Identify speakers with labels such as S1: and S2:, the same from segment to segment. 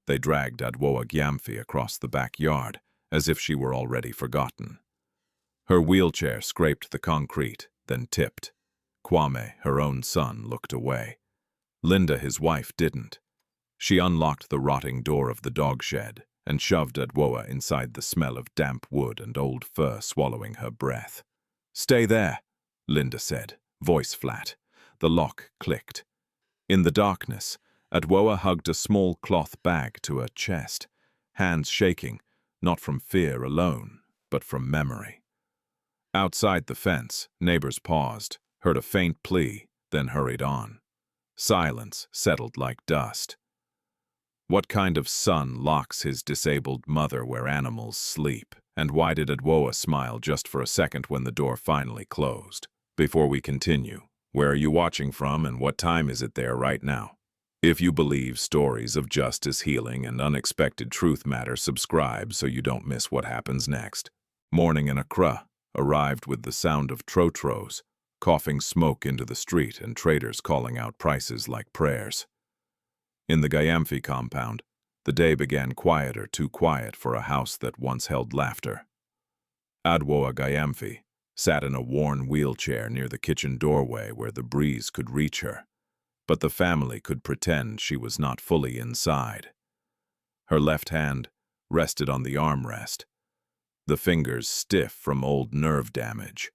S1: They dragged Adwoa Gyamfi across the backyard, as if she were already forgotten. Her wheelchair scraped the concrete, then tipped. Kwame, her own son, looked away. Linda, his wife, didn't. She unlocked the rotting door of the dog shed and shoved Adwoa inside the smell of damp wood and old fur swallowing her breath. "Stay there," Linda said, voice flat. The lock clicked. In the darkness, Adwoa hugged a small cloth bag to her chest, hands shaking, not from fear alone, but from memory. Outside the fence, neighbors paused, heard a faint plea, then hurried on. Silence settled like dust. What kind of son locks his disabled mother where animals sleep? And why did Adwoa smile just for a second when the door finally closed? Before we continue, where are you watching from and what time is it there right now? If you believe stories of justice, healing, and unexpected truth matter, subscribe so you don't miss what happens next. Morning in Accra arrived with the sound of trotros, coughing smoke into the street and traders calling out prices like prayers. In the Gyamfi compound, the day began quieter, too quiet for a house that once held laughter. Adwoa Gyamfi sat in a worn wheelchair near the kitchen doorway where the breeze could reach her, but the family could pretend she was not fully inside. Her left hand rested on the armrest, the fingers stiff from old nerve damage.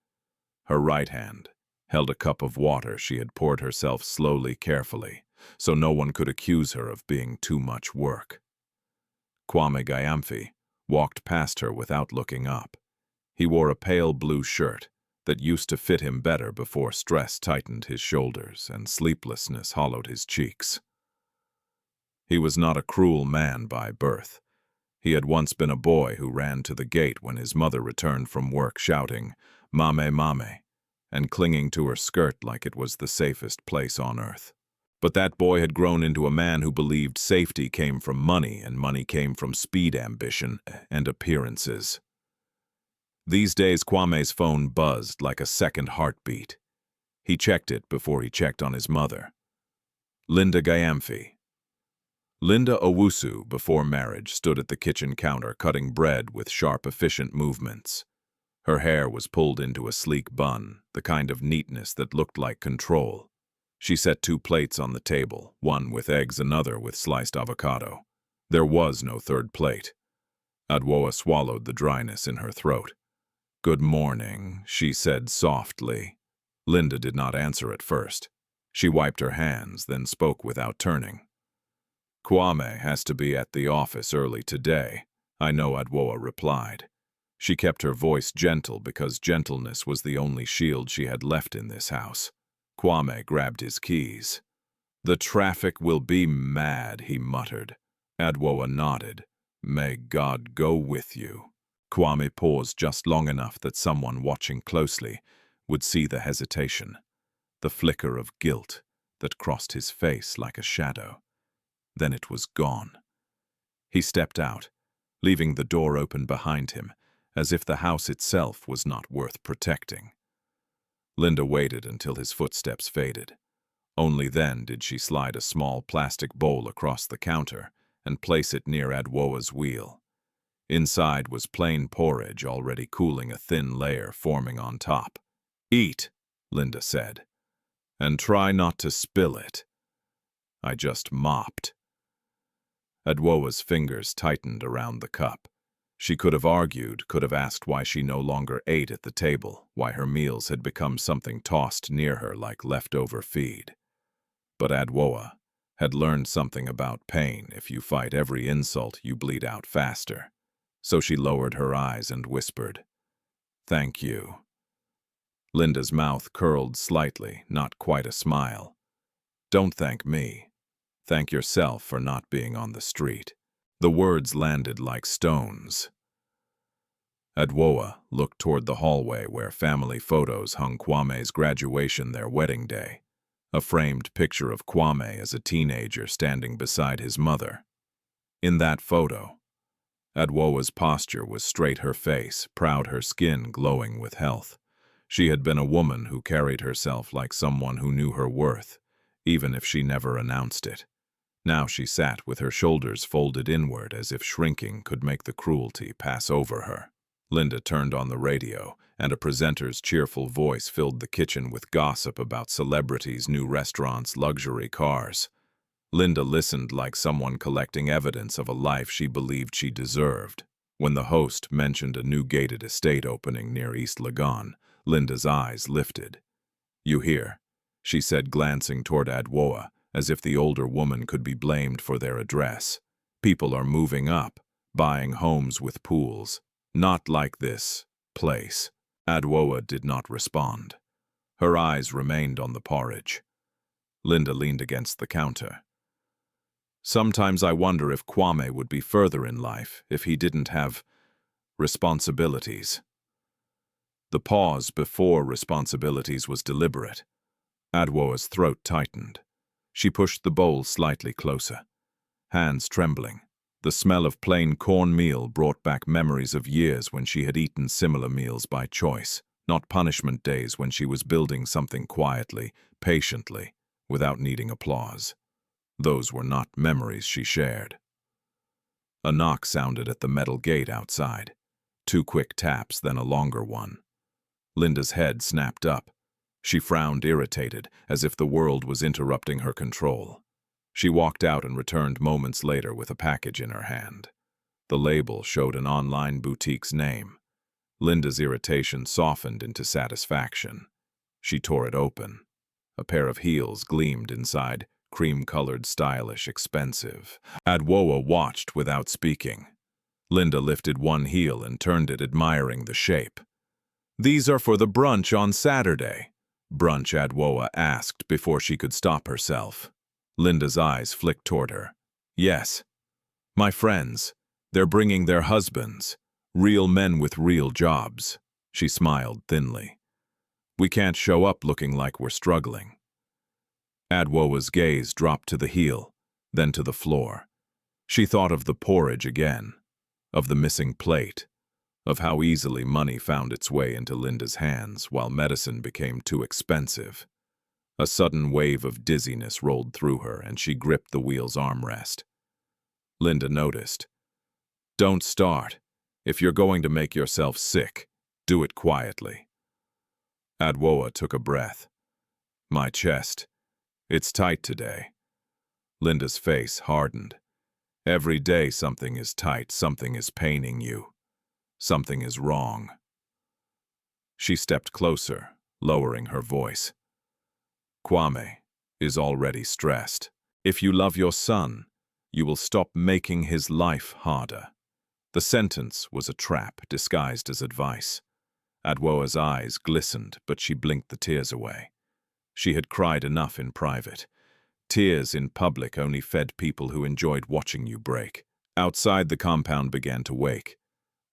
S1: Her right hand held a cup of water she had poured herself slowly, carefully, so no one could accuse her of being too much work. Kwame Gyamfi walked past her without looking up. He wore a pale blue shirt that used to fit him better before stress tightened his shoulders and sleeplessness hollowed his cheeks. He was not a cruel man by birth. He had once been a boy who ran to the gate when his mother returned from work shouting, "Mame, mame," and clinging to her skirt like it was the safest place on earth. But that boy had grown into a man who believed safety came from money and money came from speed, ambition, and appearances. These days, Kwame's phone buzzed like a second heartbeat. He checked it before he checked on his mother. Linda Gyamfi. Linda Owusu, before marriage, stood at the kitchen counter cutting bread with sharp, efficient movements. Her hair was pulled into a sleek bun, the kind of neatness that looked like control. She set 2 plates on the table, one with eggs, another with sliced avocado. There was no third plate. Adwoa swallowed the dryness in her throat. "Good morning," she said softly. Linda did not answer at first. She wiped her hands, then spoke without turning. "Kwame has to be at the office early today," I know, Adwoa replied. She kept her voice gentle because gentleness was the only shield she had left in this house. Kwame grabbed his keys. "The traffic will be mad," he muttered. Adwoa nodded. "May God go with you." Kwame paused just long enough that someone watching closely would see the hesitation, the flicker of guilt that crossed his face like a shadow. Then it was gone. He stepped out, leaving the door open behind him, as if the house itself was not worth protecting. Linda waited until his footsteps faded. Only then did she slide a small plastic bowl across the counter and place it near Adwoa's wheel. Inside was plain porridge already cooling, a thin layer forming on top. "Eat," Linda said, "and try not to spill it." I just mopped. Adwoa's fingers tightened around the cup. She could have argued, could have asked why she no longer ate at the table, why her meals had become something tossed near her like leftover feed. But Adwoa had learned something about pain. If you fight every insult, you bleed out faster. So she lowered her eyes and whispered, "Thank you." Linda's mouth curled slightly, not quite a smile. "Don't thank me. Thank yourself for not being on the street." The words landed like stones. Adwoa looked toward the hallway where family photos hung Kwame's graduation, their wedding day. A framed picture of Kwame as a teenager standing beside his mother. In that photo, Adwoa's posture was straight, her face proud, her skin glowing with health. She had been a woman who carried herself like someone who knew her worth, even if she never announced it. Now she sat with her shoulders folded inward as if shrinking could make the cruelty pass over her. Linda turned on the radio, and a presenter's cheerful voice filled the kitchen with gossip about celebrities, new restaurants, luxury cars. Linda listened like someone collecting evidence of a life she believed she deserved. When the host mentioned a new gated estate opening near East Legon, Linda's eyes lifted. "You hear?" she said, glancing toward Adwoa, as if the older woman could be blamed for their address. "People are moving up, buying homes with pools. Not like this place." Adwoa did not respond. Her eyes remained on the porridge. Linda leaned against the counter. "Sometimes I wonder if Kwame would be further in life if he didn't have responsibilities." The pause before responsibilities was deliberate. Adwoa's throat tightened. She pushed the bowl slightly closer, hands trembling. The smell of plain cornmeal brought back memories of years when she had eaten similar meals by choice, not punishment days when she was building something quietly, patiently, without needing applause. Those were not memories she shared. A knock sounded at the metal gate outside. 2 quick taps, then a longer one. Linda's head snapped up. She frowned, irritated, as if the world was interrupting her control. She walked out and returned moments later with a package in her hand. The label showed an online boutique's name. Linda's irritation softened into satisfaction. She tore it open. A pair of heels gleamed inside, cream-colored, stylish, expensive. Adwoa watched without speaking. Linda lifted one heel and turned it, admiring the shape. "These are for the brunch on Saturday." "Brunch?" Adwoa asked before she could stop herself. Linda's eyes flicked toward her. "Yes. My friends. They're bringing their husbands. Real men with real jobs." She smiled thinly. "We can't show up looking like we're struggling." Adwoa's gaze dropped to the heel, then to the floor. She thought of the porridge again, of the missing plate, of how easily money found its way into Linda's hands while medicine became too expensive. A sudden wave of dizziness rolled through her, and she gripped the wheel's armrest. Linda noticed. "Don't start. If you're going to make yourself sick, do it quietly." Adwoa took a breath. "My chest. It's tight today." Linda's face hardened. "Every day something is tight, something is paining you. Something is wrong." She stepped closer, lowering her voice. "Kwame is already stressed. If you love your son, you will stop making his life harder." The sentence was a trap disguised as advice. Adwoa's eyes glistened, but she blinked the tears away. She had cried enough in private. Tears in public only fed people who enjoyed watching you break. Outside, the compound began to wake.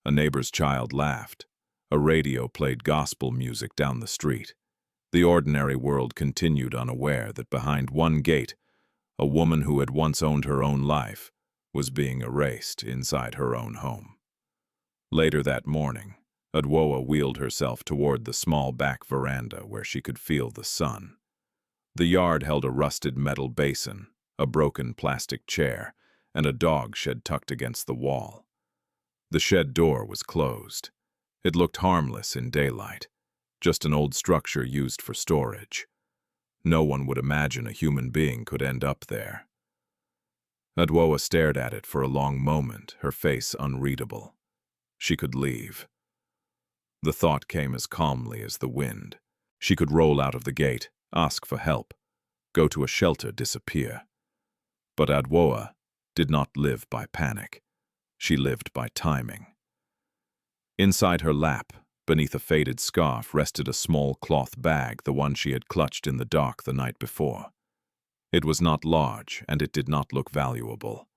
S1: A neighbor's child laughed. A radio played gospel music down the street. The ordinary world continued, unaware that behind one gate, a woman who had once owned her own life was being erased inside her own home. Later that morning, Adwoa wheeled herself toward the small back veranda where she could feel the sun. The yard held a rusted metal basin, a broken plastic chair, and a dog shed tucked against the wall. The shed door was closed. It looked harmless in daylight, just an old structure used for storage. No one would imagine a human being could end up there. Adwoa stared at it for a long moment, her face unreadable. She could leave. The thought came as calmly as the wind. She could roll out of the gate, ask for help, go to a shelter, disappear. But Adwoa did not live by panic. She lived by timing. Inside her lap, beneath a faded scarf, rested a small cloth bag, the one she had clutched in the dark the night before. It was not large, and it did not look valuable.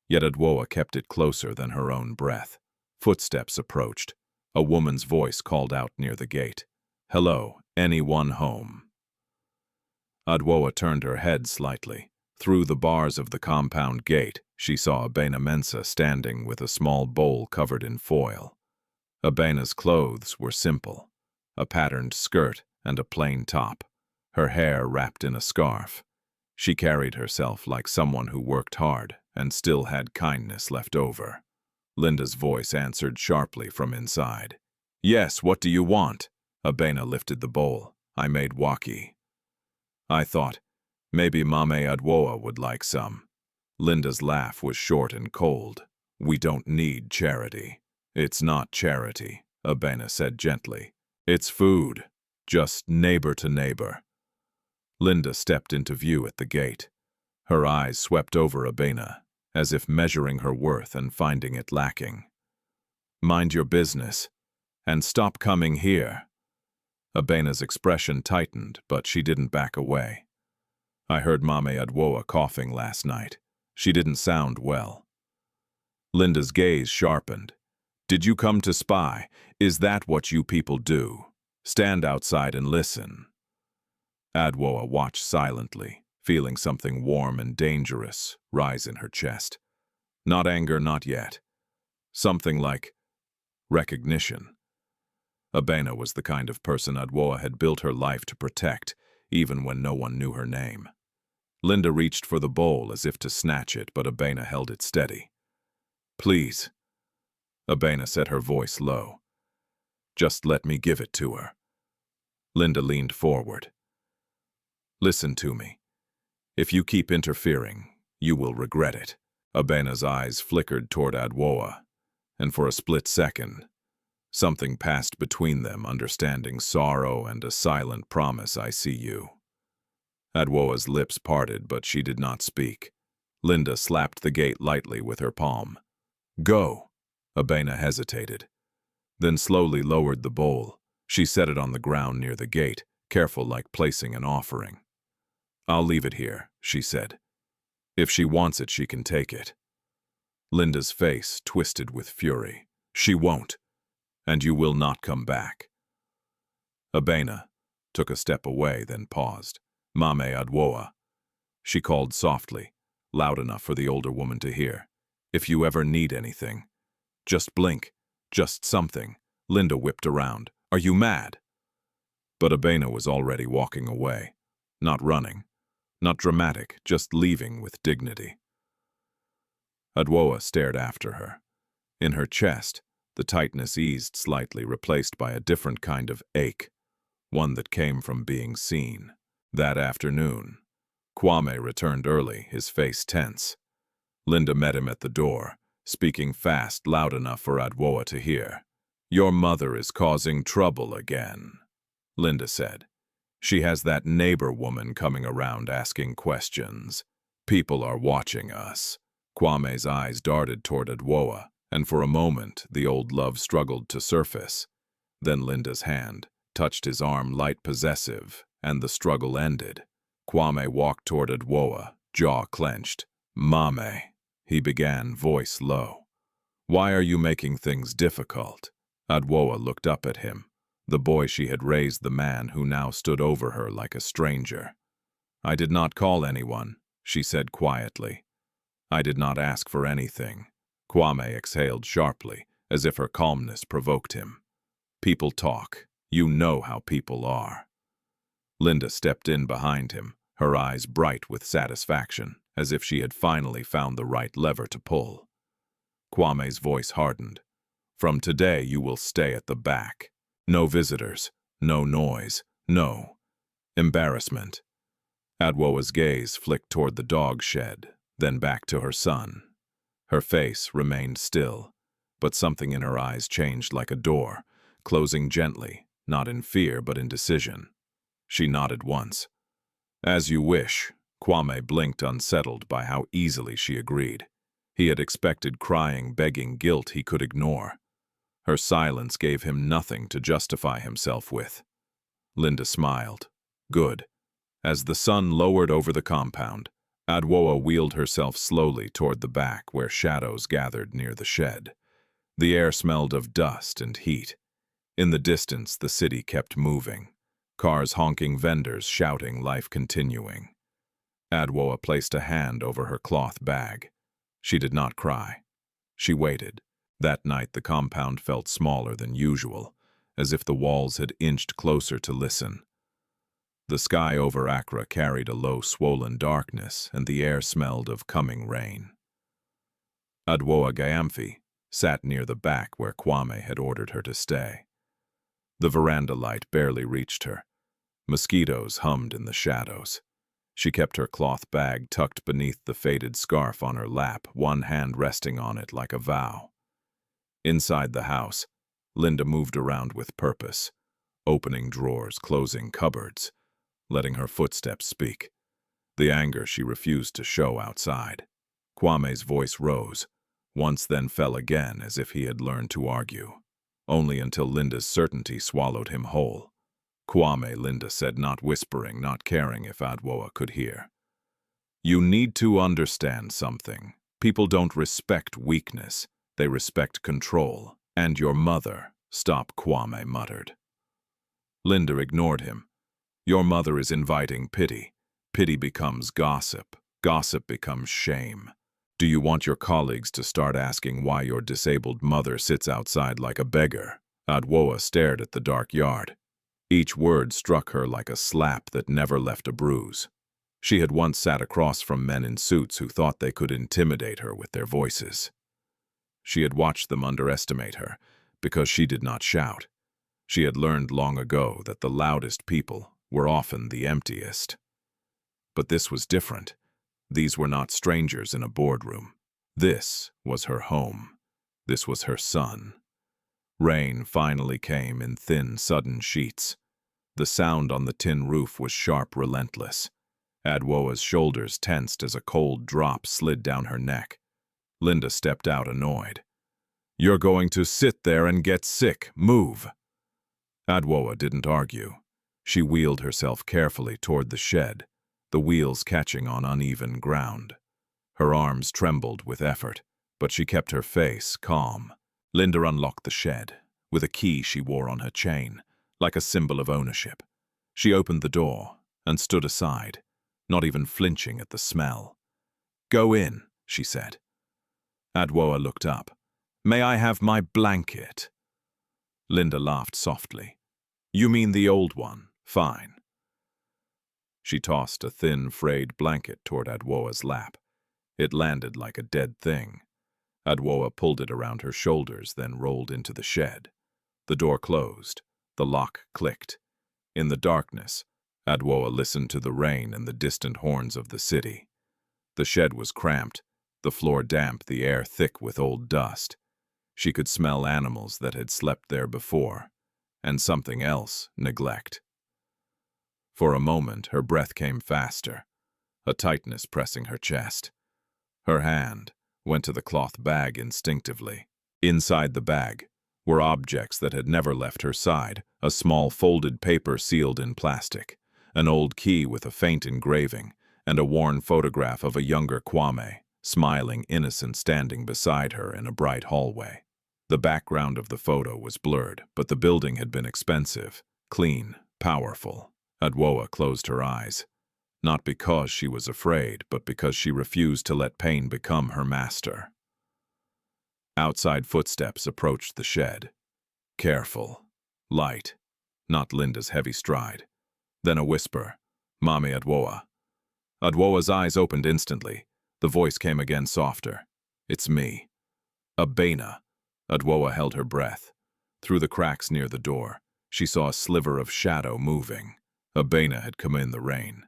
S1: Yet Adwoa kept it closer than her own breath. Footsteps approached. A woman's voice called out near the gate. "Hello, anyone home?" Adwoa turned her head slightly. Through the bars of the compound gate, she saw Abena Mensa standing with a small bowl covered in foil. Abena's clothes were simple, a patterned skirt and a plain top, her hair wrapped in a scarf. She carried herself like someone who worked hard and still had kindness left over. Linda's voice answered sharply from inside. Yes, what do you want? Abena lifted the bowl. I made waki. I thought, maybe Mame Adwoa would like some. Linda's laugh was short and cold. We don't need charity. It's not charity, Abena said gently. It's food. Just neighbor to neighbor. Linda stepped into view at the gate. Her eyes swept over Abena, as if measuring her worth and finding it lacking. Mind your business, and stop coming here. Abena's expression tightened, but she didn't back away. I heard Mame Adwoa coughing last night. She didn't sound well. Linda's gaze sharpened. Did you come to spy? Is that what you people do? Stand outside and listen. Adwoa watched silently, feeling something warm and dangerous rise in her chest. Not anger, not yet. Something like recognition. Abena was the kind of person Adwoa had built her life to protect, even when no one knew her name. Linda reached for the bowl as if to snatch it, but Abena held it steady. Please. Abena set her voice low. Just let me give it to her. Linda leaned forward. Listen to me. If you keep interfering, you will regret it. Abena's eyes flickered toward Adwoa, and for a split second, something passed between them, understanding sorrow and a silent promise. I see you. Adwoa's lips parted, but she did not speak. Linda slapped the gate lightly with her palm. Go. Abena hesitated, then slowly lowered the bowl. She set it on the ground near the gate, careful like placing an offering. I'll leave it here, she said. If she wants it, she can take it. Linda's face twisted with fury. She won't, and you will not come back. Abena took a step away, then paused. Mame Adwoa. She called softly, loud enough for the older woman to hear. If you ever need anything, just blink, just something. Linda whipped around. Are you mad? But Abena was already walking away. Not running, not dramatic, just leaving with dignity. Adwoa stared after her. In her chest, the tightness eased slightly, replaced by a different kind of ache, one that came from being seen. That afternoon, Kwame returned early, his face tense. Linda met him at the door, speaking fast, loud enough for Adwoa to hear. Your mother is causing trouble again, Linda said. She has that neighbor woman coming around asking questions. People are watching us. Kwame's eyes darted toward Adwoa, and for a moment the old love struggled to surface. Then Linda's hand touched his arm, light, possessive, and the struggle ended. Kwame walked toward Adwoa, jaw clenched. Mame, he began, voice low. Why are you making things difficult? Adwoa looked up at him, the boy she had raised, the man who now stood over her like a stranger. I did not call anyone, she said quietly. I did not ask for anything. Kwame exhaled sharply, as if her calmness provoked him. People talk. You know how people are. Linda stepped in behind him, her eyes bright with satisfaction, as if she had finally found the right lever to pull. Kwame's voice hardened. From today you will stay at the back. No visitors, no noise, no embarrassment. Adwoa's gaze flicked toward the dog shed, then back to her son. Her face remained still, but something in her eyes changed like a door, closing gently, not in fear but in decision. She nodded once. As you wish. Kwame blinked, unsettled by how easily she agreed. He had expected crying, begging, guilt he could ignore. Her silence gave him nothing to justify himself with. Linda smiled. Good. As the sun lowered over the compound, Adwoa wheeled herself slowly toward the back where shadows gathered near the shed. The air smelled of dust and heat. In the distance, the city kept moving. Cars honking, vendors shouting, life continuing. Adwoa placed a hand over her cloth bag. She did not cry. She waited. That night the compound felt smaller than usual, as if the walls had inched closer to listen. The sky over Accra carried a low, swollen darkness, and the air smelled of coming rain. Adwoa Gyamfi sat near the back where Kwame had ordered her to stay. The veranda light barely reached her. Mosquitoes hummed in the shadows. She kept her cloth bag tucked beneath the faded scarf on her lap, one hand resting on it like a vow. Inside the house, Linda moved around with purpose, opening drawers, closing cupboards, letting her footsteps speak. The anger she refused to show outside. Kwame's voice rose, once then fell again as if he had learned to argue. Only until Linda's certainty swallowed him whole. Kwame, Linda said, not whispering, not caring if Adwoa could hear. You need to understand something. People don't respect weakness. They respect control. And your mother, stop, Kwame muttered. Linda ignored him. Your mother is inviting pity. Pity becomes gossip. Gossip becomes shame. Do you want your colleagues to start asking why your disabled mother sits outside like a beggar? Adwoa stared at the dark yard. Each word struck her like a slap that never left a bruise. She had once sat across from men in suits who thought they could intimidate her with their voices. She had watched them underestimate her because she did not shout. She had learned long ago that the loudest people were often the emptiest. But this was different. These were not strangers in a boardroom. This was her home. This was her son. Rain finally came in thin, sudden sheets. The sound on the tin roof was sharp, relentless. Adwoa's shoulders tensed as a cold drop slid down her neck. Linda stepped out, annoyed. You're going to sit there and get sick. Move. Adwoa didn't argue. She wheeled herself carefully toward the shed, the wheels catching on uneven ground. Her arms trembled with effort, but she kept her face calm. Linda unlocked the shed, with a key she wore on her chain, like a symbol of ownership. She opened the door and stood aside, not even flinching at the smell. Go in, she said. Adwoa looked up. May I have my blanket? Linda laughed softly. You mean the old one? Fine. She tossed a thin, frayed blanket toward Adwoa's lap. It landed like a dead thing. Adwoa pulled it around her shoulders, then rolled into the shed. The door closed. The lock clicked. In the darkness, Adwoa listened to the rain and the distant horns of the city. The shed was cramped, the floor damp, the air thick with old dust. She could smell animals that had slept there before, and something else, neglect. For a moment, her breath came faster, a tightness pressing her chest. Her hand went to the cloth bag instinctively. Inside the bag were objects that had never left her side, a small folded paper sealed in plastic, an old key with a faint engraving, and a worn photograph of a younger Kwame, smiling innocent, standing beside her in a bright hallway. The background of the photo was blurred, but the building had been expensive, clean, powerful. Adwoa closed her eyes, not because she was afraid, but because she refused to let pain become her master. Outside footsteps approached the shed. Careful, light, not Linda's heavy stride. Then a whisper, Mami Adwoa. Adwoa's eyes opened instantly. The voice came again softer. It's me. Abena. Adwoa held her breath. Through the cracks near the door, she saw a sliver of shadow moving. Abena had come in the rain.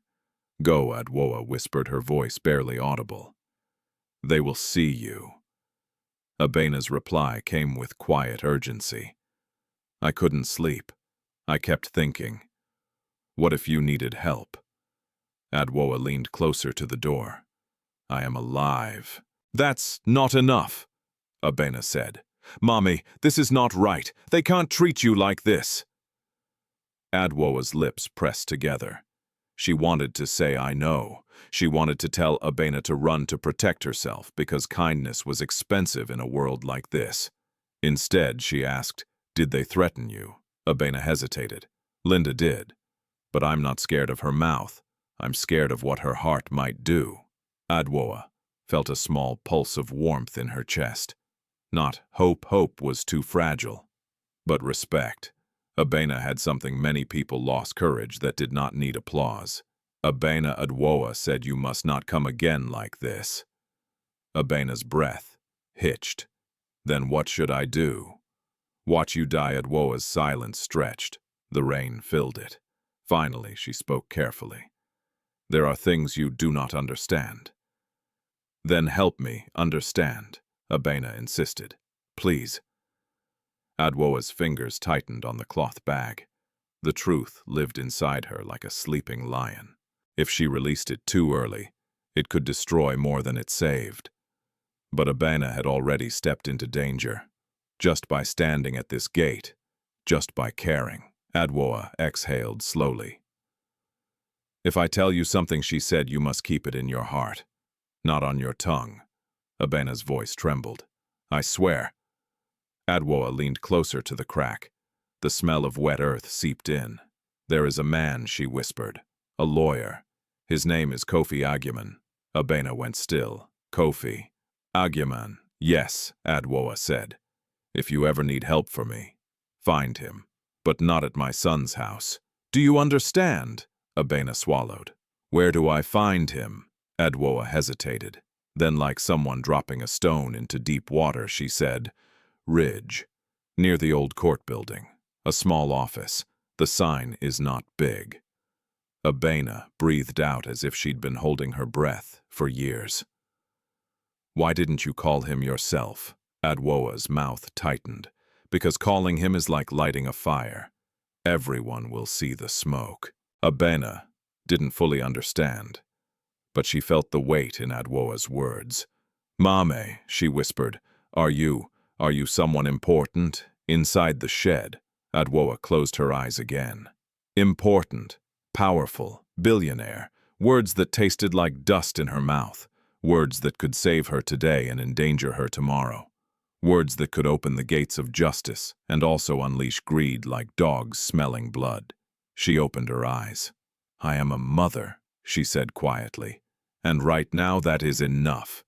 S1: Go, Adwoa whispered, her voice barely audible. They will see you. Abena's reply came with quiet urgency. I couldn't sleep. I kept thinking. What if you needed help? Adwoa leaned closer to the door. I am alive. That's not enough, Abena said. Mommy, this is not right. They can't treat you like this. Adwoa's lips pressed together. She wanted to say, I know. She wanted to tell Abena to run to protect herself because kindness was expensive in a world like this. Instead, she asked, did they threaten you? Abena hesitated. Linda did. But I'm not scared of her mouth. I'm scared of what her heart might do. Adwoa felt a small pulse of warmth in her chest. Not hope was too fragile, but respect. Abena had something many people lost courage that did not need applause. Abena Adwoa said you must not come again like this. Abena's breath hitched. Then what should I do? Watch you die. Adwoa's silence stretched. The rain filled it. Finally, she spoke carefully. There are things you do not understand. Then help me understand, Abena insisted. Please. Adwoa's fingers tightened on the cloth bag. The truth lived inside her like a sleeping lion. If she released it too early, it could destroy more than it saved. But Abena had already stepped into danger. Just by standing at this gate, just by caring. Adwoa exhaled slowly. If I tell you something she said, you must keep it in your heart, not on your tongue. Abena's voice trembled. I swear. Adwoa leaned closer to the crack. The smell of wet earth seeped in. There is a man, she whispered. A lawyer. His name is Kofi Agyeman. Abena went still. Kofi. Agyeman. Yes, Adwoa said. If you ever need help for me, find him. But not at my son's house. Do you understand? Abena swallowed. Where do I find him? Adwoa hesitated. Then, like someone dropping a stone into deep water, she said, Ridge. Near the old court building. A small office. The sign is not big. Abena breathed out as if she'd been holding her breath for years. Why didn't you call him yourself? Adwoa's mouth tightened. Because calling him is like lighting a fire. Everyone will see the smoke. Abena didn't fully understand, but she felt the weight in Adwoa's words. Mame, she whispered, are you someone important? Inside the shed, Adwoa closed her eyes again. Important, powerful, billionaire, words that tasted like dust in her mouth, words that could save her today and endanger her tomorrow. Words that could open the gates of justice and also unleash greed like dogs smelling blood. She opened her eyes. I am a mother, she said quietly, and right now that is enough.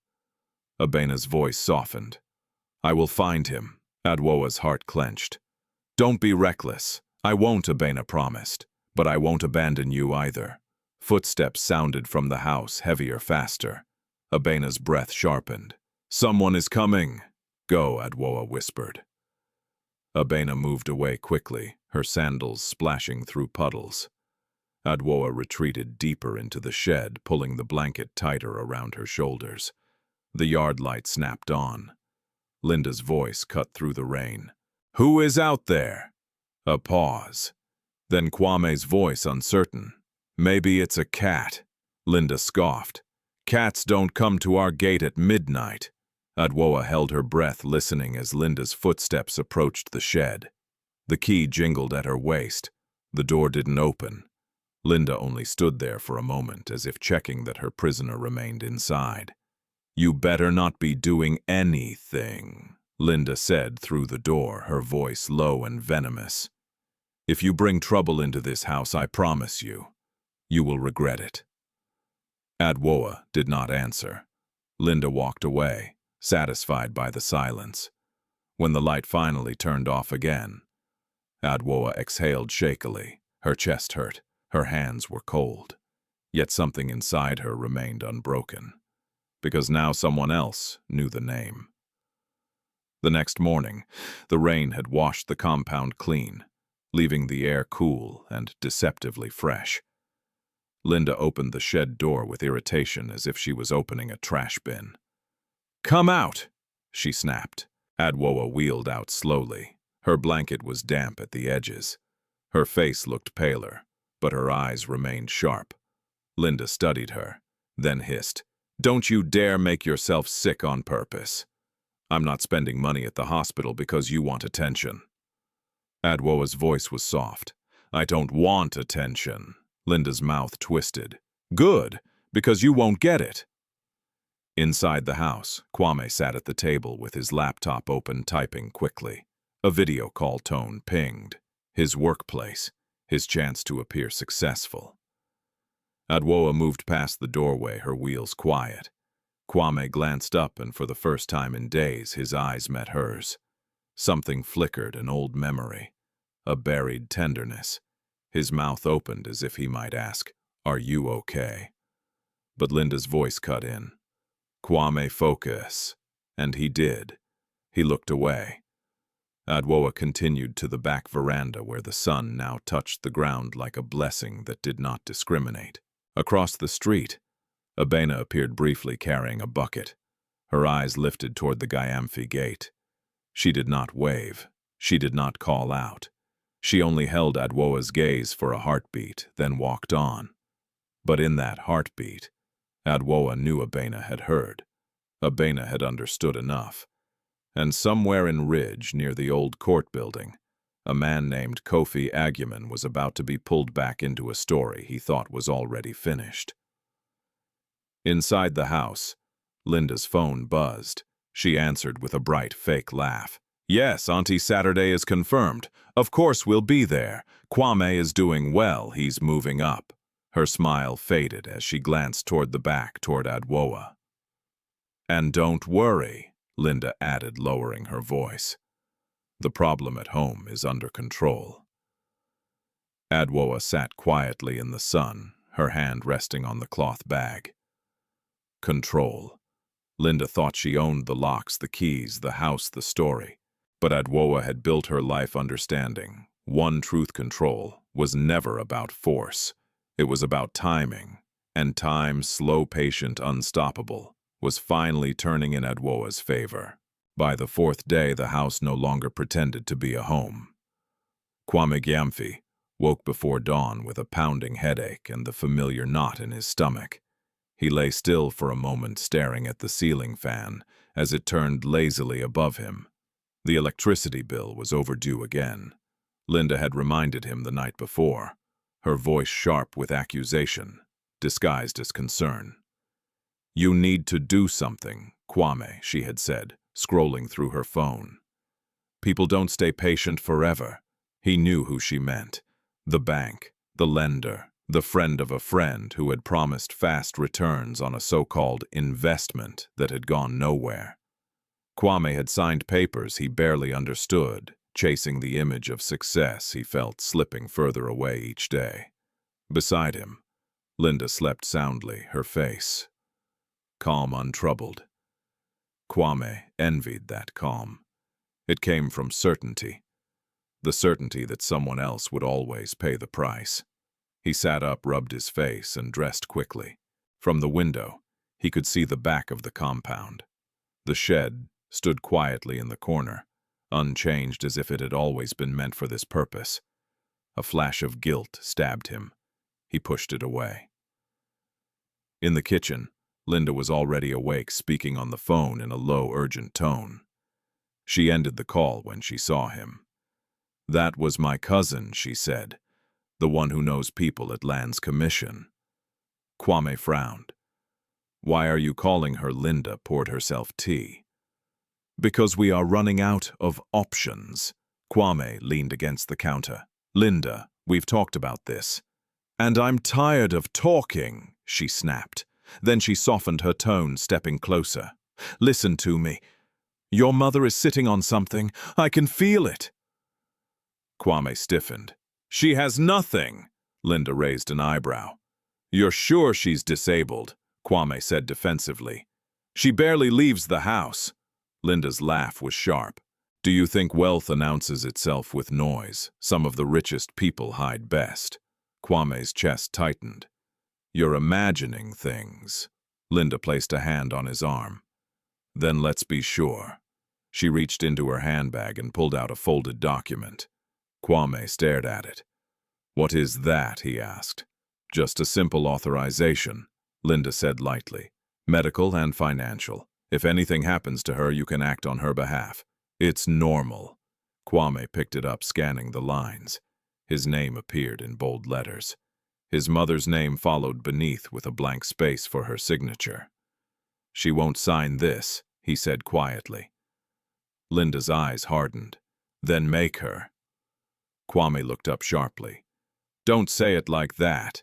S1: Abena's voice softened. I will find him. Adwoa's heart clenched. Don't be reckless. I won't, Abena promised, but I won't abandon you either. Footsteps sounded from the house, heavier, faster. Abena's breath sharpened. Someone is coming. Go, Adwoa whispered. Abena moved away quickly, her sandals splashing through puddles. Adwoa retreated deeper into the shed, pulling the blanket tighter around her shoulders. The yard light snapped on. Linda's voice cut through the rain. Who is out there? A pause. Then Kwame's voice uncertain. Maybe it's a cat. Linda scoffed. Cats don't come to our gate at midnight. Adwoa held her breath, listening as Linda's footsteps approached the shed. The key jingled at her waist. The door didn't open. Linda only stood there for a moment, as if checking that her prisoner remained inside. You better not be doing anything, Linda said through the door, her voice low and venomous. If you bring trouble into this house, I promise you will regret it. Adwoa did not answer. Linda walked away, satisfied by the silence. When the light finally turned off again, Adwoa exhaled shakily. Her chest hurt. Her hands were cold. Yet something inside her remained unbroken. Because now someone else knew the name. The next morning, the rain had washed the compound clean, leaving the air cool and deceptively fresh. Linda opened the shed door with irritation, as if she was opening a trash bin. Come out, she snapped. Adwoa wheeled out slowly. Her blanket was damp at the edges. Her face looked paler, but her eyes remained sharp. Linda studied her, then hissed, Don't you dare make yourself sick on purpose. I'm not spending money at the hospital because you want attention. Adwoa's voice was soft. I don't want attention. Linda's mouth twisted. Good, because you won't get it. Inside the house, Kwame sat at the table with his laptop open, typing quickly. A video call tone pinged. His workplace, his chance to appear successful. Adwoa moved past the doorway, her wheels quiet. Kwame glanced up, and for the first time in days, his eyes met hers. Something flickered, an old memory. a buried tenderness. His mouth opened as if he might ask, "Are you okay?" But Linda's voice cut in. "Kwame, focus." And he did. He looked away. Adwoa continued to the back veranda where the sun now touched the ground like a blessing that did not discriminate. Across the street, Abena appeared briefly carrying a bucket, her eyes lifted toward the Gyamfi gate. She did not wave. She did not call out. She only held Adwoa's gaze for a heartbeat, then walked on. But in that heartbeat, Adwoa knew Abena had heard. Abena had understood enough. And somewhere in Ridge, near the old court building, a man named Kofi Agyeman was about to be pulled back into a story he thought was already finished. Inside the house, Linda's phone buzzed. She answered with a bright, fake laugh. "Yes, Auntie Saturday is confirmed. Of course we'll be there. Kwame is doing well. He's moving up." Her smile faded as she glanced toward the back, toward Adwoa. "And don't worry," Linda added, lowering her voice. "The problem at home is under control." Adwoa sat quietly in the sun, her hand resting on the cloth bag. Control. Linda thought she owned the locks, the keys, the house, the story. But Adwoa had built her life understanding. One truth: control was never about force. It was about timing. And time, slow, patient, unstoppable, was finally turning in Adwoa's favor. By the fourth day, the house no longer pretended to be a home. Kwame Gyamfi woke before dawn with a pounding headache and the familiar knot in his stomach. He lay still for a moment, staring at the ceiling fan as it turned lazily above him. The electricity bill was overdue again. Linda had reminded him the night before, her voice sharp with accusation, disguised as concern. "You need to do something, Kwame," she had said, scrolling through her phone. "People don't stay patient forever." He knew who she meant. The bank, the lender, the friend of a friend who had promised fast returns on a so-called investment that had gone nowhere. Kwame had signed papers he barely understood, chasing the image of success he felt slipping further away each day. Beside him, Linda slept soundly, her face calm, untroubled. Kwame envied that calm. It came from certainty, the certainty that someone else would always pay the price. He sat up, rubbed his face, and dressed quickly. From the window, he could see the back of the compound. The shed stood quietly in the corner, unchanged as if it had always been meant for this purpose. A flash of guilt stabbed him. He pushed it away. In the kitchen, Linda was already awake, speaking on the phone in a low, urgent tone. She ended the call when she saw him. "That was my cousin," she said. "The one who knows people at Land's Commission." Kwame frowned. "Why are you calling her?" Linda poured herself tea. "Because we are running out of options." Kwame leaned against the counter. "Linda, we've talked about this." "And I'm tired of talking," she snapped. Then she softened her tone, stepping closer. "Listen to me. Your mother is sitting on something. I can feel it." Kwame stiffened. "She has nothing." Linda raised an eyebrow. "You're sure she's disabled?" Kwame said defensively. "She barely leaves the house." Linda's laugh was sharp. "Do you think wealth announces itself with noise? Some of the richest people hide best." Kwame's chest tightened. "You're imagining things." Linda placed a hand on his arm. "Then let's be sure." She reached into her handbag and pulled out a folded document. Kwame stared at it. "What is that?" he asked. "Just a simple authorization," Linda said lightly. "Medical and financial. If anything happens to her, you can act on her behalf. It's normal." Kwame picked it up, scanning the lines. His name appeared in bold letters. His mother's name followed beneath with a blank space for her signature. "She won't sign this," he said quietly. Linda's eyes hardened. "Then make her." Kwame looked up sharply. "Don't say it like that."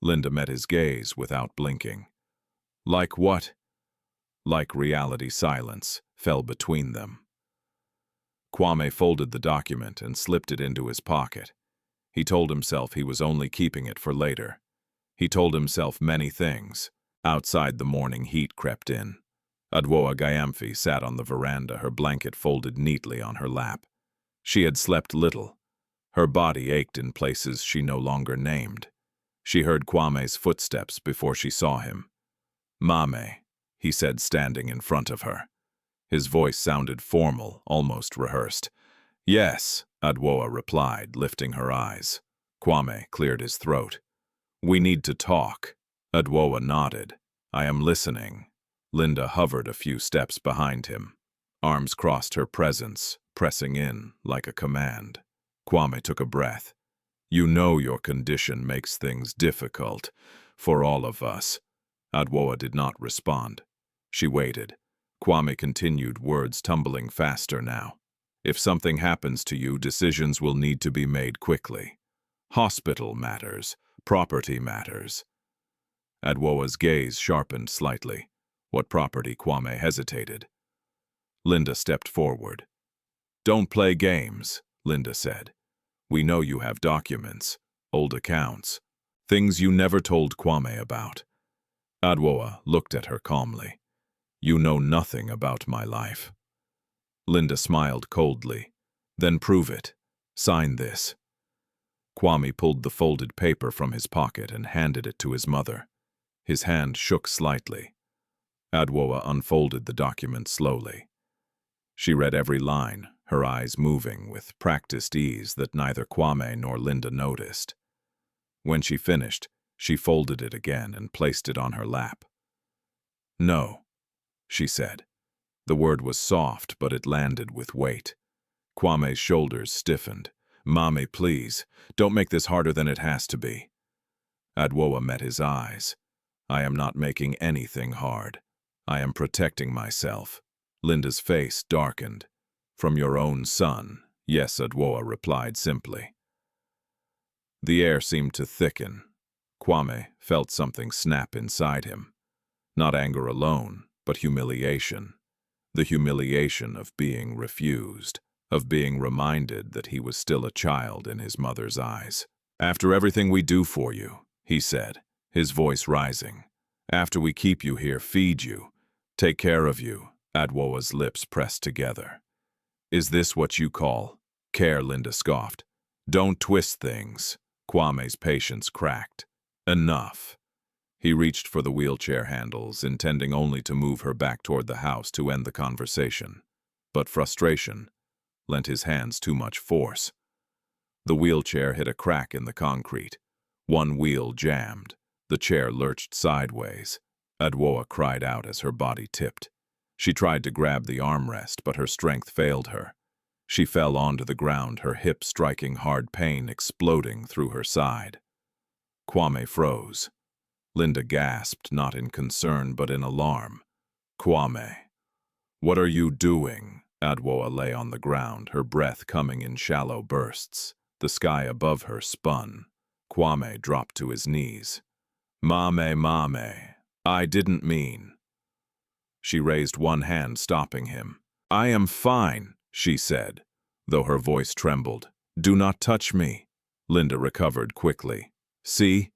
S1: Linda met his gaze without blinking. "Like what?" Like reality, silence fell between them. Kwame folded the document and slipped it into his pocket. He told himself he was only keeping it for later. He told himself many things. Outside, the morning heat crept in. Adwoa Gyamfi sat on the veranda, her blanket folded neatly on her lap. She had slept little. Her body ached in places she no longer named. She heard Kwame's footsteps before she saw him. "Mame," he said, standing in front of her. His voice sounded formal, almost rehearsed. "Yes," Adwoa replied, lifting her eyes. Kwame cleared his throat. "We need to talk." Adwoa nodded. "I am listening." Linda hovered a few steps behind him. Arms crossed her presence, pressing in like a command. Kwame took a breath. "You know your condition makes things difficult for all of us." Adwoa did not respond. She waited. Kwame continued, words tumbling faster now. "If something happens to you, decisions will need to be made quickly. Hospital matters. Property matters." Adwoa's gaze sharpened slightly. "What property?" Kwame hesitated. Linda stepped forward. "Don't play games," Linda said. "We know you have documents, old accounts, things you never told Kwame about." Adwoa looked at her calmly. "You know nothing about my life." Linda smiled coldly. "Then prove it. Sign this." Kwame pulled the folded paper from his pocket and handed it to his mother. His hand shook slightly. Adwoa unfolded the document slowly. She read every line, her eyes moving with practiced ease that neither Kwame nor Linda noticed. When she finished, she folded it again and placed it on her lap. "No," she said. The word was soft, but it landed with weight. Kwame's shoulders stiffened. "Mame, please, don't make this harder than it has to be." Adwoa met his eyes. "I am not making anything hard. I am protecting myself." Linda's face darkened. "From your own son." "Yes," Adwoa replied simply. The air seemed to thicken. Kwame felt something snap inside him. Not anger alone, but humiliation. The humiliation of being refused, of being reminded that he was still a child in his mother's eyes. "After everything we do for you," he said, his voice rising. "After we keep you here, feed you, take care of you." Adwoa's lips pressed together. "Is this what you call care?" Linda scoffed. "Don't twist things." Kwame's patience cracked. "Enough." He reached for the wheelchair handles, intending only to move her back toward the house to end the conversation. But frustration lent his hands too much force. The wheelchair hit a crack in the concrete. One wheel jammed. The chair lurched sideways. Adwoa cried out as her body tipped. She tried to grab the armrest, but her strength failed her. She fell onto the ground, her hip striking hard, pain exploding through her side. Kwame froze. Linda gasped, not in concern but in alarm. "Kwame, what are you doing?" Adwoa lay on the ground, her breath coming in shallow bursts. The sky above her spun. Kwame dropped to his knees. Mame, I didn't mean." She raised one hand, stopping him. "I am fine," she said, though her voice trembled. "Do not touch me." Linda recovered quickly. "See?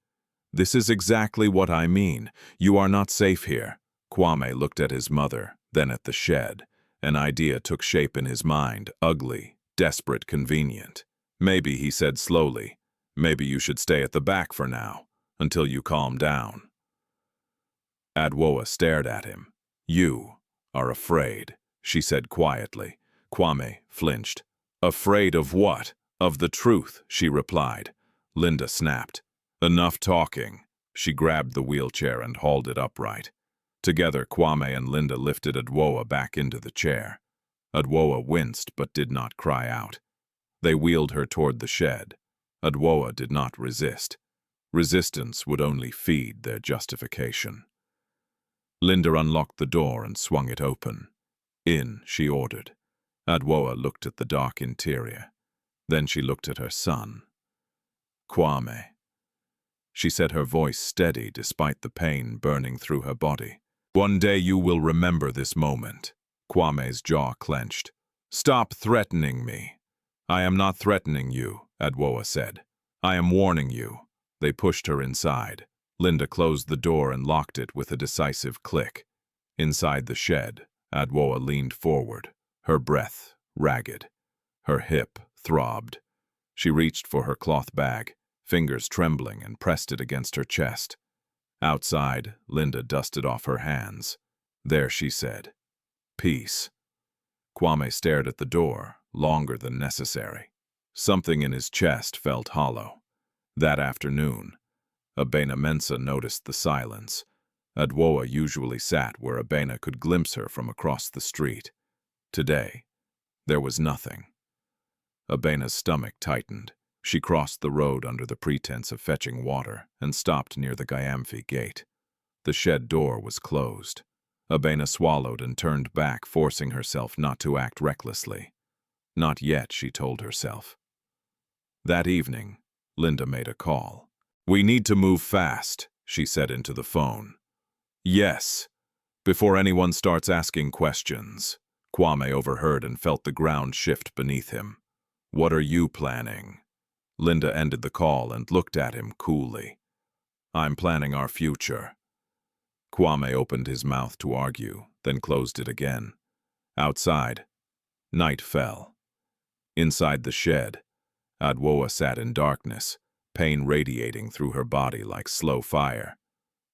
S1: This is exactly what I mean. You are not safe here." Kwame looked at his mother, then at the shed. An idea took shape in his mind, ugly, desperate, convenient. "Maybe," he said slowly, "maybe you should stay at the back for now, until you calm down." Adwoa stared at him. "You are afraid," she said quietly. Kwame flinched. "Afraid of what?" "Of the truth," she replied. Linda snapped. "Enough talking." She grabbed the wheelchair and hauled it upright. Together, Kwame and Linda lifted Adwoa back into the chair. Adwoa winced but did not cry out. They wheeled her toward the shed. Adwoa did not resist. Resistance would only feed their justification. Linda unlocked the door and swung it open. "In," she ordered. Adwoa looked at the dark interior. Then she looked at her son. "Kwame." She said, her voice steady despite the pain burning through her body. "One day you will remember this moment." Kwame's jaw clenched. "Stop threatening me." "I am not threatening you," Adwoa said. "I am warning you." They pushed her inside. Linda closed the door and locked it with a decisive click. Inside the shed, Adwoa leaned forward, her breath ragged. Her hip throbbed. She reached for her cloth bag, fingers trembling, and pressed it against her chest. Outside, Linda dusted off her hands. "There," she said. "Peace." Kwame stared at the door, longer than necessary. Something in his chest felt hollow. That afternoon, Abena Mensa noticed the silence. Adwoa usually sat where Abena could glimpse her from across the street. Today, there was nothing. Abena's stomach tightened. She crossed the road under the pretense of fetching water and stopped near the Gyamfi gate. The shed door was closed. Abena swallowed and turned back, forcing herself not to act recklessly. Not yet, she told herself. That evening, Linda made a call. "We need to move fast," she said into the phone. "Yes, before anyone starts asking questions." Kwame overheard and felt the ground shift beneath him. "What are you planning?" Linda ended the call and looked at him coolly. "I'm planning our future." Kwame opened his mouth to argue, then closed it again. Outside, night fell. Inside the shed, Adwoa sat in darkness, pain radiating through her body like slow fire.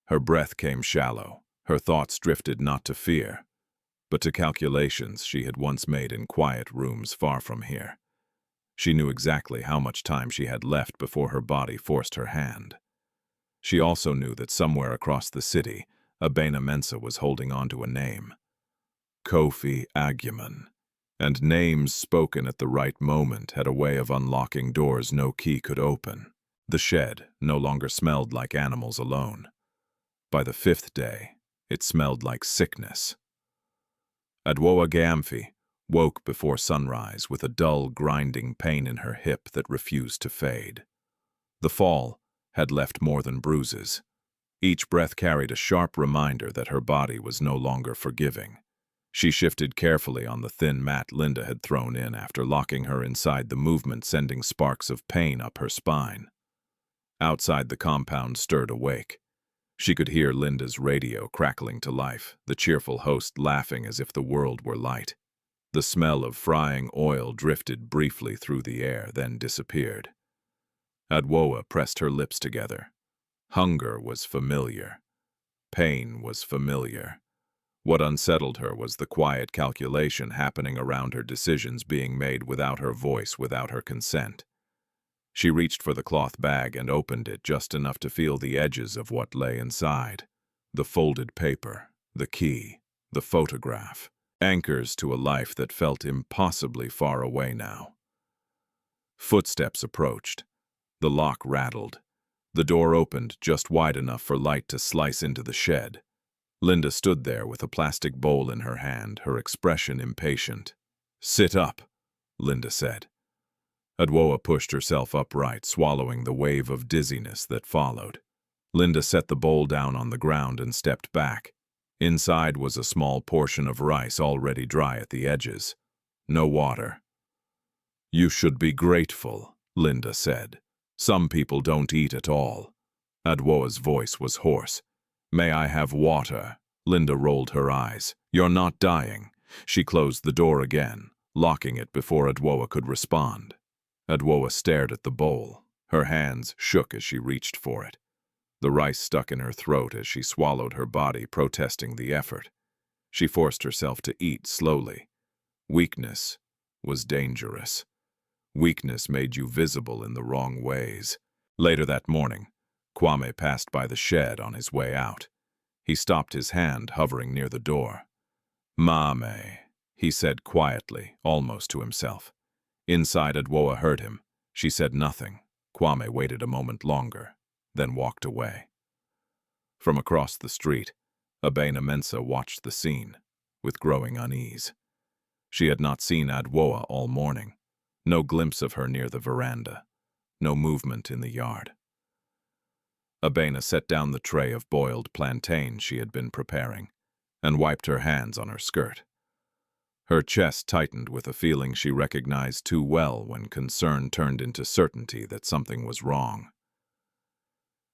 S1: Her breath came shallow, her thoughts drifted not to fear, but to calculations she had once made in quiet rooms far from here. She knew exactly how much time she had left before her body forced her hand. She also knew that somewhere across the city, Abena Mensa was holding on to a name. Kofi Agyeman. And names spoken at the right moment had a way of unlocking doors no key could open. The shed no longer smelled like animals alone. By the 5th day, it smelled like sickness. Adwoa Gyamfi woke before sunrise with a dull, grinding pain in her hip that refused to fade. The fall had left more than bruises. Each breath carried a sharp reminder that her body was no longer forgiving. She shifted carefully on the thin mat Linda had thrown in after locking her inside, the movement sending sparks of pain up her spine. Outside, the compound stirred awake. She could hear Linda's radio crackling to life, the cheerful host laughing as if the world were light. The smell of frying oil drifted briefly through the air, then disappeared. Adwoa pressed her lips together. Hunger was familiar. Pain was familiar. What unsettled her was the quiet calculation happening around her, decisions being made without her voice, without her consent. She reached for the cloth bag and opened it just enough to feel the edges of what lay inside. The folded paper, the key, the photograph, anchors to a life that felt impossibly far away now. Footsteps approached. The lock rattled. The door opened just wide enough for light to slice into the shed. Linda stood there with a plastic bowl in her hand, her expression impatient. "Sit up," Linda said. Adwoa pushed herself upright, swallowing the wave of dizziness that followed. Linda set the bowl down on the ground and stepped back. Inside was a small portion of rice already dry at the edges. No water. "You should be grateful," Linda said. "Some people don't eat at all." Adwoa's voice was hoarse. "May I have water?" Linda rolled her eyes. "You're not dying." She closed the door again, locking it before Adwoa could respond. Adwoa stared at the bowl. Her hands shook as she reached for it. The rice stuck in her throat as she swallowed, her body protesting the effort. She forced herself to eat slowly. Weakness was dangerous. Weakness made you visible in the wrong ways. Later that morning, Kwame passed by the shed on his way out. He stopped, his hand hovering near the door. "Mame," he said quietly, almost to himself. Inside, Adwoa heard him. She said nothing. Kwame waited a moment longer, then walked away. From across the street, Abena Mensa watched the scene, with growing unease. She had not seen Adwoa all morning. No glimpse of her near the veranda. No movement in the yard. Abena set down the tray of boiled plantain she had been preparing, and wiped her hands on her skirt. Her chest tightened with a feeling she recognized too well when concern turned into certainty that something was wrong.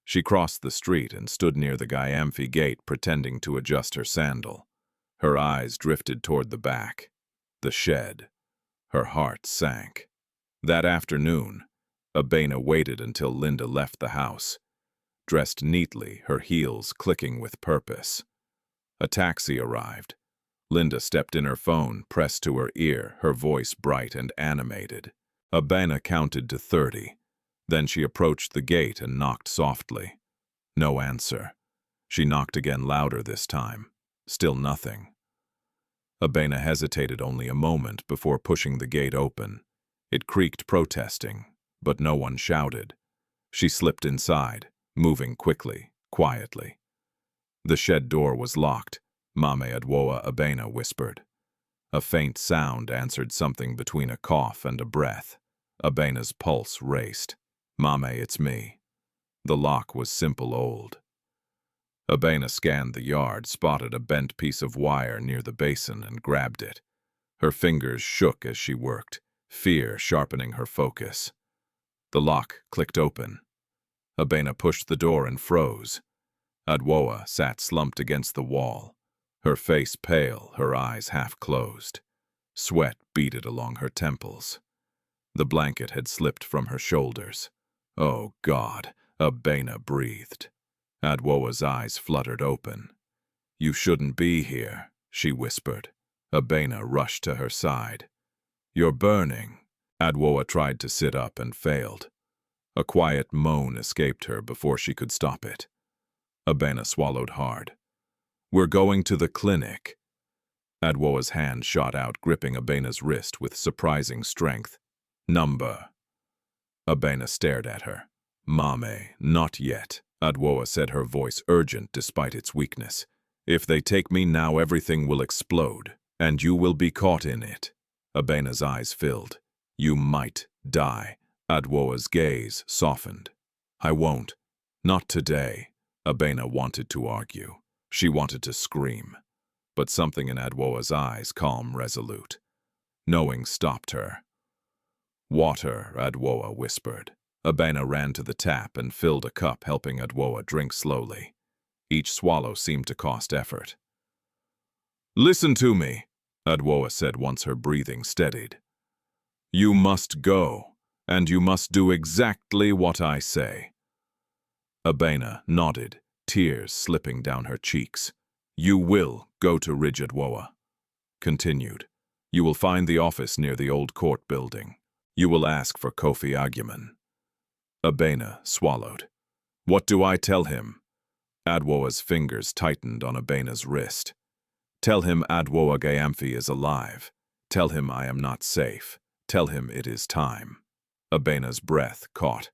S1: She crossed the street and stood near the Gyamfi gate, pretending to adjust her sandal. Her eyes drifted toward the back, the shed. Her heart sank. That afternoon, Abena waited until Linda left the house, dressed neatly, her heels clicking with purpose. A taxi arrived. Linda stepped in, her phone pressed to her ear, her voice bright and animated. Abena counted to 30. Then she approached the gate and knocked softly. No answer. She knocked again, louder this time. Still nothing. Abena hesitated only a moment before pushing the gate open. It creaked, protesting, but no one shouted. She slipped inside, moving quickly, quietly. The shed door was locked. Mame Adwoa Abena whispered. A faint sound answered, something between a cough and a breath. Abena's pulse raced. Mame, it's me. The lock was simple old. Abena scanned the yard, spotted a bent piece of wire near the basin, and grabbed it. Her fingers shook as she worked, fear sharpening her focus. The lock clicked open. Abena pushed the door and froze. Adwoa sat slumped against the wall, her face pale, her eyes half closed. Sweat beaded along her temples. The blanket had slipped from her shoulders. Oh God, Abena breathed. Adwoa's eyes fluttered open. You shouldn't be here, she whispered. Abena rushed to her side. You're burning. Adwoa tried to sit up and failed. A quiet moan escaped her before she could stop it. Abena swallowed hard. We're going to the clinic. Adwoa's hand shot out, gripping Abena's wrist with surprising strength. Number. Abena stared at her. Mame, not yet. Adwoa said, her voice urgent despite its weakness. If they take me now, everything will explode, and you will be caught in it. Abena's eyes filled. You might die. Adwoa's gaze softened. I won't. Not today. Abena wanted to argue. She wanted to scream. But something in Adwoa's eyes, calm, resolute. Knowing stopped her. Water, Adwoa whispered. Abena ran to the tap and filled a cup, helping Adwoa drink slowly. Each swallow seemed to cost effort. Listen to me, Adwoa said once her breathing steadied. You must go, and you must do exactly what I say. Abena nodded, tears slipping down her cheeks. You will go to Ridge, Adwoa. Continued. You will find the office near the old court building. You will ask for Kofi Agyeman. Abena swallowed. What do I tell him? Adwoa's fingers tightened on Abena's wrist. Tell him Adwoa Gyamfi is alive. Tell him I am not safe. Tell him it is time. Abena's breath caught.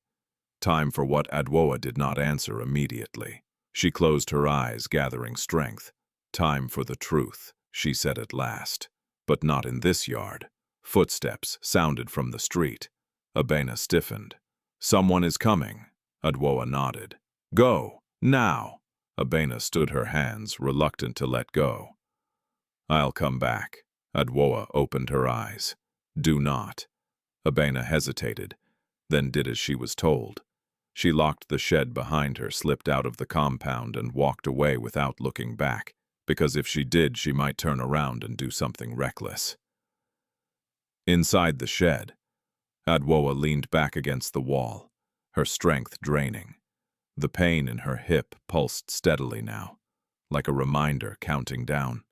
S1: Time for what? Adwoa did not answer immediately. She closed her eyes, gathering strength. Time for the truth, she said at last. But not in this yard. Footsteps sounded from the street. Abena stiffened. Someone is coming. Adwoa nodded. Go, now. Abena stood her hands, reluctant to let go. I'll come back. Adwoa opened her eyes. Do not. Abena hesitated, then did as she was told. She locked the shed behind her, slipped out of the compound, and walked away without looking back, because if she did, she might turn around and do something reckless. Inside the shed, Adwoa leaned back against the wall, her strength draining. The pain in her hip pulsed steadily now, like a reminder counting down.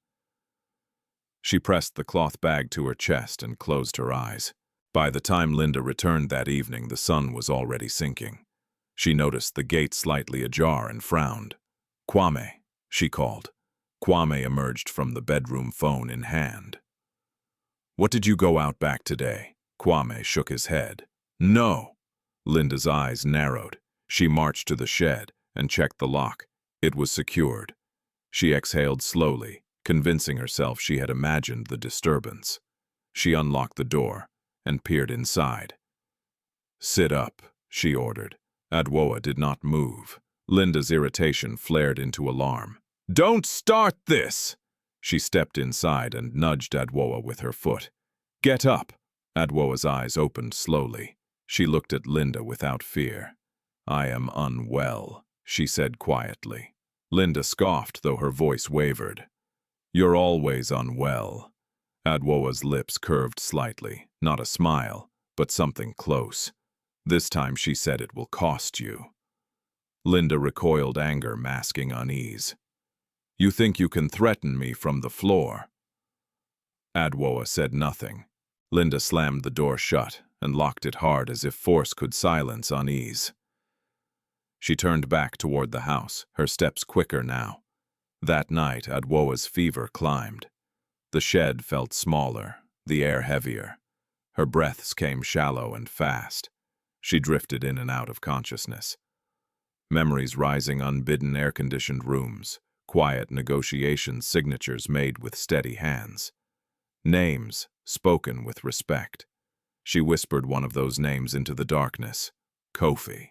S1: She pressed the cloth bag to her chest and closed her eyes. By the time Linda returned that evening, the sun was already sinking. She noticed the gate slightly ajar and frowned. Kwame, she called. Kwame emerged from the bedroom, phone in hand. What did you go out back today? Kwame shook his head. No. Linda's eyes narrowed. She marched to the shed and checked the lock. It was secured. She exhaled slowly, convincing herself she had imagined the disturbance. She unlocked the door and peered inside. Sit up, she ordered. Adwoa did not move. Linda's irritation flared into alarm. Don't start this! She stepped inside and nudged Adwoa with her foot. "Get up!" Adwoa's eyes opened slowly. She looked at Linda without fear. "I am unwell," she said quietly. Linda scoffed, though her voice wavered. "You're always unwell." Adwoa's lips curved slightly, not a smile, but something close. This time she said, "It will cost you." Linda recoiled, anger masking unease. "You think you can threaten me from the floor?" Adwoa said nothing. Linda slammed the door shut and locked it hard as if force could silence unease. She turned back toward the house, her steps quicker now. That night, Adwoa's fever climbed. The shed felt smaller, the air heavier. Her breaths came shallow and fast. She drifted in and out of consciousness. Memories rising unbidden, air-conditioned rooms, quiet negotiations, signatures made with steady hands. Names spoken with respect. She whispered one of those names into the darkness. Kofi.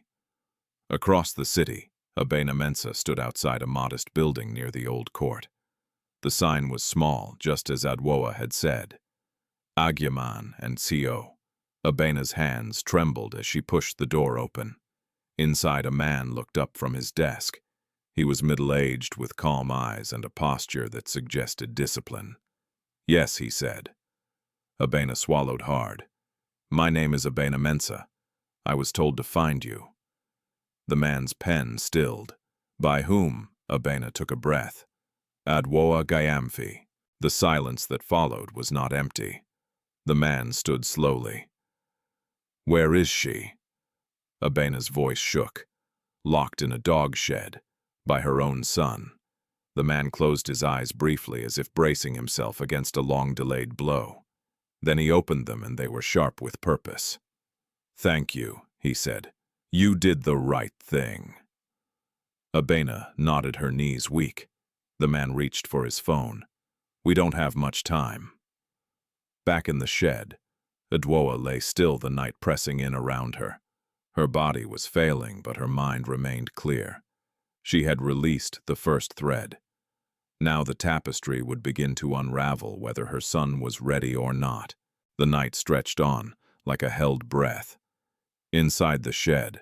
S1: Across the city, a Bena Mensa stood outside a modest building near the old court. The sign was small, just as Adwoa had said. Agyaman and Co. Abena's hands trembled as she pushed the door open. Inside, a man looked up from his desk. He was middle-aged, with calm eyes and a posture that suggested discipline. "Yes," he said. Abena swallowed hard. "My name is Abena Mensa. I was told to find you." The man's pen stilled. "By whom?" Abena took a breath. "Adwoa Gyamfi." The silence that followed was not empty. The man stood slowly. "Where is she?" Abena's voice shook. "Locked in a dog shed, by her own son." The man closed his eyes briefly, as if bracing himself against a long-delayed blow. Then he opened them, and they were sharp with purpose. "Thank you," he said. "You did the right thing." Abena nodded, her knees weak. The man reached for his phone. "We don't have much time." Back in the shed, Adwoa lay still, the night pressing in around her. Her body was failing, but her mind remained clear. She had released the first thread. Now the tapestry would begin to unravel, whether her son was ready or not. The night stretched on, like a held breath. Inside the shed,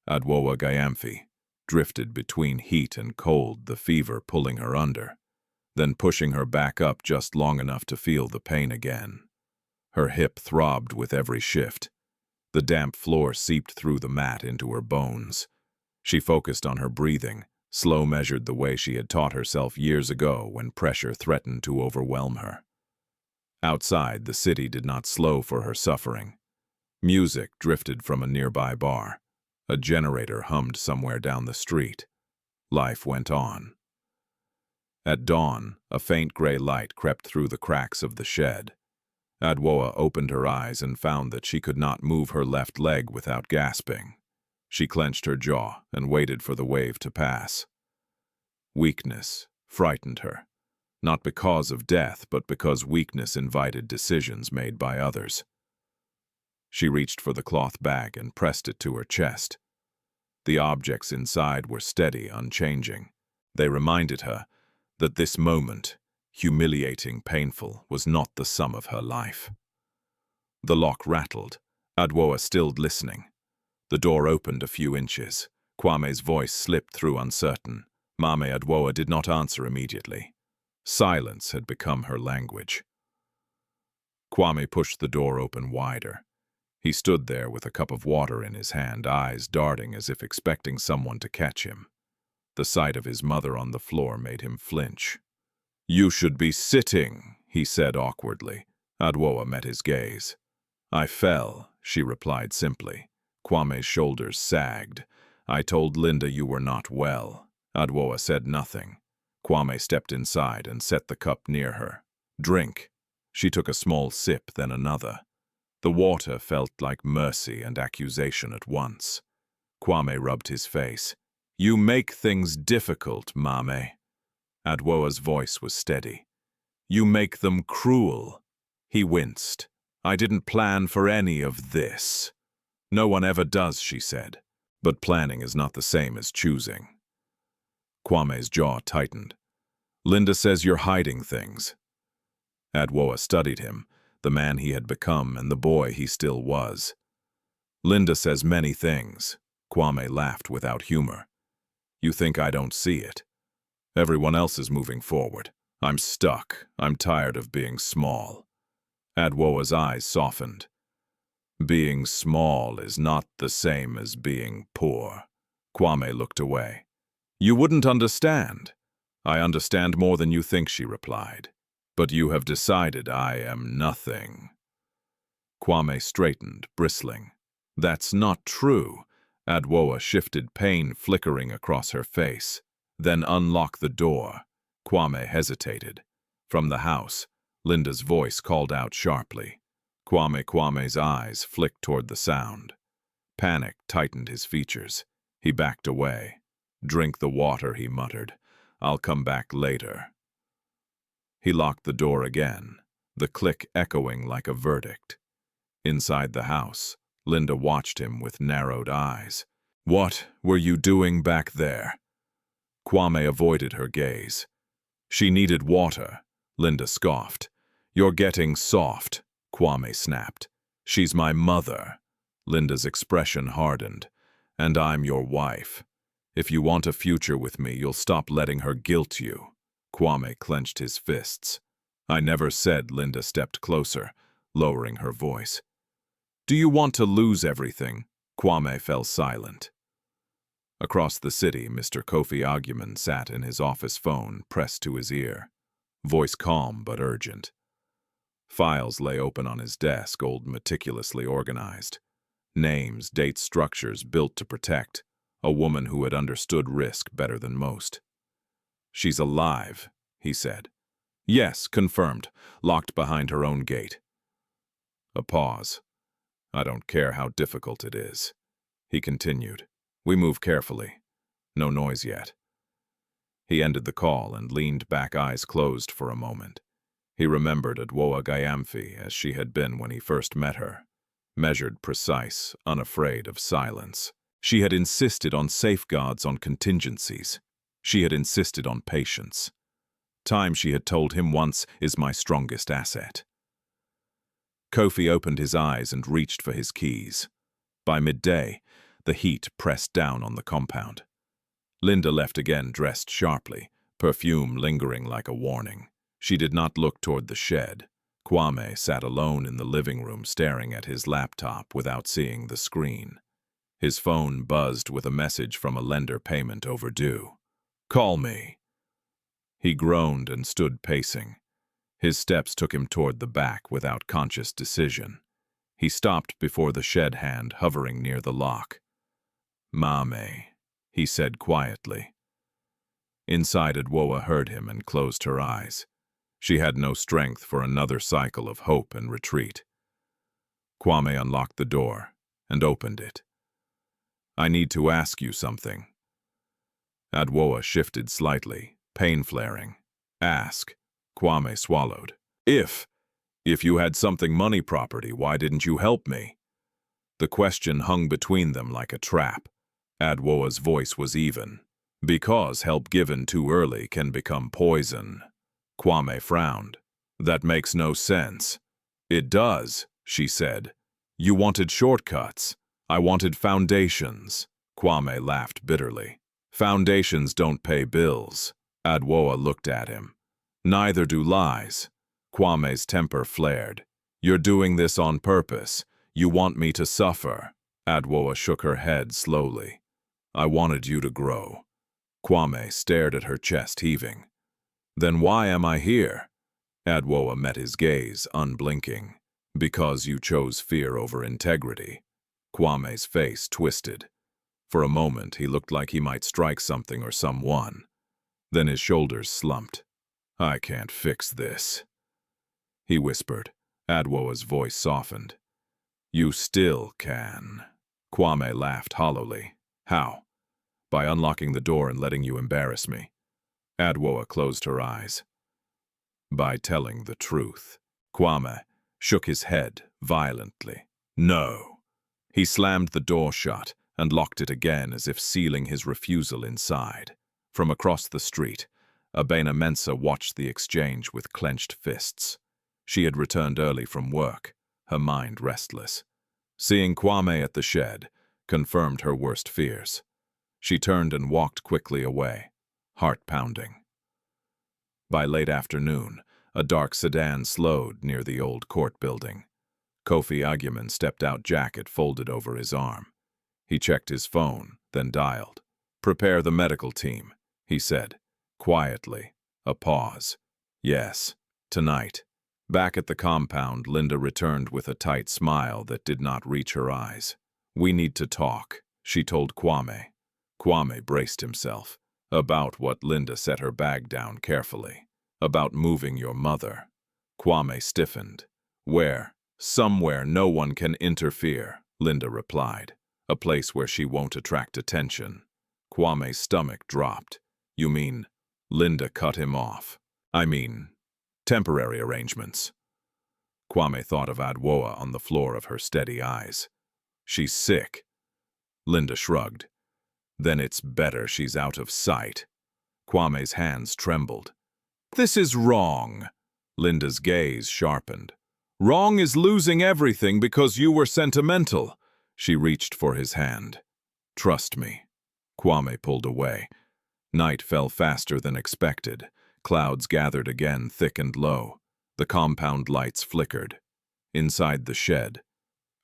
S1: Adwoa Gyamfi drifted between heat and cold, the fever pulling her under, then pushing her back up just long enough to feel the pain again. Her hip throbbed with every shift. The damp floor seeped through the mat into her bones. She focused on her breathing, slow measured the way she had taught herself years ago when pressure threatened to overwhelm her. Outside, the city did not slow for her suffering. Music drifted from a nearby bar. A generator hummed somewhere down the street. Life went on. At dawn, a faint gray light crept through the cracks of the shed. Adwoa opened her eyes and found that she could not move her left leg without gasping. She clenched her jaw and waited for the wave to pass. Weakness frightened her, not because of death, but because weakness invited decisions made by others. She reached for the cloth bag and pressed it to her chest. The objects inside were steady, unchanging. They reminded her that this moment, humiliating, painful, was not the sum of her life. The lock rattled. Adwoa stilled, listening. The door opened a few inches. Kwame's voice slipped through, uncertain. Mame Adwoa did not answer immediately. Silence had become her language. Kwame pushed the door open wider. He stood there with a cup of water in his hand, eyes darting as if expecting someone to catch him. The sight of his mother on the floor made him flinch. "You should be sitting," he said awkwardly. Adwoa met his gaze. "I fell," she replied simply. Kwame's shoulders sagged. "I told Linda you were not well." Adwoa said nothing. Kwame stepped inside and set the cup near her. "Drink." She took a small sip, then another. The water felt like mercy and accusation at once. Kwame rubbed his face. "You make things difficult, Mame." Adwoa's voice was steady. "You make them cruel." He winced. "I didn't plan for any of this." "No one ever does," she said. "But planning is not the same as choosing." Kwame's jaw tightened. Linda says you're hiding things. Adwoa studied him, the man he had become and the boy he still was. Linda says many things. Kwame laughed without humor. You think I don't see it? Everyone else is moving forward. I'm stuck. I'm tired of being small. Adwoa's eyes softened. Being small is not the same as being poor. Kwame looked away. You wouldn't understand. I understand more than you think, she replied. But you have decided I am nothing. Kwame straightened, bristling. That's not true. Adwoa shifted, pain flickering across her face. Then unlock the door. Kwame hesitated. From the house, Linda's voice called out sharply. Kwame's eyes flicked toward the sound. Panic tightened his features. He backed away. Drink the water, he muttered. I'll come back later. He locked the door again, the click echoing like a verdict. Inside the house, Linda watched him with narrowed eyes. What were you doing back there? Kwame avoided her gaze. She needed water, Linda scoffed. You're getting soft, Kwame snapped. She's my mother. Linda's expression hardened. And I'm your wife. If you want a future with me, you'll stop letting her guilt you. Kwame clenched his fists. I never said. Linda stepped closer, lowering her voice. Do you want to lose everything? Kwame fell silent. Across the city, Mr. Kofi Agyeman sat in his office phone, pressed to his ear. Voice calm but urgent. Files lay open on his desk, old, meticulously organized. Names, dates, structures built to protect. A woman who had understood risk better than most. She's alive, he said. Yes, confirmed, locked behind her own gate. A pause. I don't care how difficult it is. He continued. We move carefully. No noise yet. He ended the call and leaned back, eyes closed for a moment. He remembered Adwoa Gyamfi as she had been when he first met her. Measured, precise, unafraid of silence. She had insisted on safeguards, on contingencies. She had insisted on patience. Time, she had told him once, is my strongest asset. Kofi opened his eyes and reached for his keys. By midday, the heat pressed down on the compound. Linda left again, dressed sharply, perfume lingering like a warning. She did not look toward the shed. Kwame sat alone in the living room, staring at his laptop without seeing the screen. His phone buzzed with a message from a lender, payment overdue. Call me. He groaned and stood pacing. His steps took him toward the back without conscious decision. He stopped before the shed hand hovering near the lock. Mame, he said quietly. Inside, Adwoa heard him and closed her eyes. She had no strength for another cycle of hope and retreat. Kwame unlocked the door and opened it. I need to ask you something. Adwoa shifted slightly, pain flaring. Ask. Kwame swallowed. If you had something, money, property, why didn't you help me? The question hung between them like a trap. Adwoa's voice was even. Because help given too early can become poison. Kwame frowned. That makes no sense. It does, she said. You wanted shortcuts. I wanted foundations. Kwame laughed bitterly. Foundations don't pay bills. Adwoa looked at him. Neither do lies. Kwame's temper flared. You're doing this on purpose. You want me to suffer. Adwoa shook her head slowly. I wanted you to grow. Kwame stared at her, chest heaving. Then why am I here? Adwoa met his gaze, unblinking. Because you chose fear over integrity. Kwame's face twisted. For a moment, he looked like he might strike something or someone. Then his shoulders slumped. I can't fix this, he whispered. Adwoa's voice softened. You still can. Kwame laughed hollowly. How? By unlocking the door and letting you embarrass me. Adwoa closed her eyes. By telling the truth. Kwame shook his head violently. No. He slammed the door shut and locked it again, as if sealing his refusal inside. From across the street, Abena Mensah watched the exchange with clenched fists. She had returned early from work, her mind restless. Seeing Kwame at the shed confirmed her worst fears. She turned and walked quickly away, heart pounding. By late afternoon, a dark sedan slowed near the old court building. Kofi Agyeman stepped out, jacket folded over his arm. He checked his phone, then dialed. "Prepare the medical team," he said, quietly. A pause. "Yes, tonight." Back at the compound, Linda returned with a tight smile that did not reach her eyes. "We need to talk," she told Kwame. Kwame braced himself. "About what?" Linda set her bag down carefully. "About moving your mother." Kwame stiffened. "Where?" "Somewhere no one can interfere," Linda replied. "A place where she won't attract attention." Kwame's stomach dropped. "You mean?" Linda cut him off. "I mean, temporary arrangements." Kwame thought of Adwoa on the floor of her steady eyes. "She's sick." Linda shrugged. "Then it's better she's out of sight." Kwame's hands trembled. "This is wrong." Linda's gaze sharpened. "Wrong is losing everything because you were sentimental." She reached for his hand. "Trust me." Kwame pulled away. Night fell faster than expected. Clouds gathered again, thick and low. The compound lights flickered. Inside the shed,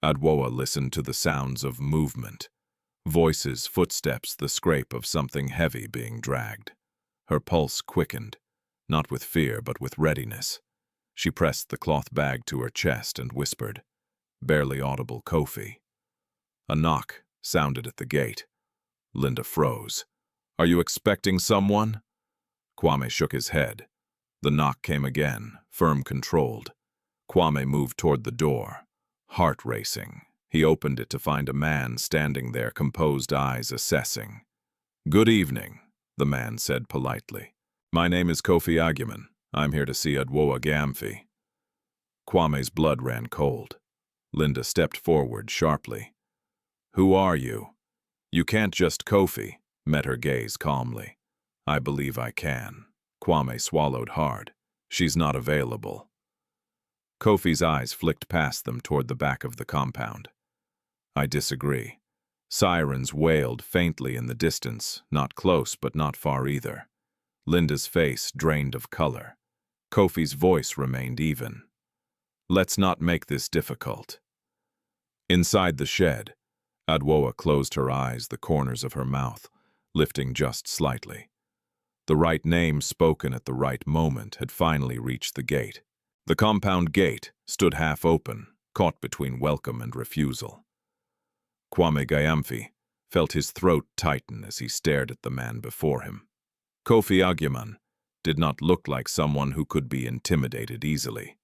S1: Adwoa listened to the sounds of movement. Voices, footsteps, the scrape of something heavy being dragged. Her pulse quickened, not with fear but with readiness. She pressed the cloth bag to her chest and whispered, barely audible, "Kofi." A knock sounded at the gate. Linda froze. "Are you expecting someone?" Kwame shook his head. The knock came again, firm, controlled. Kwame moved toward the door, heart racing. He opened it to find a man standing there, composed eyes assessing. "Good evening," the man said politely. "My name is Kofi Agyeman. I'm here to see Adwoa Gyamfi." Kwame's blood ran cold. Linda stepped forward sharply. "Who are you?" "You can't just..." Kofi met her gaze calmly. "I believe I can." Kwame swallowed hard. "She's not available." Kofi's eyes flicked past them toward the back of the compound. "I disagree." Sirens wailed faintly in the distance, not close but not far either. Linda's face drained of color. Kofi's voice remained even. "Let's not make this difficult." Inside the shed, Adwoa closed her eyes, the corners of her mouth lifting just slightly. The right name spoken at the right moment had finally reached the gate. The compound gate stood half open, caught between welcome and refusal. Kwame Gyamfi felt his throat tighten as he stared at the man before him. Kofi Agyeman did not look like someone who could be intimidated easily.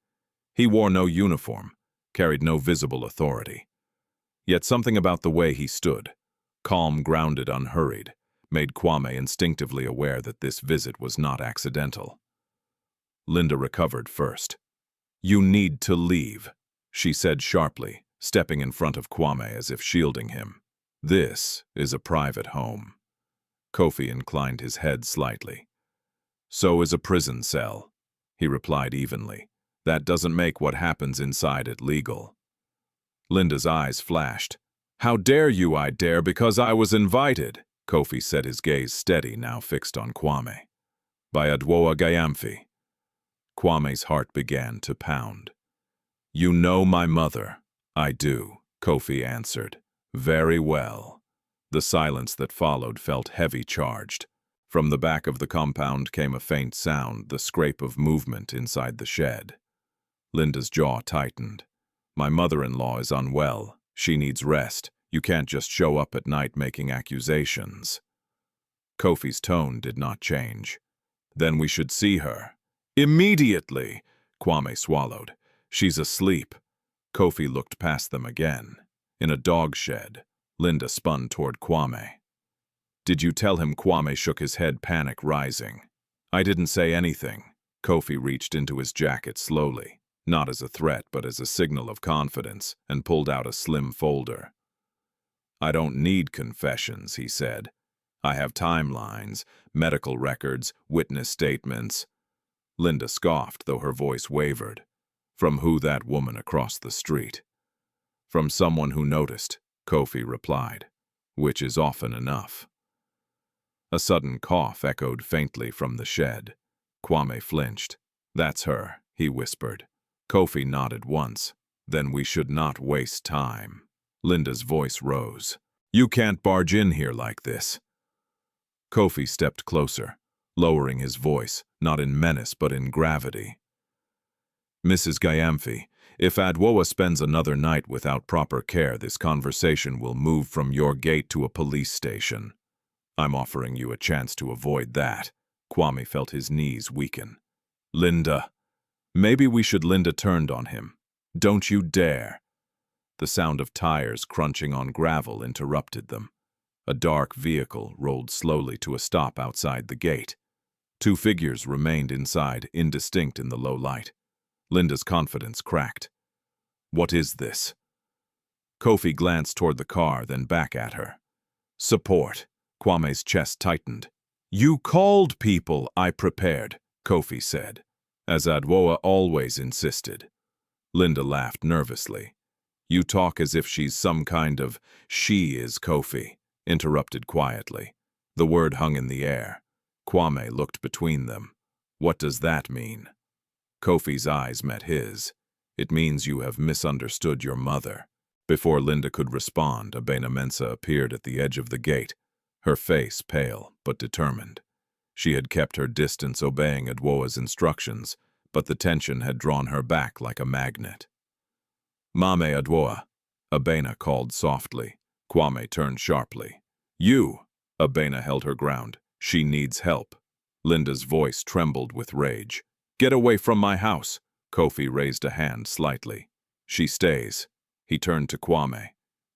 S1: He wore no uniform, carried no visible authority. Yet something about the way he stood, calm, grounded, unhurried, made Kwame instinctively aware that this visit was not accidental. Linda recovered first. "You need to leave," she said sharply, stepping in front of Kwame as if shielding him. "This is a private home." Kofi inclined his head slightly. "So is a prison cell," he replied evenly. "That doesn't make what happens inside it legal." Linda's eyes flashed. "How dare you?" "I dare because I was invited." Kofi said, his gaze steady, now fixed on Kwame. "By Adwoa Gyamfi." Kwame's heart began to pound. "You know my mother?" "I do," Kofi answered. "Very well." The silence that followed felt heavy charged. From the back of the compound came a faint sound, the scrape of movement inside the shed. Linda's jaw tightened. "My mother-in-law is unwell. She needs rest. You can't just show up at night making accusations." Kofi's tone did not change. "Then we should see her." "Immediately!" Kwame swallowed. "She's asleep." Kofi looked past them again. In a dog shed, Linda spun toward Kwame. "Did you tell him?" Kwame shook his head, panic rising. "I didn't say anything." Kofi reached into his jacket slowly, not as a threat but as a signal of confidence, and pulled out a slim folder. "I don't need confessions," he said. I have timelines, medical records, witness statements. Linda scoffed, though her voice wavered. From who? That woman across the street. From someone who noticed, Kofi replied, which is often enough. A sudden cough echoed faintly from the shed. Kwame flinched. That's her, he whispered. Kofi nodded once. Then we should not waste time. Linda's voice rose. You can't barge in here like this. Kofi stepped closer, lowering his voice, not in menace but in gravity. Mrs. Gyamfi, if Adwoa spends another night without proper care, this conversation will move from your gate to a police station. I'm offering you a chance to avoid that. Kwame felt his knees weaken. Linda. Maybe we should. Linda turned on him. Don't you dare. The sound of tires crunching on gravel interrupted them. A dark vehicle rolled slowly to a stop outside the gate. Two figures remained inside, indistinct in the low light. Linda's confidence cracked. What is this? Kofi glanced toward the car, then back at her. Support. Kwame's chest tightened. You called people. I prepared, Kofi said, as Adwoa always insisted. Linda laughed nervously. You talk as if she's some kind of... She is, Kofi interrupted quietly. The word hung in the air. Kwame looked between them. What does that mean? Kofi's eyes met his. It means you have misunderstood your mother. Before Linda could respond, Abena Mensa appeared at the edge of the gate, her face pale but determined. She had kept her distance, obeying Adwoa's instructions, but the tension had drawn her back like a magnet. Mame Adwoa, Abena called softly. Kwame turned sharply. You! Abena held her ground. She needs help. Linda's voice trembled with rage. Get away from my house! Kofi raised a hand slightly. She stays. He turned to Kwame.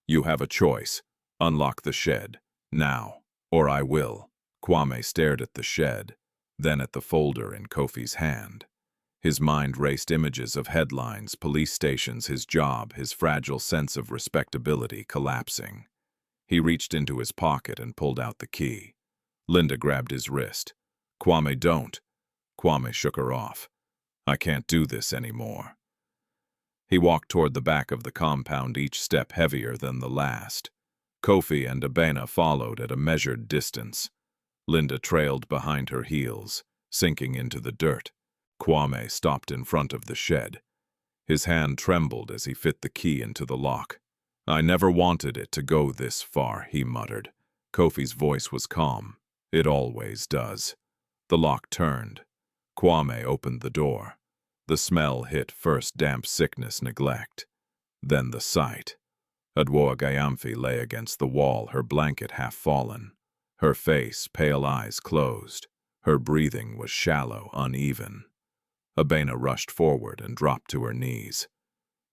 S1: You have a choice. Unlock the shed. Now. Or I will. Kwame stared at the shed, then at the folder in Kofi's hand. His mind raced images of headlines, police stations, his job, his fragile sense of respectability collapsing. He reached into his pocket and pulled out the key. Linda grabbed his wrist. Kwame, don't. Kwame shook her off. I can't do this anymore. He walked toward the back of the compound, each step heavier than the last. Kofi and Abena followed at a measured distance. Linda trailed behind her heels, sinking into the dirt. Kwame stopped in front of the shed. His hand trembled as he fit the key into the lock. I never wanted it to go this far, he muttered. Kofi's voice was calm. It always does. The lock turned. Kwame opened the door. The smell hit first damp sickness, neglect, then the sight. Adwoa Gyamfi lay against the wall, her blanket half fallen. Her face, pale eyes closed. Her breathing was shallow, uneven. Abena rushed forward and dropped to her knees.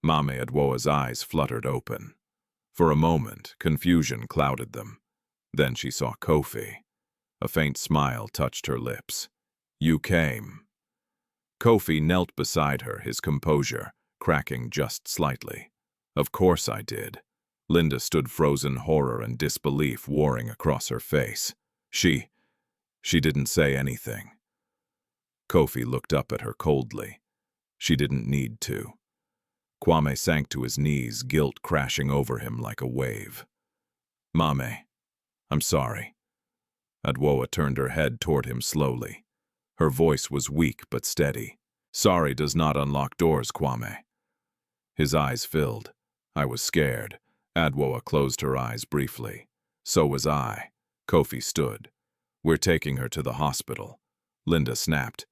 S1: Mame Adwoa's eyes fluttered open. For a moment, confusion clouded them. Then she saw Kofi. A faint smile touched her lips. You came. Kofi knelt beside her, his composure cracking just slightly. Of course I did. Linda stood, frozen horror and disbelief warring across her face. She didn't say anything. Kofi looked up at her coldly. She didn't need to. Kwame sank to his knees, guilt crashing over him like a wave. Mame, I'm sorry. Adwoa turned her head toward him slowly. Her voice was weak but steady. Sorry does not unlock doors, Kwame. His eyes filled. I was scared. Adwoa closed her eyes briefly. So was I. Kofi stood. We're taking her to the hospital. Linda snapped.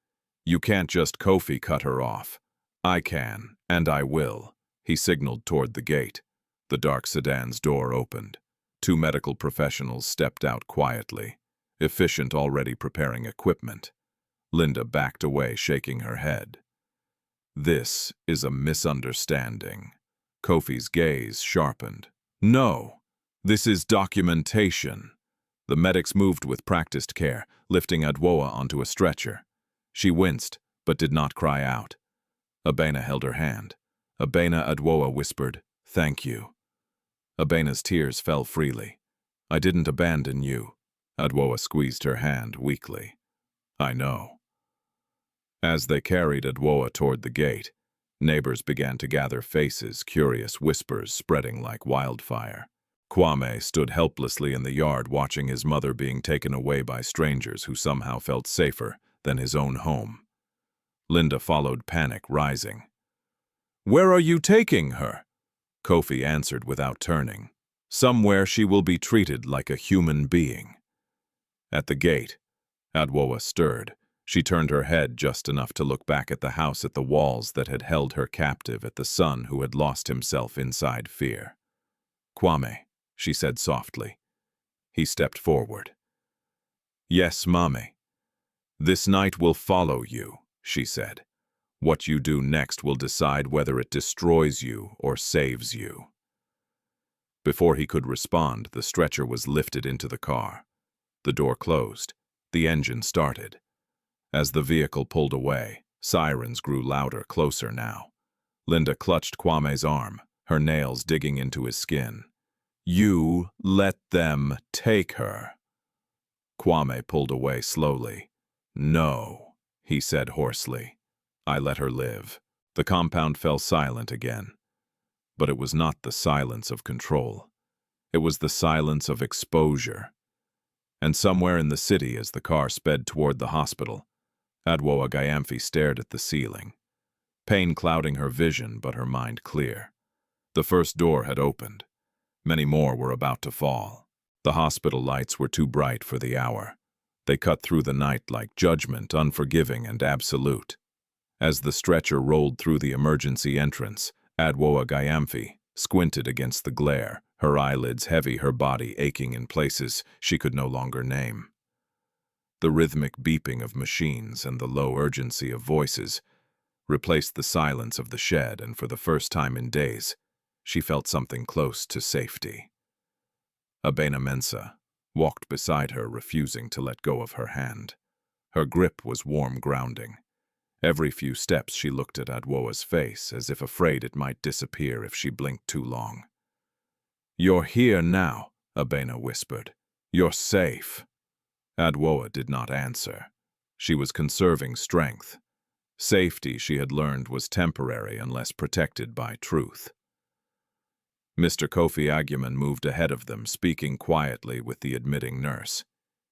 S1: You can't just. Kofi cut her off. I can, and I will. He signaled toward the gate. The dark sedan's door opened. Two medical professionals stepped out quietly, efficient, already preparing equipment. Linda backed away, shaking her head. This is a misunderstanding. Kofi's gaze sharpened. No, this is documentation. The medics moved with practiced care, lifting Adwoa onto a stretcher. She winced, but did not cry out. Abena held her hand. Abena, Adwoa whispered, Thank you. Abena's tears fell freely. I didn't abandon you. Adwoa squeezed her hand weakly. I know. As they carried Adwoa toward the gate, neighbors began to gather faces, curious whispers spreading like wildfire. Kwame stood helplessly in the yard watching his mother being taken away by strangers who somehow felt safer than his own home. Linda followed, panic rising. Where are you taking her? Kofi answered without turning. Somewhere she will be treated like a human being. At the gate, Adwoa stirred. She turned her head just enough to look back at the house, at the walls that had held her captive, at the son who had lost himself inside fear. Kwame, she said softly. He stepped forward. Yes, Mame. This night will follow you, she said. What you do next will decide whether it destroys you or saves you. Before he could respond, the stretcher was lifted into the car. The door closed. The engine started. As the vehicle pulled away, sirens grew louder, closer now. Linda clutched Kwame's arm, her nails digging into his skin. You let them take her. Kwame pulled away slowly. No, he said hoarsely. I let her live. The compound fell silent again. But it was not the silence of control. It was the silence of exposure. And somewhere in the city, as the car sped toward the hospital, Adwoa Gyamfi stared at the ceiling. Pain clouding her vision, but her mind clear. The first door had opened. Many more were about to fall. The hospital lights were too bright for the hour. They cut through the night like judgment, unforgiving and absolute. As the stretcher rolled through the emergency entrance, Adwoa Gyamfi squinted against the glare, her eyelids heavy, her body aching in places she could no longer name. The rhythmic beeping of machines and the low urgency of voices replaced the silence of the shed, and for the first time in days, she felt something close to safety. Abena Mensa walked beside her, refusing to let go of her hand. Her grip was warm grounding. Every few steps she looked at Adwoa's face, as if afraid it might disappear if she blinked too long. You're here now, Abena whispered. You're safe. Adwoa did not answer. She was conserving strength. Safety, she had learned, was temporary unless protected by truth. Mr. Kofi Agyeman moved ahead of them, speaking quietly with the admitting nurse.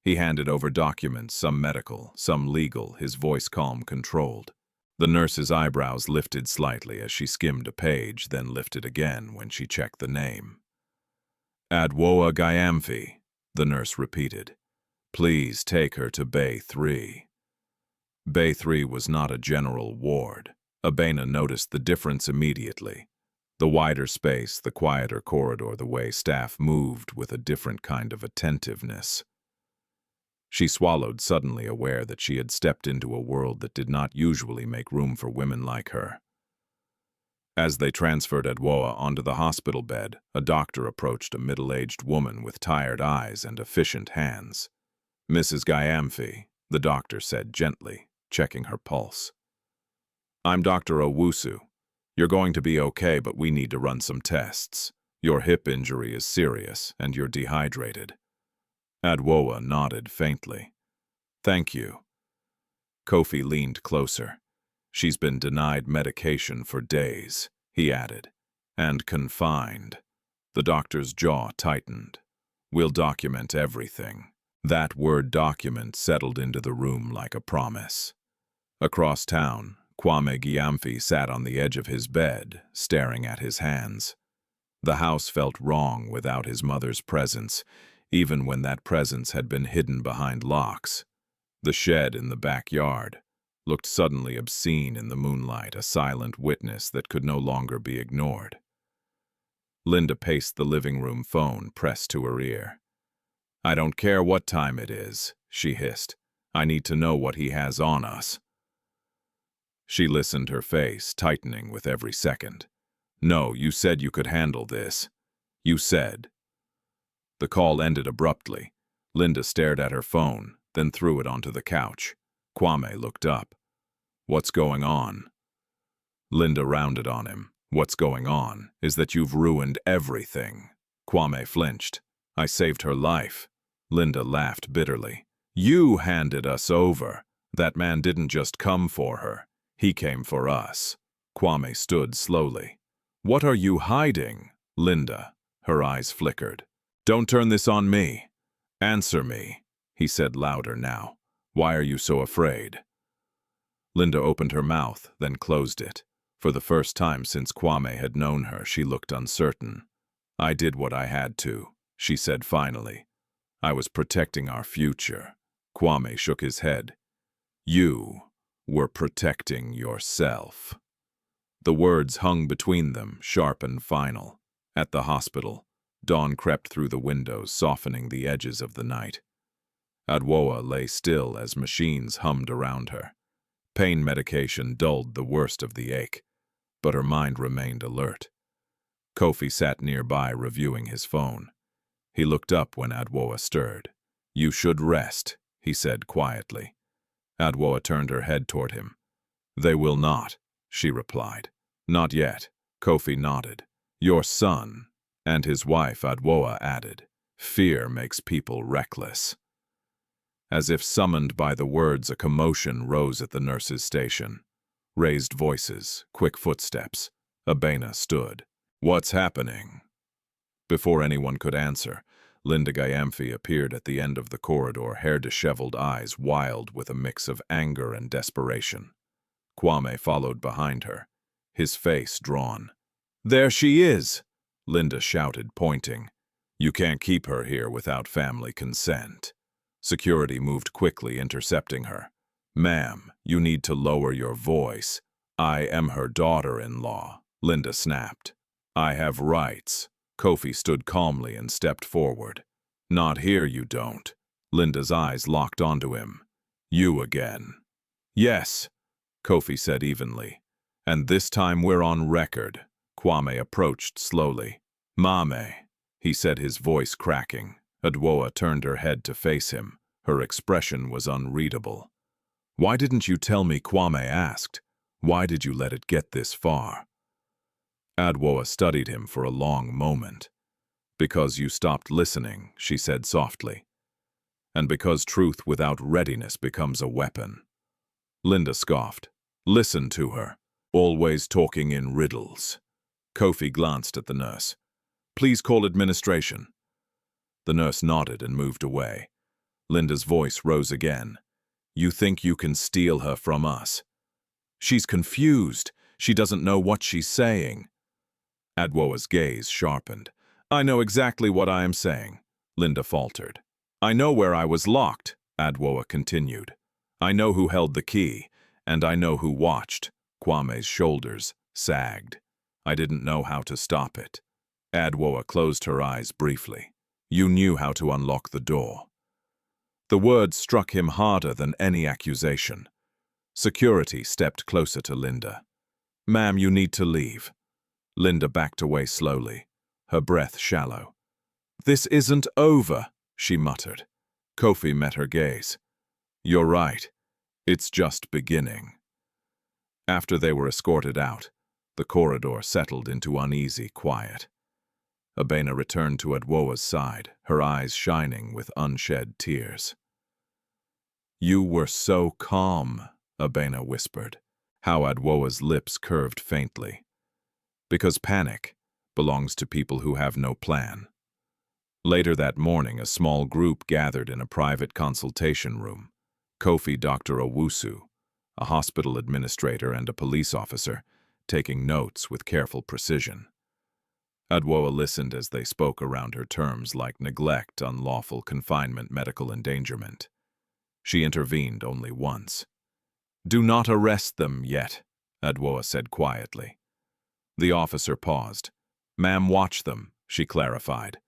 S1: He handed over documents, some medical, some legal, his voice calm, controlled. The nurse's eyebrows lifted slightly as she skimmed a page, then lifted again when she checked the name. Adwoa Gyamfi, the nurse repeated. Please take her to Bay 3. Bay 3 was not a general ward. Abena noticed the difference immediately. The wider space, the quieter corridor, the way staff moved with a different kind of attentiveness. She swallowed, suddenly aware that she had stepped into a world that did not usually make room for women like her. As they transferred Adwoa onto the hospital bed, a doctor approached, a middle-aged woman with tired eyes and efficient hands. Mrs. Gyamfi, the doctor said gently, checking her pulse. I'm Dr. Owusu. You're going to be okay, but we need to run some tests. Your hip injury is serious, and you're dehydrated. Adwoa nodded faintly. Thank you. Kofi leaned closer. She's been denied medication for days, he added, and confined. The doctor's jaw tightened. We'll document everything. That word document settled into the room like a promise. Across town, Kwame Gyamfi sat on the edge of his bed, staring at his hands. The house felt wrong without his mother's presence, even when that presence had been hidden behind locks. The shed in the backyard looked suddenly obscene in the moonlight, a silent witness that could no longer be ignored. Linda paced the living room, phone pressed to her ear. I don't care what time it is, she hissed. I need to know what he has on us. She listened, her face tightening with every second. No, you said you could handle this. You said. The call ended abruptly. Linda stared at her phone, then threw it onto the couch. Kwame looked up. What's going on? Linda rounded on him. What's going on is that you've ruined everything. Kwame flinched. I saved her life. Linda laughed bitterly. You handed us over. That man didn't just come for her. He came for us. Kwame stood slowly. What are you hiding, Linda? Her eyes flickered. Don't turn this on me. Answer me, he said louder now. Why are you so afraid? Linda opened her mouth, then closed it. For the first time since Kwame had known her, she looked uncertain. I did what I had to, she said finally. I was protecting our future. Kwame shook his head. You were protecting yourself. The words hung between them, sharp and final. At the hospital, dawn crept through the windows, softening the edges of the night. Adwoa lay still as machines hummed around her. Pain medication dulled the worst of the ache, but her mind remained alert. Kofi sat nearby, reviewing his phone. He looked up when Adwoa stirred. You should rest, he said quietly. Adwoa turned her head toward him. They will not, she replied. Not yet, Kofi nodded. Your son, and his wife, Adwoa added. Fear makes people reckless. As if summoned by the words, a commotion rose at the nurse's station. Raised voices, quick footsteps. Abena stood. What's happening? Before anyone could answer, Linda Gyamfi appeared at the end of the corridor, hair disheveled, eyes wild with a mix of anger and desperation. Kwame followed behind her, his face drawn. There she is, Linda shouted, pointing. You can't keep her here without family consent. Security moved quickly, intercepting her. Ma'am, you need to lower your voice. I am her daughter-in-law, Linda snapped. I have rights. Kofi stood calmly and stepped forward. Not here, you don't. Linda's eyes locked onto him. You again. Yes, Kofi said evenly. And this time we're on record. Kwame approached slowly. Mame, he said, his voice cracking. Adwoa turned her head to face him. Her expression was unreadable. Why didn't you tell me? Kwame asked. Why did you let it get this far? Adwoa studied him for a long moment. Because you stopped listening, she said softly. And because truth without readiness becomes a weapon. Linda scoffed. Listen to her. Always talking in riddles. Kofi glanced at the nurse. Please call administration. The nurse nodded and moved away. Linda's voice rose again. You think you can steal her from us? She's confused. She doesn't know what she's saying. Adwoa's gaze sharpened. I know exactly what I am saying, Linda faltered. I know where I was locked, Adwoa continued. I know who held the key, and I know who watched. Kwame's shoulders sagged. I didn't know how to stop it. Adwoa closed her eyes briefly. You knew how to unlock the door. The words struck him harder than any accusation. Security stepped closer to Linda. Ma'am, you need to leave. Linda backed away slowly, her breath shallow. This isn't over, she muttered. Kofi met her gaze. You're right. It's just beginning. After they were escorted out, the corridor settled into uneasy quiet. Abena returned to Adwoa's side, her eyes shining with unshed tears. You were so calm, Abena whispered. How Adwoa's lips curved faintly. Because panic belongs to people who have no plan. Later that morning, a small group gathered in a private consultation room. Kofi, Dr. Owusu, a hospital administrator, and a police officer, taking notes with careful precision. Adwoa listened as they spoke around her terms like neglect, unlawful confinement, medical endangerment. She intervened only once. Do not arrest them yet, Adwoa said quietly. The officer paused. Ma'am, watch them, she clarified.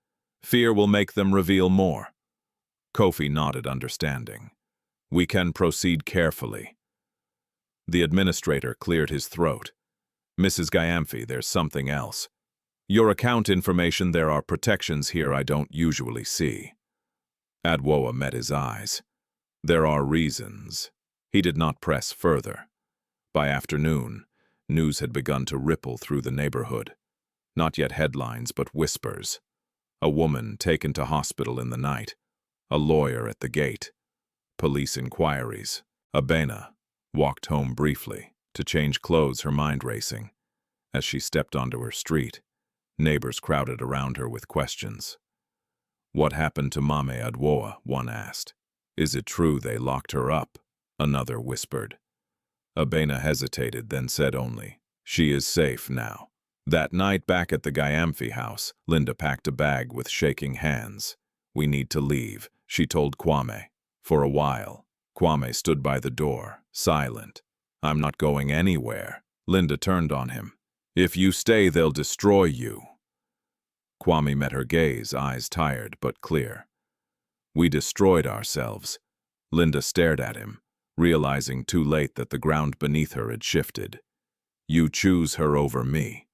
S1: Fear will make them reveal more. Kofi nodded, understanding. We can proceed carefully. The administrator cleared his throat. Mrs. Gyamfi, there's something else. Your account information, there are protections here I don't usually see. Adwoa met his eyes. There are reasons. He did not press further. By afternoon, news had begun to ripple through the neighborhood. Not yet headlines, but whispers. A woman taken to hospital in the night. A lawyer at the gate. Police inquiries. Abena walked home briefly, to change clothes, her mind racing. As she stepped onto her street, neighbors crowded around her with questions. "What happened to Mame Adwoa?" one asked. "Is it true they locked her up?" another whispered. Abena hesitated, then said only, "She is safe now." That night back at the Gyamfi house, Linda packed a bag with shaking hands. "We need to leave," she told Kwame. For a while, Kwame stood by the door, silent. "I'm not going anywhere." Linda turned on him. "If you stay, they'll destroy you." Kwame met her gaze, eyes tired but clear. "We destroyed ourselves." Linda stared at him, realizing too late that the ground beneath her had shifted. "You choose her over me."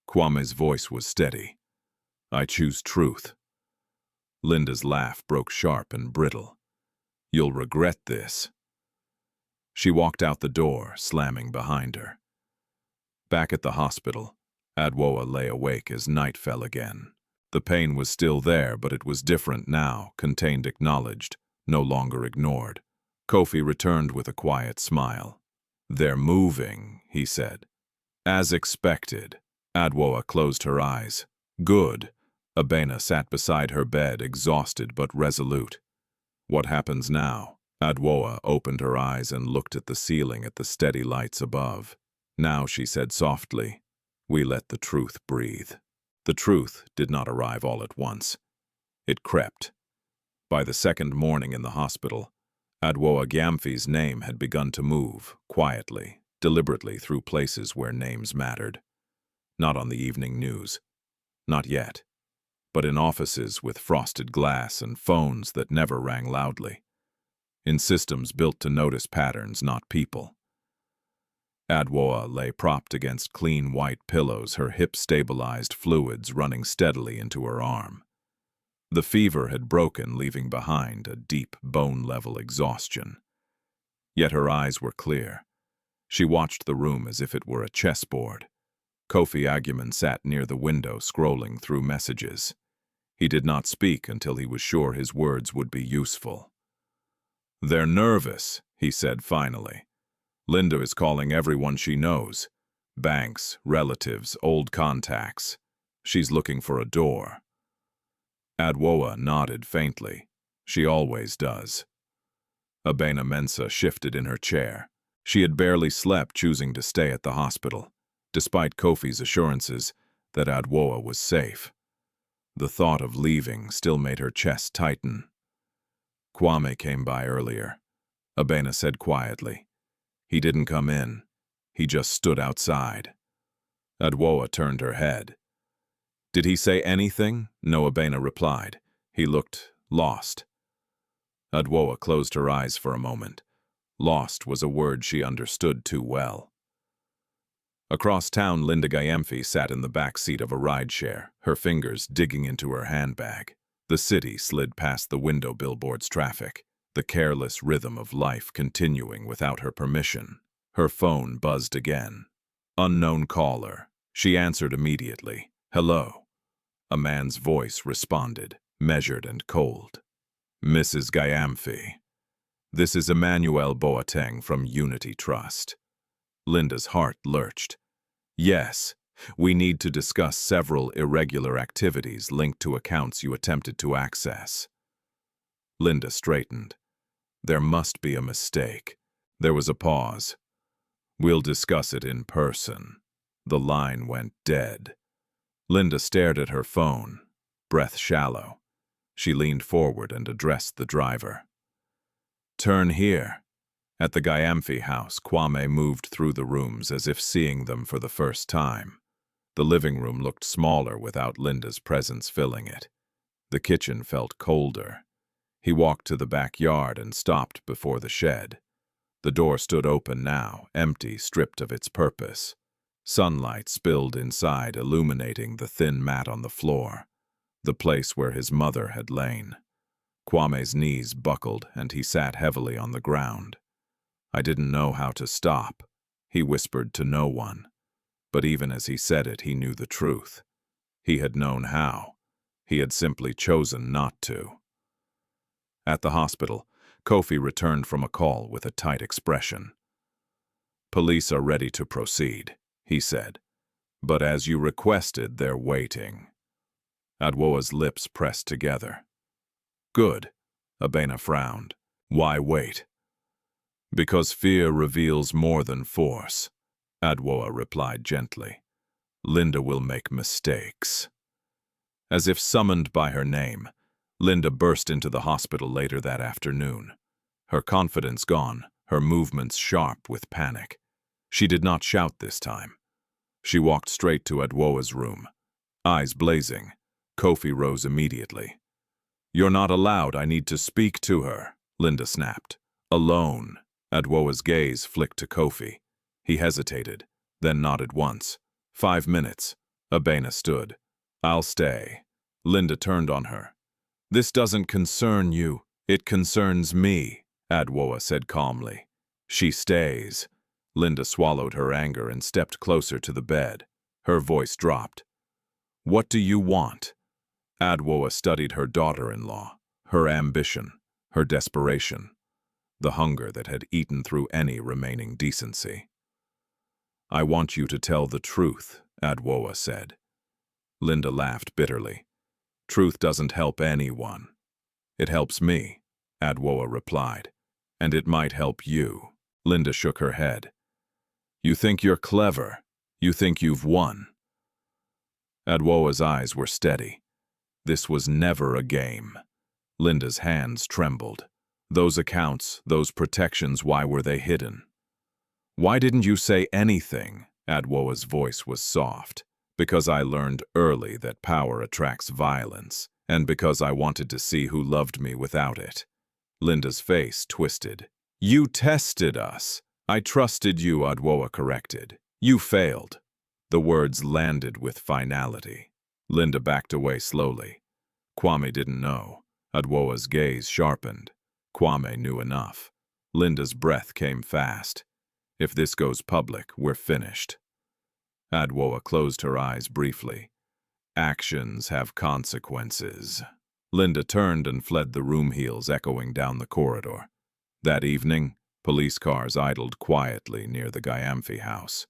S1: Kwame's voice was steady. "I choose truth." Linda's laugh broke sharp and brittle. "You'll regret this." She walked out the door, slamming behind her. Back at the hospital, Adwoa lay awake as night fell again. The pain was still there, but it was different now, contained, acknowledged, no longer ignored. Kofi returned with a quiet smile. "They're moving," he said. "As expected." Adwoa closed her eyes. "Good." Abena sat beside her bed, exhausted but resolute. "What happens now?" Adwoa opened her eyes and looked at the ceiling, at the steady lights above. "Now," she said softly, "we let the truth breathe." The truth did not arrive all at once. It crept. By the second morning in the hospital, Adwoa Gyamfi's name had begun to move, quietly, deliberately, through places where names mattered. Not on the evening news. Not yet. But in offices with frosted glass and phones that never rang loudly. In systems built to notice patterns, not people. Adwoa lay propped against clean white pillows, her hip-stabilized fluids running steadily into her arm. The fever had broken, leaving behind a deep, bone-level exhaustion. Yet her eyes were clear. She watched the room as if it were a chessboard. Kofi Agyeman sat near the window, scrolling through messages. He did not speak until he was sure his words would be useful. "They're nervous," he said finally. "Linda is calling everyone she knows. Banks, relatives, old contacts. She's looking for a door." Adwoa nodded faintly. "She always does." Abena Mensa shifted in her chair. She had barely slept, choosing to stay at the hospital, despite Kofi's assurances that Adwoa was safe. The thought of leaving still made her chest tighten. "Kwame came by earlier," Abena said quietly. "He didn't come in. He just stood outside." Adwoa turned her head. "Did he say anything?" No, Abena replied. "He looked lost." Adwoa closed her eyes for a moment. Lost was a word she understood too well. Across town, Linda Gyamfi sat in the back seat of a rideshare, her fingers digging into her handbag. The city slid past the window billboard's traffic, the careless rhythm of life continuing without her permission. Her phone buzzed again. Unknown caller. She answered immediately. "Hello." A man's voice responded, measured and cold. "Mrs. Gyamfi. This is Emmanuel Boateng from Unity Trust." Linda's heart lurched. "Yes, we need to discuss several irregular activities linked to accounts you attempted to access." Linda straightened. There must be a mistake. There was a pause. "We'll discuss it in person." The line went dead. Linda stared at her phone, breath shallow. She leaned forward and addressed the driver. "Turn here." At the Gyamfi house, Kwame moved through the rooms as if seeing them for the first time. The living room looked smaller without Linda's presence filling it. The kitchen felt colder. He walked to the backyard and stopped before the shed. The door stood open now, empty, stripped of its purpose. Sunlight spilled inside, illuminating the thin mat on the floor, the place where his mother had lain. Kwame's knees buckled, and he sat heavily on the ground. "I didn't know how to stop," he whispered to no one. But even as he said it, he knew the truth. He had known how. He had simply chosen not to. At the hospital, Kofi returned from a call with a tight expression. "Police are ready to proceed," he said. "But as you requested, they're waiting." Adwoa's lips pressed together. "Good," Abena frowned. "Why wait?" "Because fear reveals more than force," Adwoa replied gently. "Linda will make mistakes." As if summoned by her name, Linda burst into the hospital later that afternoon. Her confidence gone, her movements sharp with panic. She did not shout this time. She walked straight to Adwoa's room. Eyes blazing, Kofi rose immediately. "You're not allowed, I need to speak to her," Linda snapped. "Alone." Adwoa's gaze flicked to Kofi. He hesitated, then nodded once. 5 minutes. Abena stood. "I'll stay." Linda turned on her. "This doesn't concern you. It concerns me," Adwoa said calmly. "She stays." Linda swallowed her anger and stepped closer to the bed. Her voice dropped. "What do you want?" Adwoa studied her daughter-in-law, her ambition, her desperation, the hunger that had eaten through any remaining decency. "I want you to tell the truth," Adwoa said. Linda laughed bitterly. "Truth doesn't help anyone." "It helps me," Adwoa replied. "And it might help you." Linda shook her head. "You think you're clever. You think you've won." Adwoa's eyes were steady. This was never a game. Linda's hands trembled. Those accounts, those protections, why were they hidden? "Why didn't you say anything?" Adwoa's voice was soft. "Because I learned early that power attracts violence, and because I wanted to see who loved me without it." Linda's face twisted. "You tested us." "I trusted you," Adwoa corrected. "You failed." The words landed with finality. Linda backed away slowly. Kwame didn't know. Adwoa's gaze sharpened. Kwame knew enough. Linda's breath came fast. "If this goes public, we're finished." Adwoa closed her eyes briefly. "Actions have consequences." Linda turned and fled, the room heels echoing down the corridor. That evening, police cars idled quietly near the Gyamfi house.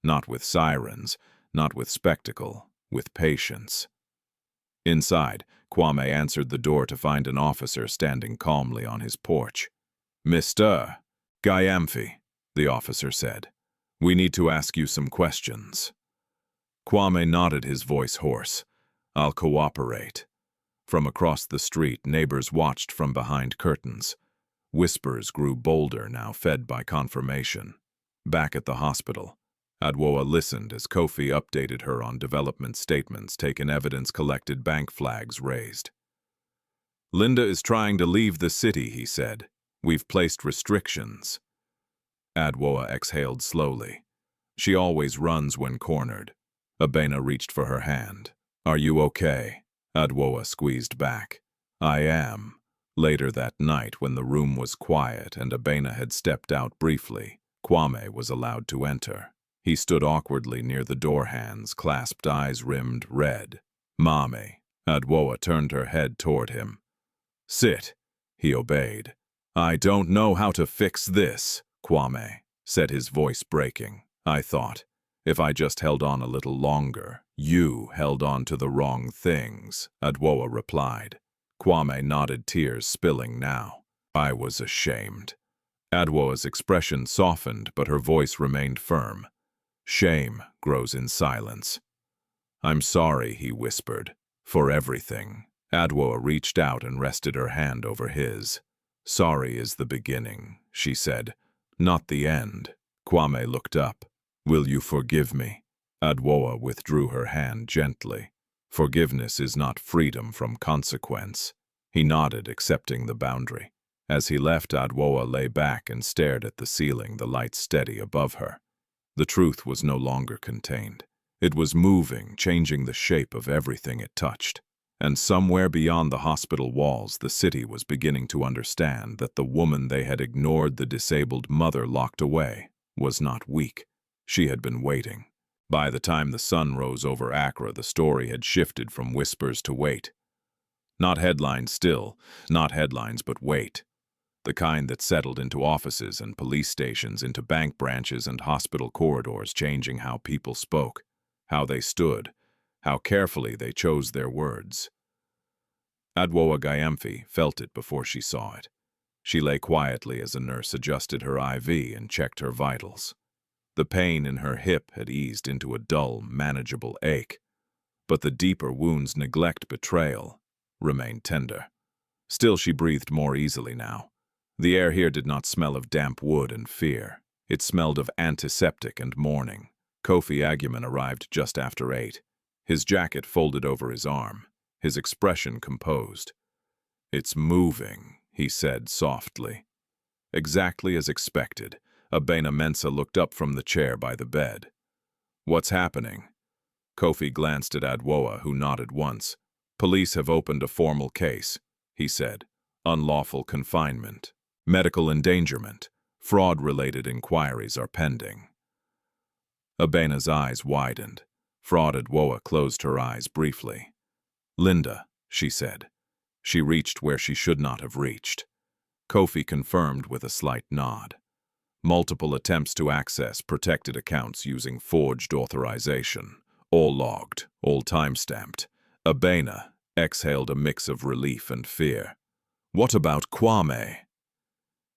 S1: Not with sirens, not with spectacle, with patience. Inside, Kwame answered the door to find an officer standing calmly on his porch. "Mr. Gyamfi," the officer said, "we need to ask you some questions." Kwame nodded, his voice hoarse. "I'll cooperate." From across the street, neighbors watched from behind curtains. Whispers grew bolder now, fed by confirmation. Back at the hospital, Adwoa listened as Kofi updated her on development statements taken, evidence collected, bank flags raised. "Linda is trying to leave the city," he said. "We've placed restrictions." Adwoa exhaled slowly. She always runs when cornered. Abena reached for her hand. "Are you okay?" Adwoa squeezed back. "I am." Later that night, when the room was quiet and Abena had stepped out briefly, Kwame was allowed to enter. He stood awkwardly near the door, hands clasped, eyes rimmed red. "Mame." Adwoa turned her head toward him. "Sit." He obeyed. "I don't know how to fix this," Kwame said, his voice breaking. "I thought, if I just held on a little longer." "You held on to the wrong things," Adwoa replied. Kwame nodded, tears spilling now. "I was ashamed." Adwoa's expression softened, but her voice remained firm. "Shame grows in silence." "I'm sorry," he whispered, "for everything." Adwoa reached out and rested her hand over his. "Sorry is the beginning," she said, "not the end." Kwame looked up. "Will you forgive me?" Adwoa withdrew her hand gently. "Forgiveness is not freedom from consequence." He nodded, accepting the boundary. As he left, Adwoa lay back and stared at the ceiling, the light steady above her. The truth was no longer contained. It was moving, changing the shape of everything it touched. And somewhere beyond the hospital walls, the city was beginning to understand that the woman they had ignored, the disabled mother locked away, was not weak. She had been waiting. By the time the sun rose over Accra, the story had shifted from whispers to weight. Not headlines still, not headlines but weight. The kind that settled into offices and police stations, into bank branches and hospital corridors, changing how people spoke, how they stood, how carefully they chose their words. Adwoa Gyamfi felt it before she saw it. She lay quietly as a nurse adjusted her IV and checked her vitals. The pain in her hip had eased into a dull, manageable ache, but the deeper wound's neglect, betrayal, remained tender. Still, she breathed more easily now. The air here did not smell of damp wood and fear. It smelled of antiseptic and mourning. Kofi Agyeman arrived just after 8, his jacket folded over his arm, his expression composed. "It's moving," he said softly. Exactly as expected, Abena Mensah looked up from the chair by the bed. "What's happening?" Kofi glanced at Adwoa, who nodded once. "Police have opened a formal case," he said. "Unlawful confinement, medical endangerment, fraud-related inquiries are pending." Abena's eyes widened. Fraud. Adwoa closed her eyes briefly. "Linda," she said. She reached where she should not have reached. Kofi confirmed with a slight nod. Multiple attempts to access protected accounts using forged authorization. All logged, all time-stamped. Abena exhaled a mix of relief and fear. "What about Kwame?"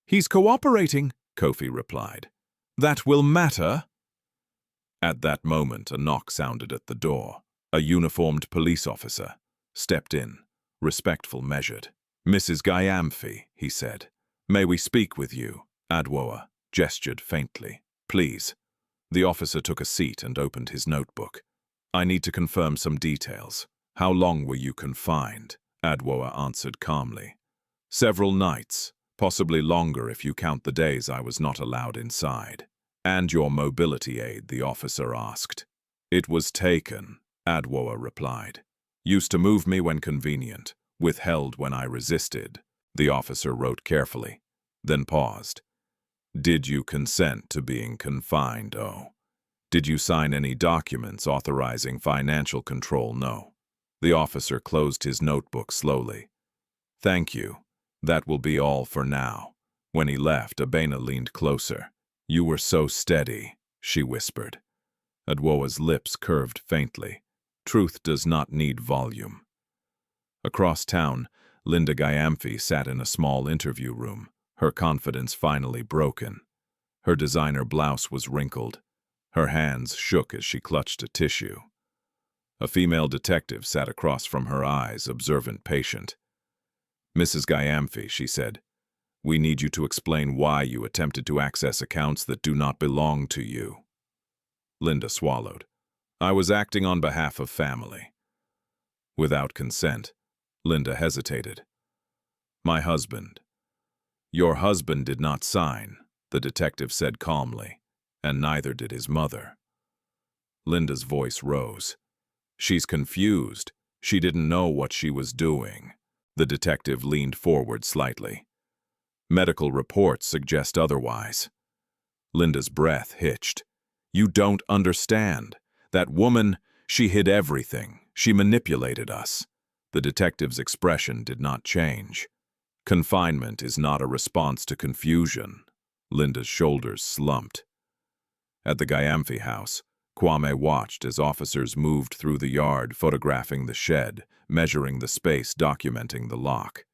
S1: "He's cooperating," Kofi replied. "That will matter." At that moment, a knock sounded at the door. A uniformed police officer stepped in, respectful, measured. "Mrs. Gyamfi," he said. "May we speak with you?" Adwoa gestured faintly. "Please." The officer took a seat and opened his notebook. "I need to confirm some details." "How long were you confined?" Adwoa answered calmly. "Several nights, possibly longer if you count the days I was not allowed inside." "And your mobility aid?" the officer asked. "It was taken," Adwoa replied. "Used to move me when convenient, withheld when I resisted." The officer wrote carefully, then paused. "Did you consent to being confined?" "Oh." "Did you sign any documents authorizing financial control?" "No." The officer closed his notebook slowly. "Thank you. That will be all for now." When he left, Abena leaned closer. "You were so steady," she whispered. Adwoa's lips curved faintly. Truth does not need volume. Across town, Linda Gyamfi sat in a small interview room, her confidence finally broken. Her designer blouse was wrinkled. Her hands shook as she clutched a tissue. A female detective sat across from her, eyes observant, patient. "Mrs. Gyamfi," she said, "we need you to explain why you attempted to access accounts that do not belong to you." Linda swallowed. "I was acting on behalf of family." "Without consent?" Linda hesitated. "My husband." "Your husband did not sign," the detective said calmly, "and neither did his mother." Linda's voice rose. "She's confused. She didn't know what she was doing." The detective leaned forward slightly. "Medical reports suggest otherwise." Linda's breath hitched. "You don't understand. That woman, she hid everything. She manipulated us." The detective's expression did not change. "Confinement is not a response to confusion." Linda's shoulders slumped. At the Gyamfi house, Kwame watched as officers moved through the yard, photographing the shed, measuring the space, documenting the lock.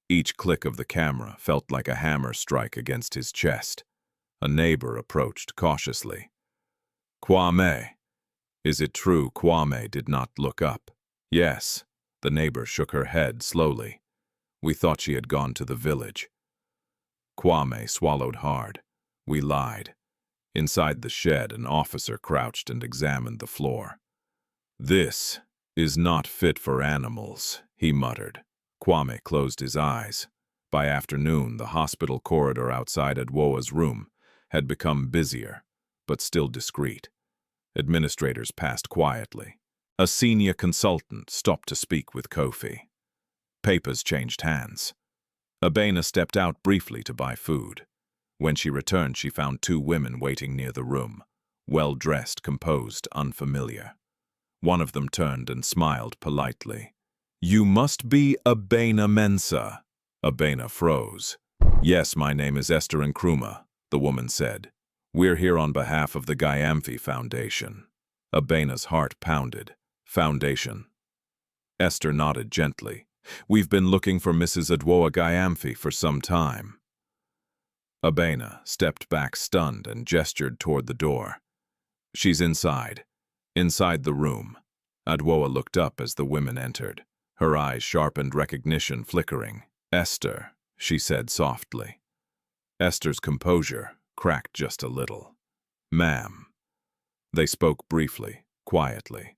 S1: Each click of the camera felt like a hammer strike against his chest. A neighbor approached cautiously. "Kwame." "Is it true?" Kwame did not look up. "Yes." The neighbor shook her head slowly. "We thought she had gone to the village." Kwame swallowed hard. "We lied." Inside the shed, an officer crouched and examined the floor. "This is not fit for animals," he muttered. Kwame closed his eyes. By afternoon, the hospital corridor outside Adwoa's room had become busier, but still discreet. Administrators passed quietly. A senior consultant stopped to speak with Kofi. Papers changed hands. Abena stepped out briefly to buy food. When she returned, she found 2 women waiting near the room, well-dressed, composed, unfamiliar. One of them turned and smiled politely. "You must be Abena Mensa." Abena froze. "Yes, my name is Esther Nkrumah," the woman said. "We're here on behalf of the Gyamfi Foundation." Abena's heart pounded. "Foundation?" Esther nodded gently. "We've been looking for Mrs. Adwoa Gyamfi for some time." Abena stepped back stunned and gestured toward the door. "She's inside. Inside the room." Adwoa looked up as the women entered, her eyes sharpened recognition flickering. "Esther," she said softly. Esther's composure cracked just a little. "Ma'am." They spoke briefly, quietly.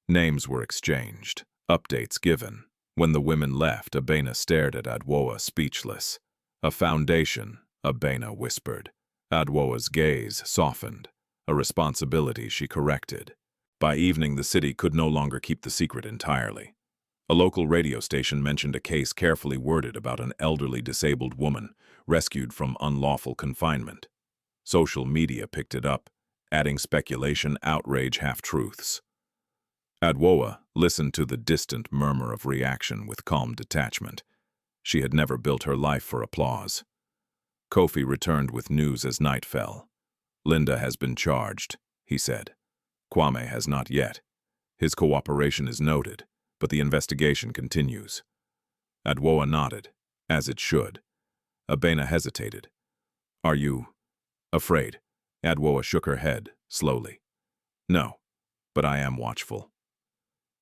S1: Names were exchanged, updates given. When the women left, Abena stared at Adwoa, speechless. "A foundation," Abena whispered. Adwoa's gaze softened, a responsibility she corrected. By evening, the city could no longer keep the secret entirely. A local radio station mentioned a case carefully worded about an elderly disabled woman rescued from unlawful confinement. Social media picked it up, adding speculation, outrage, half-truths. Adwoa listened to the distant murmur of reaction with calm detachment. She had never built her life for applause. Kofi returned with news as night fell. "Linda has been charged," he said. "Kwame has not yet. His cooperation is noted, but the investigation continues." Adwoa nodded, as it should. Abena hesitated. "Are you afraid?" Adwoa shook her head, slowly. "No, but I am watchful."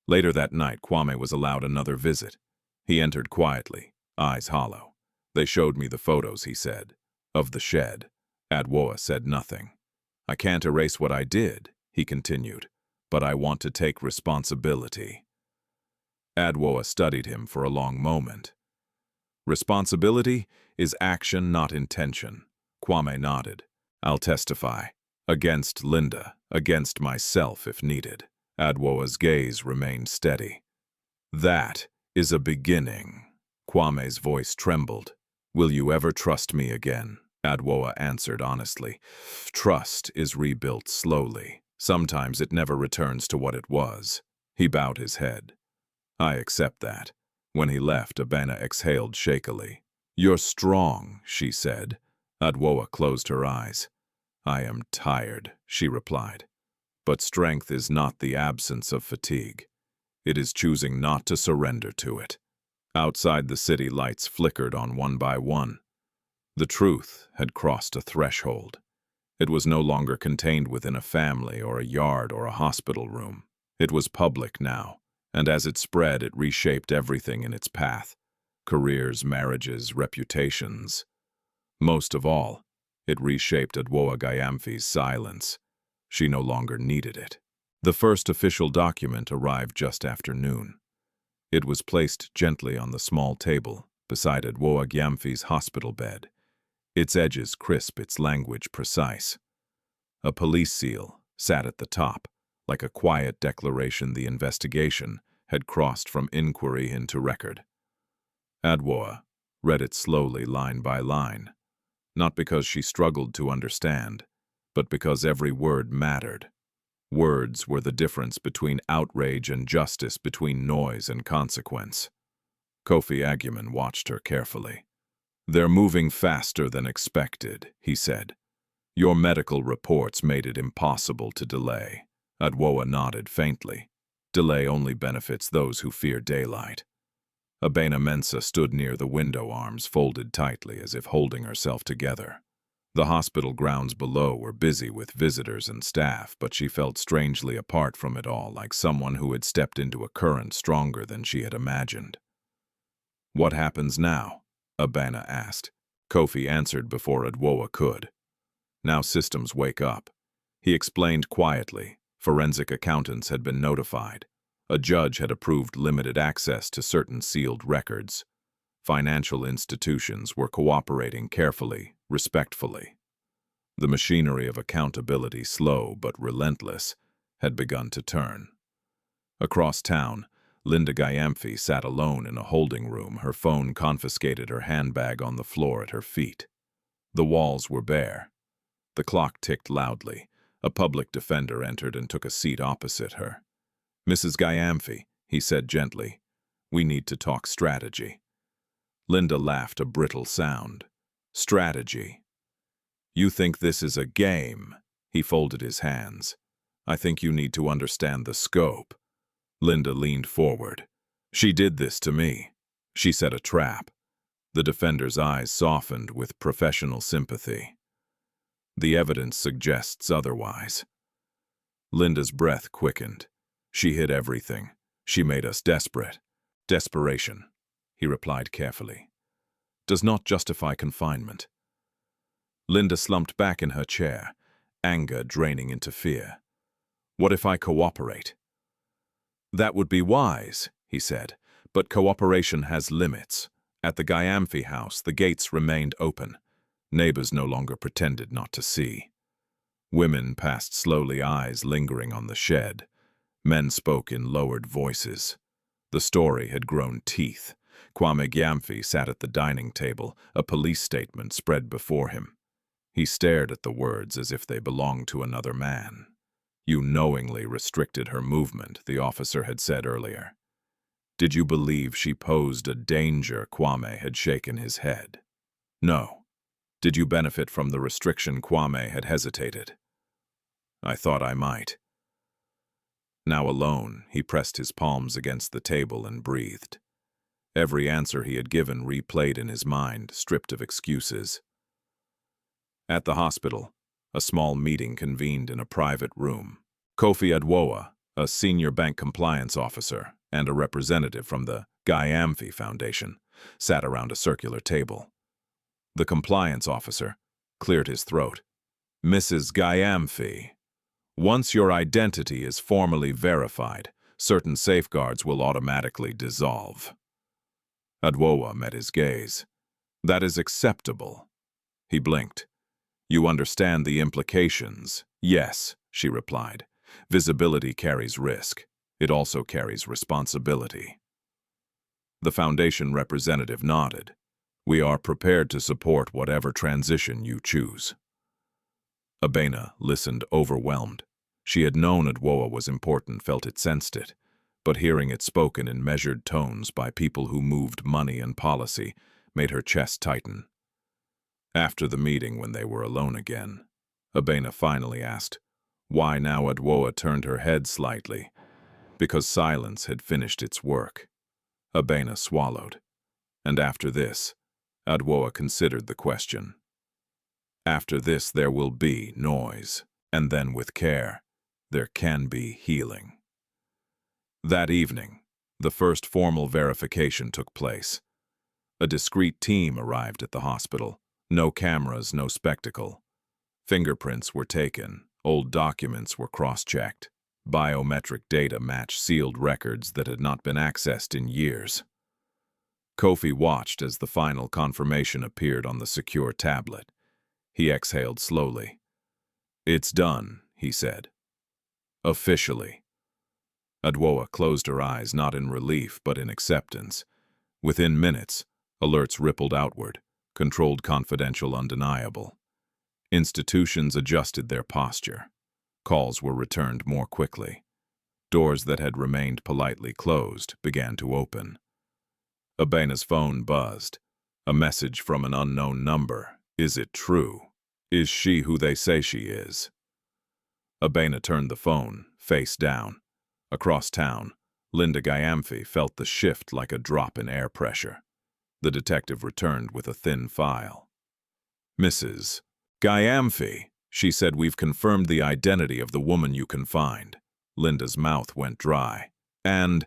S1: Later that night, Kwame was allowed another visit. He entered quietly, eyes hollow. "They showed me the photos," he said, "of the shed." Adwoa said nothing. "I can't erase what I did," he continued, "but I want to take responsibility." Adwoa studied him for a long moment. "Responsibility is action, not intention." Kwame nodded. "I'll testify. Against Linda, against myself if needed." Adwoa's gaze remained steady. "That is a beginning." Kwame's voice trembled. "Will you ever trust me again?" Adwoa answered honestly. "Trust is rebuilt slowly. Sometimes it never returns to what it was." He bowed his head. "I accept that." When he left, Abena exhaled shakily. "You're strong," she said. Adwoa closed her eyes. "I am tired," she replied. But strength is not the absence of fatigue. It is choosing not to surrender to it. Outside, the city lights flickered on one by one. The truth had crossed a threshold. It was no longer contained within a family or a yard or a hospital room. It was public now, and as it spread, it reshaped everything in its path. Careers, marriages, reputations. Most of all, it reshaped Adwoa Gyamfi's silence. She no longer needed it. The first official document arrived just after noon. It was placed gently on the small table beside Adwoa Gyamfi's hospital bed, its edges crisp, its language precise. A police seal sat at the top, like a quiet declaration the investigation had crossed from inquiry into record. Adwoa read it slowly, line by line, not because she struggled to understand, but because every word mattered. Words were the difference between outrage and justice, between noise and consequence. Kofi Agyeman watched her carefully. "They're moving faster than expected," he said. "Your medical reports made it impossible to delay." Adwoa nodded faintly. "Delay only benefits those who fear daylight." Abena Mensa stood near the window, arms folded tightly as if holding herself together. The hospital grounds below were busy with visitors and staff, but she felt strangely apart from it all, like someone who had stepped into a current stronger than she had imagined. "What happens now?" Abena asked. Kofi answered before Adwoa could. "Now systems wake up." He explained quietly. Forensic accountants had been notified. A judge had approved limited access to certain sealed records. Financial institutions were cooperating carefully, respectfully. The machinery of accountability, slow but relentless, had begun to turn. Across town, Linda Gyamfi sat alone in a holding room, her phone confiscated, her handbag on the floor at her feet. The walls were bare. The clock ticked loudly. A public defender entered and took a seat opposite her. "Mrs. Gyamfi," he said gently, We need to talk strategy. Linda laughed a brittle sound. Strategy. You think this is a game? He folded his hands. I think you need to understand the scope. Linda leaned forward. She did this to me. She set a trap. The defender's eyes softened with professional sympathy. The evidence suggests otherwise. Linda's breath quickened. She hid everything. She made us desperate. Desperation, he replied carefully, does not justify confinement. Linda slumped back in her chair, anger draining into fear. What if I cooperate? That would be wise, he said, but cooperation has limits. At the Gyamfi house, the gates remained open. Neighbors no longer pretended not to see. Women passed slowly, eyes lingering on the shed. Men spoke in lowered voices. The story had grown teeth. Adwoa Gyamfi sat at the dining table, a police statement spread before him. He stared at the words as if they belonged to another man. You knowingly restricted her movement, the officer had said earlier. Did you believe she posed a danger? Kwame had shaken his head. No. Did you benefit from the restriction? Kwame had hesitated. I thought I might. Now alone, he pressed his palms against the table and breathed. Every answer he had given replayed in his mind, stripped of excuses. At the hospital, a small meeting convened in a private room. Kofi Adwoa, a senior bank compliance officer, and a representative from the Gyamfi Foundation, sat around a circular table. The compliance officer cleared his throat. Mrs. Gyamfi, once your identity is formally verified, certain safeguards will automatically dissolve. Adwoa met his gaze. That is acceptable. He blinked. You understand the implications? Yes, she replied. Visibility carries risk. It also carries responsibility. The Foundation representative nodded. We are prepared to support whatever transition you choose. Abena listened overwhelmed. She had known Adwoa was important, felt it, sensed it, but hearing it spoken in measured tones by people who moved money and policy made her chest tighten. After the meeting, when they were alone again, Abena finally asked, why now? Adwoa turned her head slightly. Because silence had finished its work. Abena swallowed. And after this, Adwoa considered the question. After this there will be noise, and then with care, there can be healing. That evening, the first formal verification took place. A discreet team arrived at the hospital. No cameras, no spectacle. Fingerprints were taken, old documents were cross-checked. Biometric data matched sealed records that had not been accessed in years. Kofi watched as the final confirmation appeared on the secure tablet. He exhaled slowly. It's done, he said. Officially. Adwoa closed her eyes, not in relief but in acceptance. Within minutes, alerts rippled outward, controlled, confidential, undeniable. Institutions adjusted their posture. Calls were returned more quickly. Doors that had remained politely closed began to open. Abena's phone buzzed. A message from an unknown number. Is it true? Is she who they say she is? Adwoa turned the phone, face down. Across town, Linda Gyamfi felt the shift like a drop in air pressure. The detective returned with a thin file. Mrs. Gyamfi, she said, we've confirmed the identity of the woman you confined. Linda's mouth went dry. And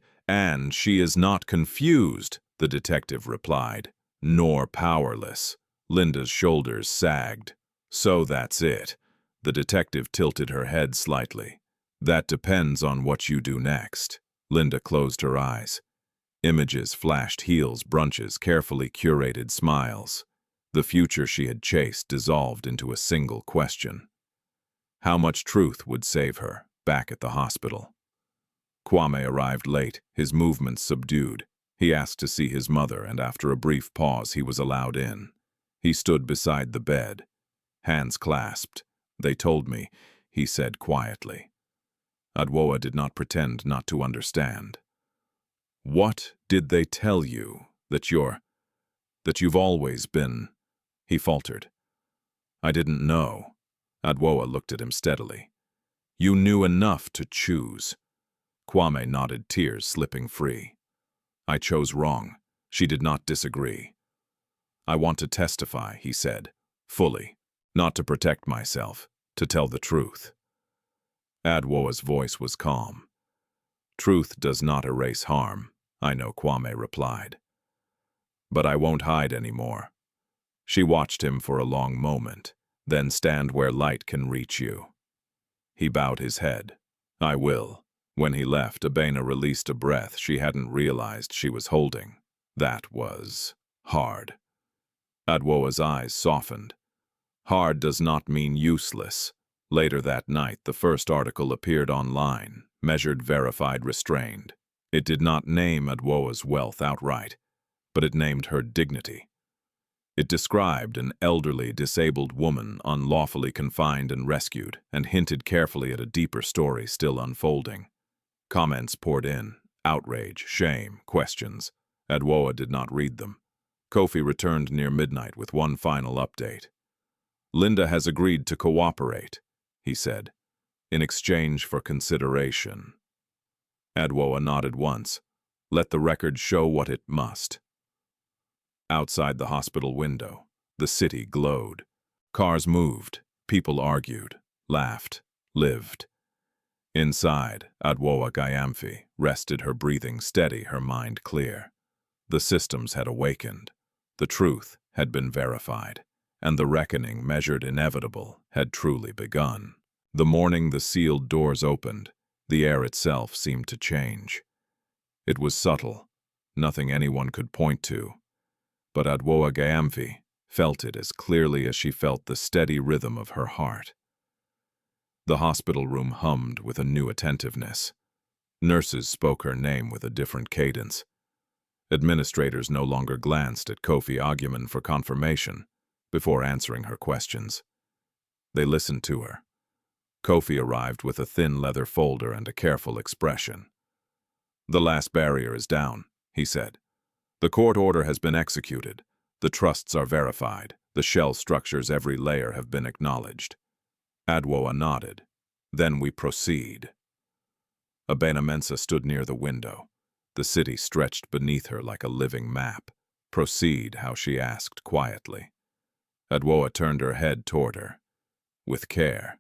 S1: she is not confused, the detective replied, nor powerless. Linda's shoulders sagged. So that's it. The detective tilted her head slightly. That depends on what you do next. Linda closed her eyes. Images flashed, heels, brunches, carefully curated smiles. The future she had chased dissolved into a single question. How much truth would save her, back at the hospital? Kwame arrived late, his movements subdued. He asked to see his mother, and after a brief pause he was allowed in. He stood beside the bed, hands clasped. They told me, he said quietly. Adwoa did not pretend not to understand. What did they tell you? That you've always been... He faltered. I didn't know. Adwoa looked at him steadily. You knew enough to choose. Kwame nodded, tears slipping free. I chose wrong. She did not disagree. I want to testify, he said, fully, not to protect myself, to tell the truth. Adwoa's voice was calm. Truth does not erase harm, I know, Kwame replied. But I won't hide anymore. She watched him for a long moment, then stand where light can reach you. He bowed his head. I will. When he left, Abena released a breath she hadn't realized she was holding. That was hard. Adwoa's eyes softened. Hard does not mean useless. Later that night, the first article appeared online, measured, verified, restrained. It did not name Adwoa's wealth outright, but it named her dignity. It described an elderly, disabled woman unlawfully confined and rescued, and hinted carefully at a deeper story still unfolding. Comments poured in, outrage, shame, questions. Adwoa did not read them. Kofi returned near midnight with one final update. Linda has agreed to cooperate, he said, in exchange for consideration. Adwoa nodded once. Let the record show what it must. Outside the hospital window, the city glowed. Cars moved, people argued, laughed, lived. Inside, Adwoa Gyamfi rested, her breathing steady, her mind clear. The systems had awakened. The truth had been verified, and the reckoning, measured inevitable, had truly begun. The morning the sealed doors opened, the air itself seemed to change. It was subtle, nothing anyone could point to, but Adwoa Gyamfi felt it as clearly as she felt the steady rhythm of her heart. The hospital room hummed with a new attentiveness. Nurses spoke her name with a different cadence. Administrators no longer glanced at Kofi Agyeman for confirmation before answering her questions. They listened to her. Kofi arrived with a thin leather folder and a careful expression. The last barrier is down, he said. The court order has been executed. The trusts are verified. The shell structures, every layer, have been acknowledged. Adwoa nodded. Then we proceed. Abena Mensah stood near the window. The city stretched beneath her like a living map. Proceed, how she asked quietly. Adwoa turned her head toward her. With care.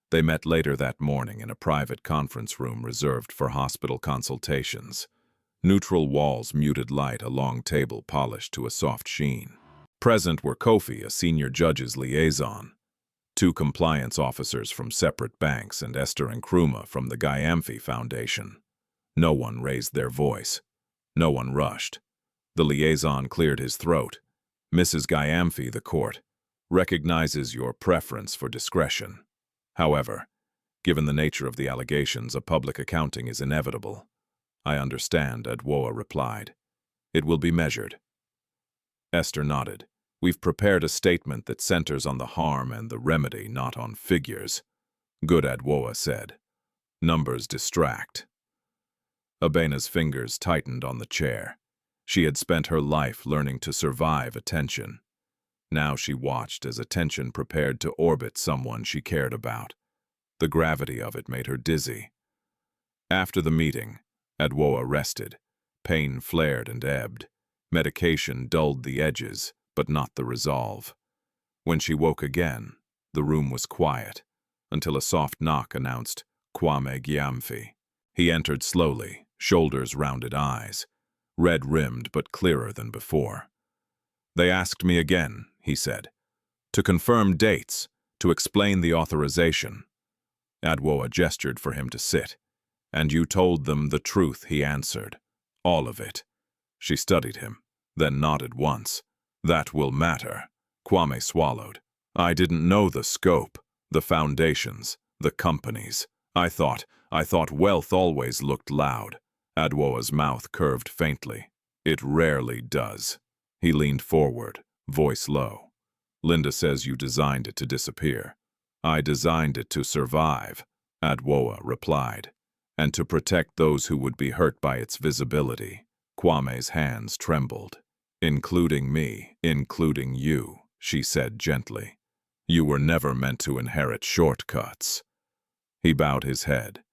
S1: They met later that morning in a private conference room reserved for hospital consultations. Neutral walls, muted light, a long table polished to a soft sheen. Present were Kofi, a senior judge's liaison, 2 compliance officers from separate banks, and Esther and Nkrumah from the Gyamfi Foundation. No one raised their voice. No one rushed. The liaison cleared his throat. Mrs. Gyamfi, the court recognizes your preference for discretion. However, given the nature of the allegations, a public accounting is inevitable. I understand, Adwoa replied. It will be measured. Esther nodded. We've prepared a statement that centers on the harm and the remedy, not on figures. Good, Adwoa said. Numbers distract. Abena's fingers tightened on the chair. She had spent her life learning to survive attention. Now she watched as attention prepared to orbit someone she cared about. The gravity of it made her dizzy. After the meeting, Adwoa rested. Pain flared and ebbed. Medication dulled the edges, but not the resolve. When she woke again, the room was quiet, until a soft knock announced Kwame Gyamfi. He entered slowly, shoulders rounded, eyes red-rimmed but clearer than before. They asked me again, he said, to confirm dates, to explain the authorization. Adwoa gestured for him to sit. And you told them the truth, he answered. All of it. She studied him, then nodded once. That will matter. Kwame swallowed. I didn't know the scope, the foundations, the companies. I thought wealth always looked loud. Adwoa's mouth curved faintly. It rarely does. He leaned forward, voice low. Linda says you designed it to disappear. I designed it to survive, Adwoa replied, and to protect those who would be hurt by its visibility. Kwame's hands trembled. "Including me, including you," she said gently. "You were never meant to inherit shortcuts." He bowed his head.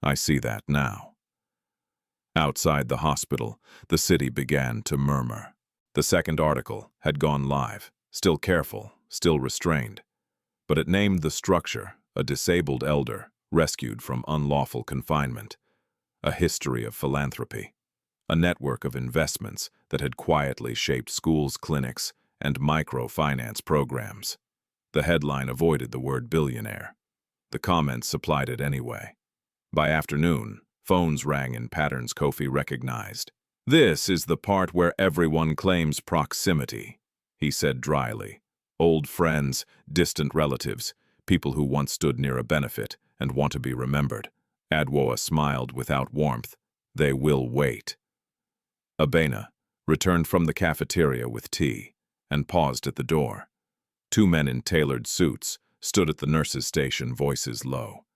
S1: "I see that now." Outside the hospital, the city began to murmur. The second article had gone live, still careful, still restrained. But it named the structure, a disabled elder, rescued from unlawful confinement. A history of philanthropy. A network of investments that had quietly shaped schools, clinics, and microfinance programs. The headline avoided the word billionaire. The comments supplied it anyway. By afternoon, phones rang in patterns Kofi recognized. "This is the part where everyone claims proximity," he said dryly. "Old friends, distant relatives, people who once stood near a benefit and want to be remembered." Adwoa smiled without warmth. "They will wait." Abena returned from the cafeteria with tea and paused at the door. Two men in tailored suits stood at the nurse's station, voices low.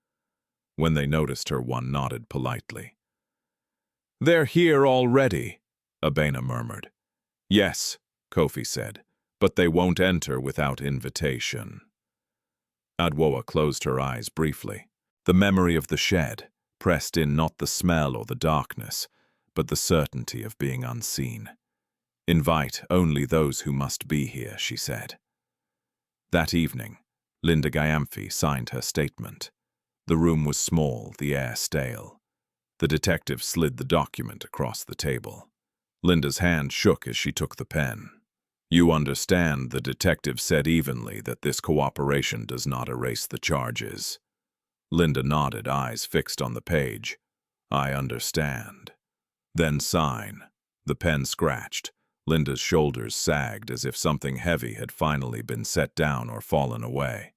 S1: When they noticed her, one nodded politely. "They're here already," Abena murmured. "Yes," Kofi said, "but they won't enter without invitation." Adwoa closed her eyes briefly. The memory of the shed pressed in, not the smell or the darkness, but the certainty of being unseen. "Invite only those who must be here," she said. That evening, Adwoa Gyamfi signed her statement. The room was small, the air stale. The detective slid the document across the table. Linda's hand shook as she took the pen. "You understand," the detective said evenly, "that this cooperation does not erase the charges." Linda nodded, eyes fixed on the page. "I understand." "Then sign." The pen scratched. Linda's shoulders sagged as if something heavy had finally been set down or fallen away.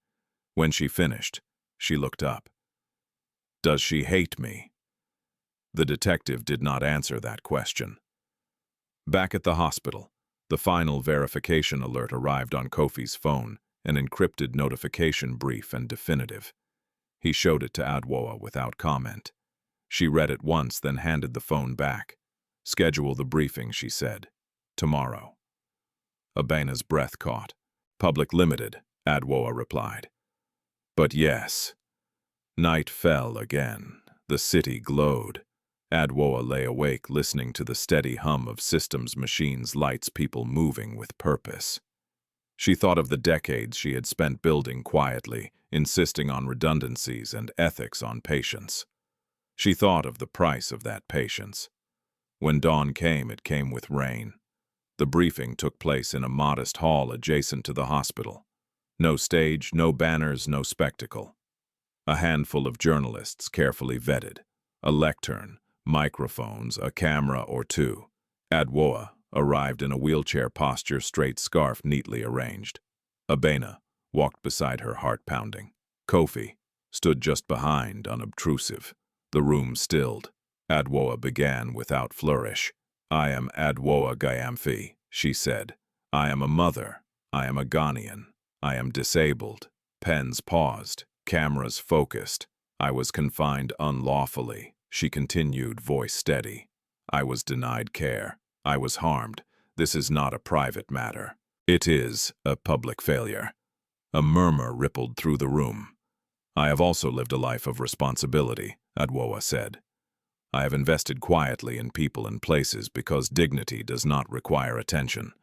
S1: When she finished, she looked up. "Does she hate me?" The detective did not answer that question. Back at the hospital, the final verification alert arrived on Kofi's phone, an encrypted notification, brief and definitive. He showed it to Adwoa without comment. She read it once, then handed the phone back. "Schedule the briefing," she said. "Tomorrow." Abena's breath caught. "Public limited," Adwoa replied. "But yes." Night fell again. The city glowed. Adwoa lay awake, listening to the steady hum of systems, machines, lights, people moving with purpose. She thought of the decades she had spent building quietly, insisting on redundancies and ethics on patience. She thought of the price of that patience. When dawn came, it came with rain. The briefing took place in a modest hall adjacent to the hospital. No stage, no banners, no spectacle. A handful of journalists carefully vetted. A lectern, microphones, a camera or two. Adwoa arrived in a wheelchair posture, straight scarf neatly arranged. Abena walked beside her, heart pounding. Kofi stood just behind, unobtrusive. The room stilled. Adwoa began without flourish. "I am Adwoa Gyamfi," she said. "I am a mother. I am a Ghanaian. I am disabled." Pens paused. Cameras focused. "I was confined unlawfully," she continued, voice steady. "I was denied care. I was harmed. This is not a private matter. It is a public failure." A murmur rippled through the room. "I have also lived a life of responsibility," Adwoa said. "I have invested quietly in people and places because dignity does not require attention.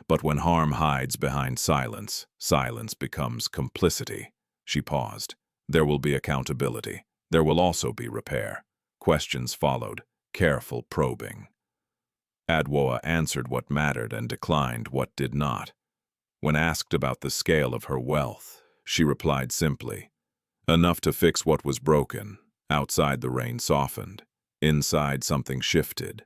S1: But when harm hides behind silence, silence becomes complicity." She paused. "There will be accountability. There will also be repair." Questions followed, careful probing. Adwoa answered what mattered and declined what did not. When asked about the scale of her wealth, she replied simply, "Enough to fix what was broken." Outside, the rain softened. Inside, something shifted.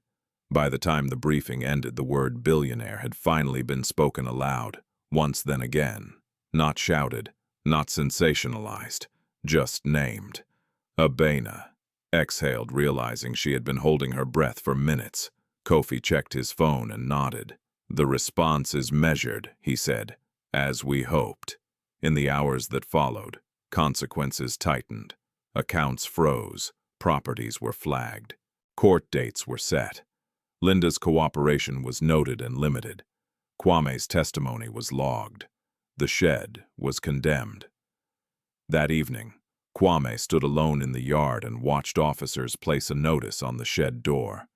S1: By the time the briefing ended, the word billionaire had finally been spoken aloud, once then again. Not shouted, not sensationalized, just named. Abena exhaled, realizing she had been holding her breath for minutes. Kofi checked his phone and nodded. "The response is measured," he said, "as we hoped." In the hours that followed, consequences tightened. Accounts froze. Properties were flagged. Court dates were set. Linda's cooperation was noted and limited. Kwame's testimony was logged. The shed was condemned. That evening, Kwame stood alone in the yard and watched officers place a notice on the shed door.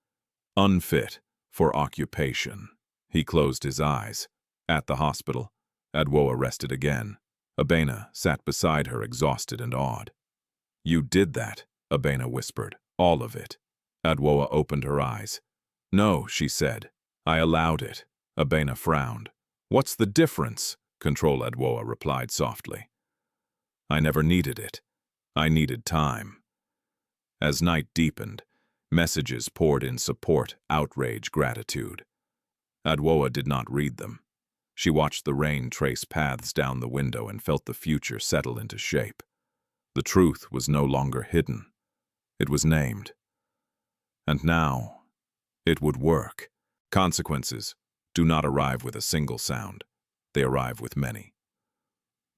S1: Unfit for occupation. He closed his eyes. At the hospital, Adwoa rested again. Abena sat beside her, exhausted and awed. "You did that," Abena whispered. "All of it." Adwoa opened her eyes. "No," she said. "I allowed it." Abena frowned. "What's the difference?" Control Adwoa replied softly. "I never needed it. I needed time." As night deepened, messages poured in support, outrage, gratitude. Adwoa did not read them. She watched the rain trace paths down the window and felt the future settle into shape. The truth was no longer hidden. It was named. And now, it would work. Consequences do not arrive with a single sound. They arrive with many.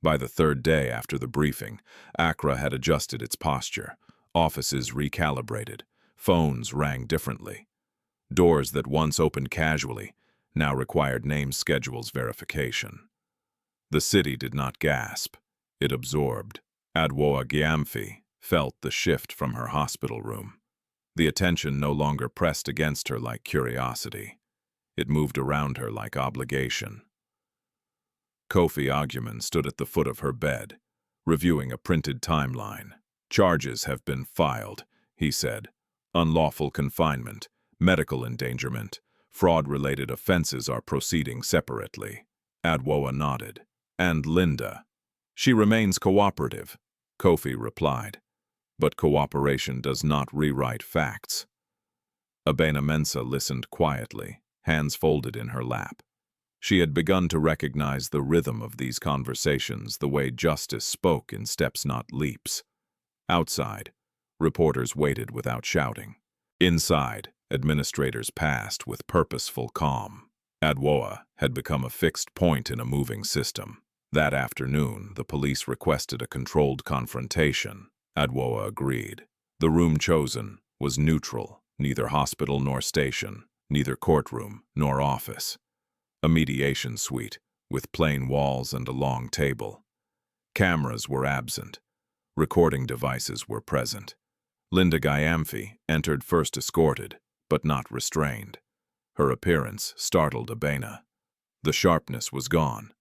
S1: By the third day after the briefing, Accra had adjusted its posture. Offices recalibrated. Phones rang differently. Doors that once opened casually now required name schedules verification. The city did not gasp. It absorbed. Adwoa Gyamfi felt the shift from her hospital room. The attention no longer pressed against her like curiosity. It moved around her like obligation. Kofi Agyeman stood at the foot of her bed, reviewing a printed timeline. "Charges have been filed," he said. "Unlawful confinement, medical endangerment, fraud-related offenses are proceeding separately." Adwoa nodded. "And Linda?" "She remains cooperative," Kofi replied. "But cooperation does not rewrite facts." Abena Mensa listened quietly, hands folded in her lap. She had begun to recognize the rhythm of these conversations, the way justice spoke in steps, not leaps. Outside, reporters waited without shouting. Inside, administrators passed with purposeful calm. Adwoa had become a fixed point in a moving system. That afternoon, the police requested a controlled confrontation. Adwoa agreed. The room chosen was neutral, neither hospital nor station, neither courtroom nor office. A mediation suite, with plain walls and a long table. Cameras were absent. Recording devices were present. Linda Gyamfi entered first escorted, but not restrained. Her appearance startled Abena. The sharpness was gone.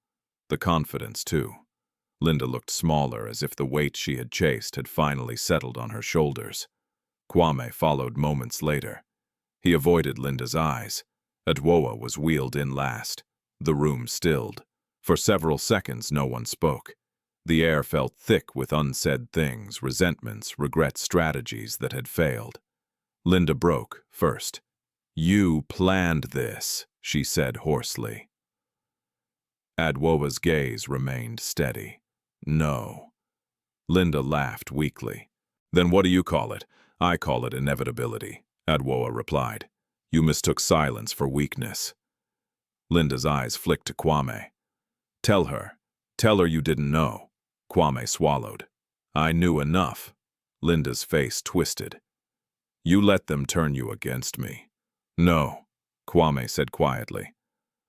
S1: The confidence, too. Linda looked smaller, as if the weight she had chased had finally settled on her shoulders. Kwame followed moments later. He avoided Linda's eyes. Adwoa was wheeled in last. The room stilled. For several seconds no one spoke. The air felt thick with unsaid things, resentments, regrets, strategies that had failed. Linda broke first. "You planned this," she said hoarsely. Adwoa's gaze remained steady. "No." Linda laughed weakly. "Then what do you call it?" "I call it inevitability," Adwoa replied. "You mistook silence for weakness." Linda's eyes flicked to Kwame. Tell her you didn't know." Kwame swallowed. "I knew enough." Linda's face twisted. "You let them turn you against me." "No," Kwame said quietly.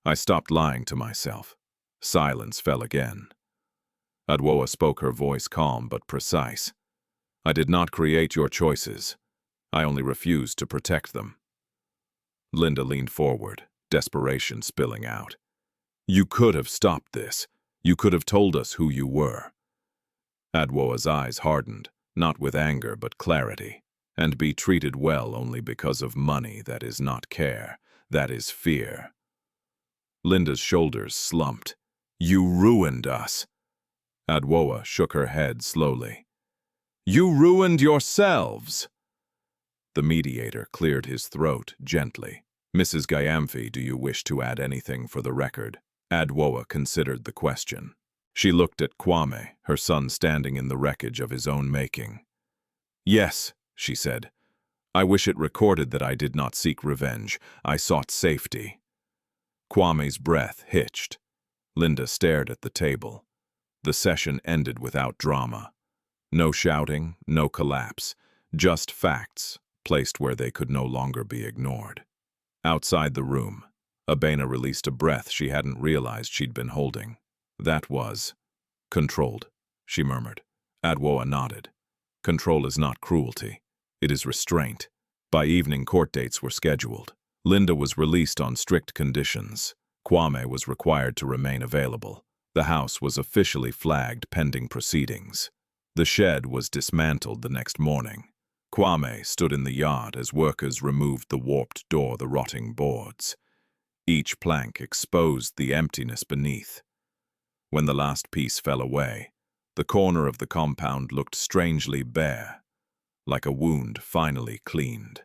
S1: "I stopped lying to myself." Silence fell again. Adwoa spoke, her voice calm but precise. "I did not create your choices. I only refused to protect them." Linda leaned forward, desperation spilling out. "You could have stopped this. You could have told us who you were." Adwoa's eyes hardened, not with anger but clarity. "And be treated well only because of money, that is not care, that is fear." Linda's shoulders slumped. "You ruined us." Adwoa shook her head slowly. "You ruined yourselves." The mediator cleared his throat gently. "Mrs. Gyamfi, do you wish to add anything for the record?" Adwoa considered the question. She looked at Kwame, her son standing in the wreckage of his own making. "Yes," she said. "I wish it recorded that I did not seek revenge. I sought safety." Kwame's breath hitched. Linda stared at the table. The session ended without drama. No shouting, no collapse, just facts, placed where they could no longer be ignored. Outside the room, Abena released a breath she hadn't realized she'd been holding. That was controlled, she murmured. Adwoa nodded. Control is not cruelty. It is restraint. By evening, court dates were scheduled. Linda was released on strict conditions. Kwame was required to remain available. The house was officially flagged pending proceedings. The shed was dismantled the next morning. Kwame stood in the yard as workers removed the warped door, the rotting boards. Each plank exposed the emptiness beneath. When the last piece fell away, the corner of the compound looked strangely bare, like a wound finally cleaned.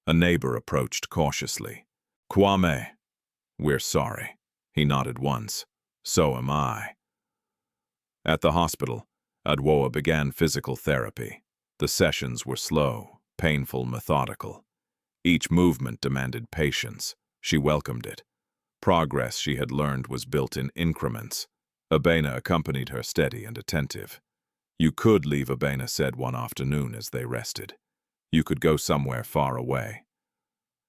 S1: A neighbor approached cautiously. "Kwame, we're sorry." He nodded once. "So am I." At the hospital, Adwoa began physical therapy. The sessions were slow, painful, methodical. Each movement demanded patience. She welcomed it. Progress, she had learned, was built in increments. Abena accompanied her, steady and attentive. "You could leave," Abena said one afternoon as they rested. "You could go somewhere far away."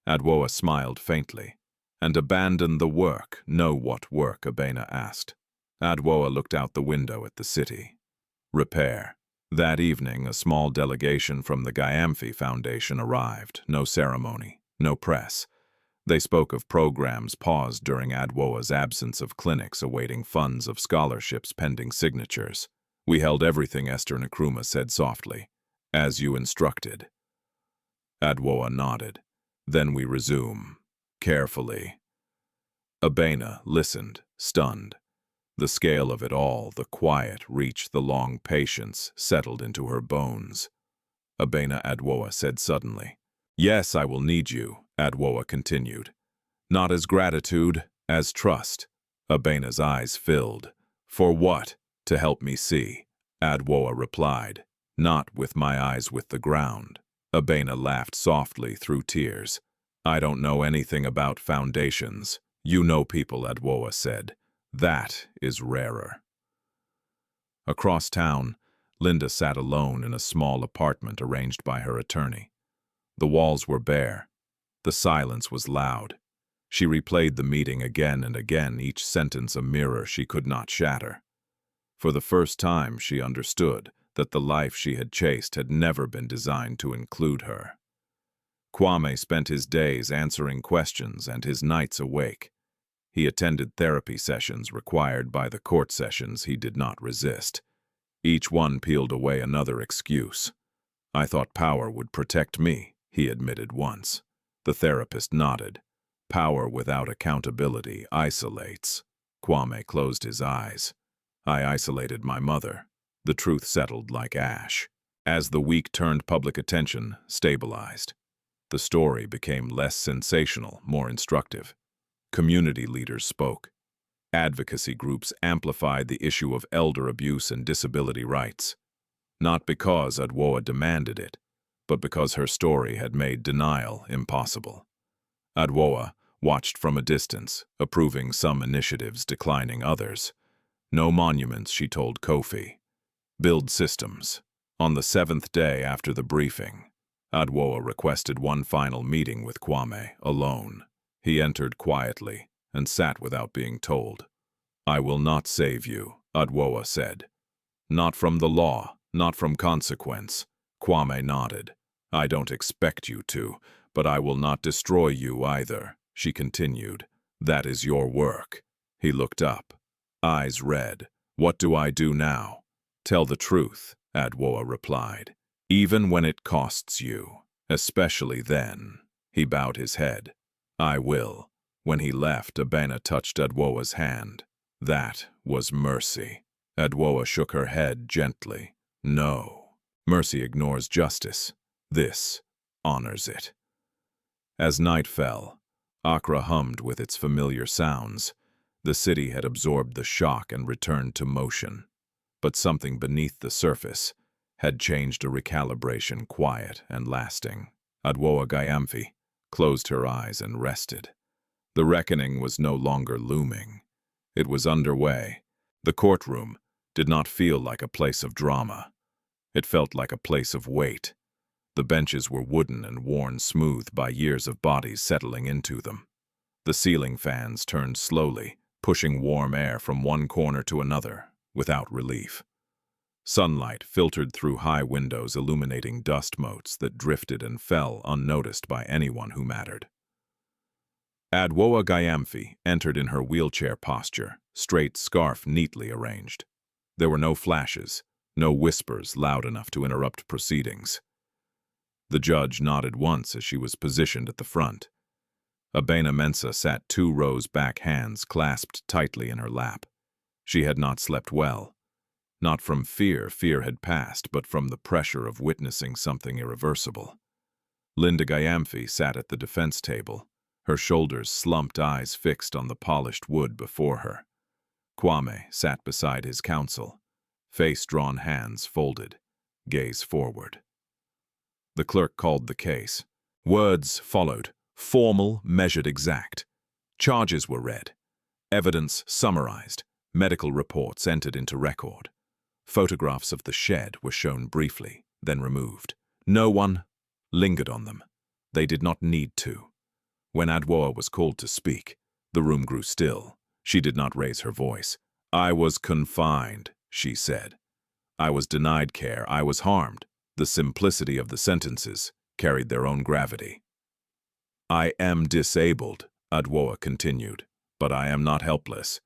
S1: Adwoa smiled faintly. "And abandon the work." "No, what work?" Abena asked. Adwoa looked out the window at the city. Repair. That evening, a small delegation from the Gyamfi Foundation arrived. No ceremony, no press. They spoke of programs paused during Adwoa's absence, of clinics awaiting funds, of scholarships pending signatures. "We held everything," Esther Nkrumah said softly. "As you instructed." Adwoa nodded. "Then we resume. Carefully." Abena listened, stunned. The scale of it all, the quiet reach, the long patience, settled into her bones. "Abena," Adwoa said suddenly. "Yes, I will need you," Adwoa continued. "Not as gratitude, as trust." Abena's eyes filled. "For what?" "To help me see," Adwoa replied. "Not with my eyes, with the ground." Abena laughed softly through tears. "I don't know anything about foundations." "You know people," Adwoa said. "That is rarer." Across town, Linda sat alone in a small apartment arranged by her attorney. The walls were bare. The silence was loud. She replayed the meeting again and again, each sentence a mirror she could not shatter. For the first time, she understood that the life she had chased had never been designed to include her. Kwame spent his days answering questions and his nights awake. He attended therapy sessions required by the court sessions he did not resist. Each one peeled away another excuse. "I thought power would protect me," he admitted once. The therapist nodded. "Power without accountability isolates." Kwame closed his eyes. "I isolated my mother." The truth settled like ash. As the week turned, public attention stabilized. The story became less sensational, more instructive. Community leaders spoke. Advocacy groups amplified the issue of elder abuse and disability rights. Not because Adwoa demanded it, but because her story had made denial impossible. Adwoa watched from a distance, approving some initiatives, declining others. "No monuments," she told Kofi. "Build systems." On the 7th day after the briefing, Adwoa requested one final meeting with Kwame, alone. He entered quietly and sat without being told. "I will not save you," Adwoa said. "Not from the law, not from consequence." Kwame nodded. "I don't expect you to, but I will not destroy you either," she continued. "That is your work." He looked up, eyes red. "What do I do now?" "Tell the truth," Adwoa replied. "Even when it costs you, especially then." He bowed his head. "I will." When he left, Abena touched Adwoa's hand. "That was mercy." Adwoa shook her head gently. "No. Mercy ignores justice. This honors it." As night fell, Accra hummed with its familiar sounds. The city had absorbed the shock and returned to motion. But something beneath the surface had changed, a recalibration, quiet and lasting. Adwoa Gyamfi closed her eyes and rested. The reckoning was no longer looming. It was underway. The courtroom did not feel like a place of drama. It felt like a place of weight. The benches were wooden and worn smooth by years of bodies settling into them. The ceiling fans turned slowly, pushing warm air from one corner to another, without relief. Sunlight filtered through high windows, illuminating dust motes that drifted and fell unnoticed by anyone who mattered. Adwoa Gyamfi entered in her wheelchair posture, straight scarf neatly arranged. There were no flashes, no whispers loud enough to interrupt proceedings. The judge nodded once as she was positioned at the front. Abena Mensa sat 2 rows back, hands clasped tightly in her lap. She had not slept well. Not from fear had passed, but from the pressure of witnessing something irreversible. Linda Gyamfi sat at the defense table, her shoulders slumped, eyes fixed on the polished wood before her. Kwame sat beside his counsel, face drawn, hands folded, gaze forward. The clerk called the case. Words followed, formal, measured, exact. Charges were read, evidence summarized, medical reports entered into record. Photographs of the shed were shown briefly, then removed. No one lingered on them. They did not need to. When Adwoa was called to speak, the room grew still. She did not raise her voice. "I was confined," she said. "I was denied care. I was harmed." The simplicity of the sentences carried their own gravity. "I am disabled," Adwoa continued, "but I am not helpless.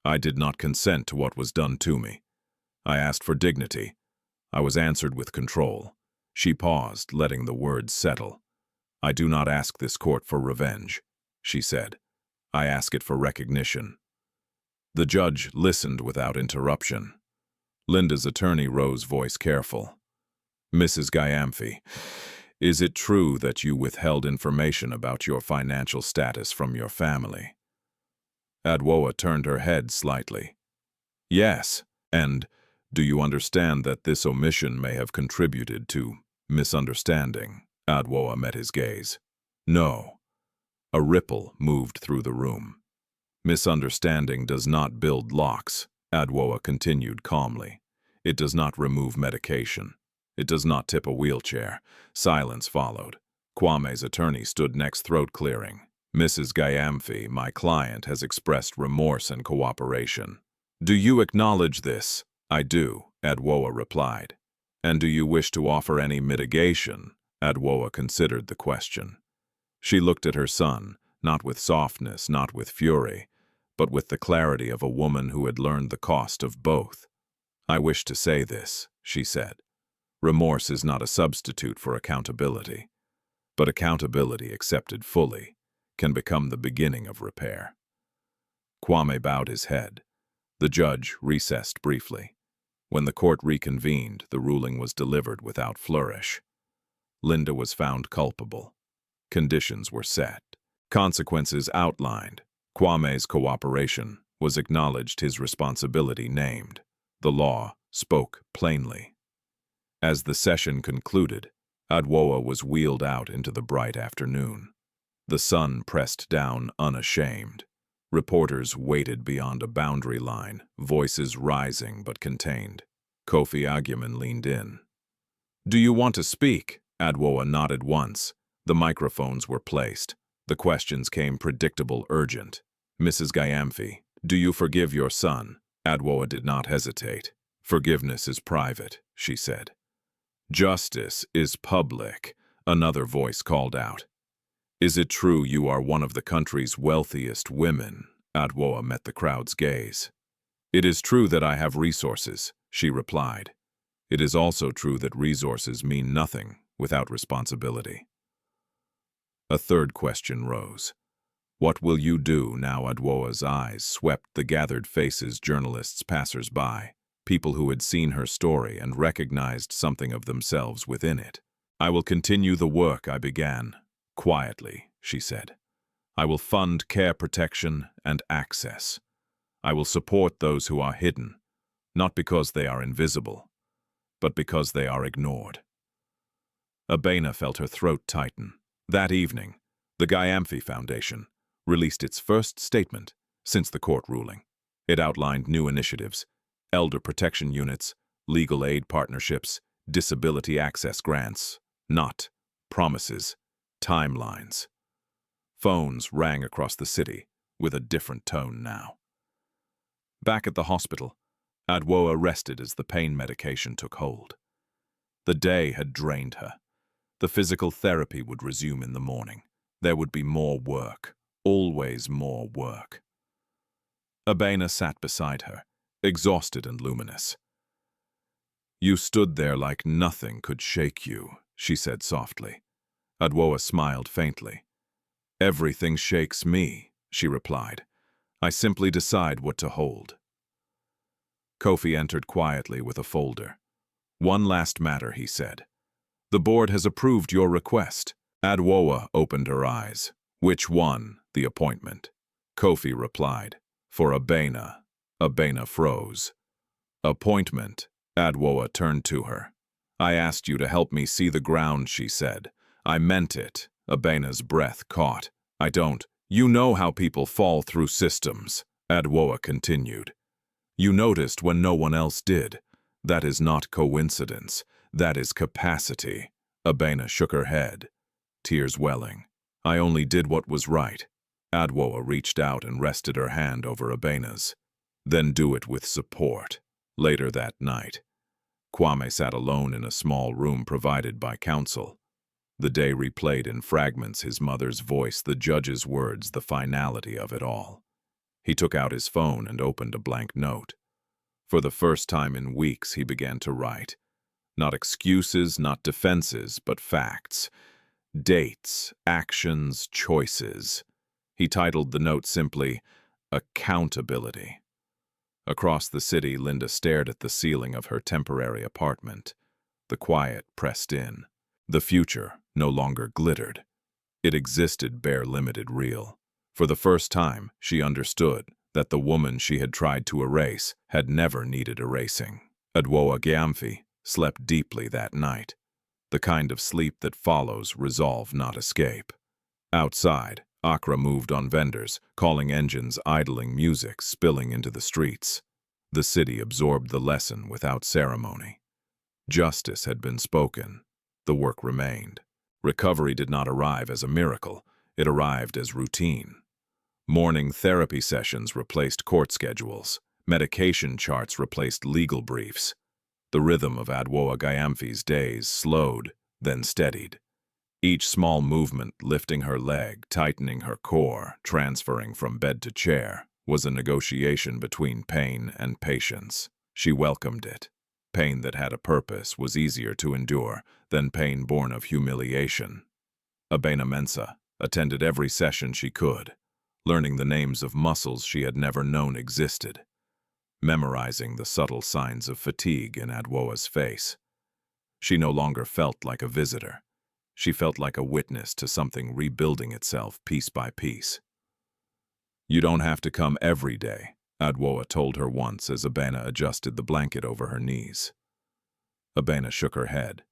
S1: I did not consent to what was done to me. I asked for dignity. I was answered with control." She paused, letting the words settle. "I do not ask this court for revenge," she said. "I ask it for recognition." The judge listened without interruption. Linda's attorney rose, voice careful. "Mrs. Gyamfi, is it true that you withheld information about your financial status from your family?" Adwoa turned her head slightly. "Yes, and do you understand that this omission may have contributed to misunderstanding?" Adwoa met his gaze. "No." A ripple moved through the room. "Misunderstanding does not build locks," Adwoa continued calmly. "It does not remove medication. It does not tip a wheelchair." Silence followed. Kwame's attorney stood next, throat clearing. "Mrs. Gyamfi, my client has expressed remorse and cooperation. Do you acknowledge this?" "I do," Adwoa replied. "And do you wish to offer any mitigation?" Adwoa considered the question. She looked at her son, not with softness, not with fury, but with the clarity of a woman who had learned the cost of both. "I wish to say this," she said. "Remorse is not a substitute for accountability, but accountability accepted fully can become the beginning of repair." Kwame bowed his head. The judge recessed briefly. When the court reconvened, the ruling was delivered without flourish. Linda was found culpable. Conditions were set. Consequences outlined. Kwame's cooperation was acknowledged, his responsibility named. The law spoke plainly. As the session concluded, Adwoa was wheeled out into the bright afternoon. The sun pressed down unashamed. Reporters waited beyond a boundary line, voices rising but contained. Kofi Agyeman leaned in. "Do you want to speak?" Adwoa nodded once. The microphones were placed. The questions came predictable, urgent. "Mrs. Gyamfi, do you forgive your son?" Adwoa did not hesitate. "Forgiveness is private," she said. "Justice is public," another voice called out. "Is it true you are one of the country's wealthiest women?" Adwoa met the crowd's gaze. "It is true that I have resources," she replied. "It is also true that resources mean nothing without responsibility." A third question rose. "What will you do now?" Adwoa's eyes swept the gathered faces, journalists, passers-by, people who had seen her story and recognized something of themselves within it. "I will continue the work I began." "Quietly," she said. "I will fund care, protection, and access. I will support those who are hidden, not because they are invisible, but because they are ignored." Abena felt her throat tighten. That evening, the Gyamfi Foundation released its first statement since the court ruling. It outlined new initiatives: elder protection units, legal aid partnerships, disability access grants, not promises, timelines. Phones rang across the city, with a different tone now. Back at the hospital, Adwoa rested as the pain medication took hold. The day had drained her. The physical therapy would resume in the morning. There would be more work, always more work. Abena sat beside her, exhausted and luminous. "You stood there like nothing could shake you," she said softly. Adwoa smiled faintly. "Everything shakes me," she replied. "I simply decide what to hold." Kofi entered quietly with a folder. "One last matter," he said. "The board has approved your request." Adwoa opened her eyes. "Which one?" "The appointment." Kofi replied. "For Abena." Abena froze. "Appointment." Adwoa turned to her. "I asked you to help me see the ground," she said. "I meant it." Abena's breath caught. "I don't." "You know how people fall through systems," Adwoa continued. "You noticed when no one else did. That is not coincidence. That is capacity." Abena shook her head, tears welling. "I only did what was right." Adwoa reached out and rested her hand over Abena's. "Then do it with support." Later that night, Kwame sat alone in a small room provided by counsel. The day replayed in fragments, his mother's voice, the judge's words, the finality of it all. He took out his phone and opened a blank note. For the first time in weeks, he began to write. Not excuses, not defenses, but facts. Dates, actions, choices. He titled the note simply, "Accountability." Across the city, Linda stared at the ceiling of her temporary apartment. The quiet pressed in. The future no longer glittered. It existed bare limited real. For the first time, she understood that the woman she had tried to erase had never needed erasing. Adwoa Gyamfi slept deeply that night, the kind of sleep that follows resolve, not escape. Outside, Accra moved on vendors, calling engines, idling music, spilling into the streets. The city absorbed the lesson without ceremony. Justice had been spoken. The work remained. Recovery did not arrive as a miracle. It arrived as routine. Morning therapy sessions replaced court schedules. Medication charts replaced legal briefs. The rhythm of Adwoa Gyamfi's days slowed, then steadied. Each small movement, lifting her leg, tightening her core, transferring from bed to chair, was a negotiation between pain and patience. She welcomed it. Pain that had a purpose was easier to endure than pain born of humiliation. Abena Mensa attended every session she could, learning the names of muscles she had never known existed, memorizing the subtle signs of fatigue in Adwoa's face. She no longer felt like a visitor. She felt like a witness to something rebuilding itself piece by piece. "You don't have to come every day," Adwoa told her once as Abena adjusted the blanket over her knees. Abena shook her head.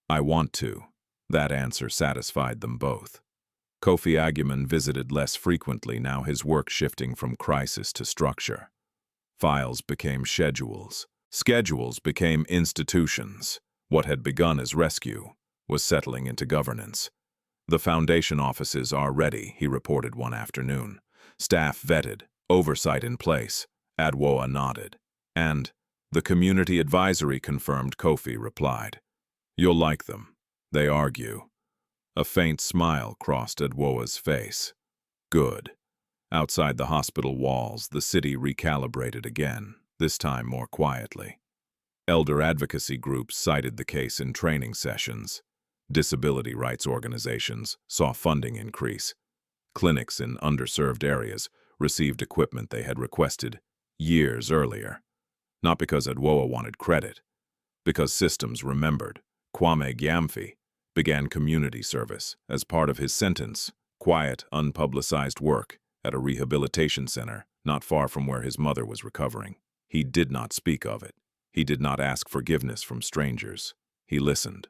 S1: "I want to." That answer satisfied them both. Kofi Agyeman visited less frequently, now his work shifting from crisis to structure. Files became schedules. Schedules became institutions. What had begun as rescue was settling into governance. "The foundation offices are ready," he reported one afternoon. "Staff vetted, oversight in place." Adwoa nodded. "And the community advisory confirmed," Kofi replied. "You'll like them. They argue." A faint smile crossed Adwoa's face. "Good." Outside the hospital walls, the city recalibrated again, this time more quietly. Elder advocacy groups cited the case in training sessions. Disability rights organizations saw funding increase. Clinics in underserved areas received equipment they had requested years earlier. Not because Adwoa wanted credit, because systems remembered. Kwame Gyamfi began community service as part of his sentence, quiet, unpublicized work at a rehabilitation center not far from where his mother was recovering. He did not speak of it. He did not ask forgiveness from strangers. He listened.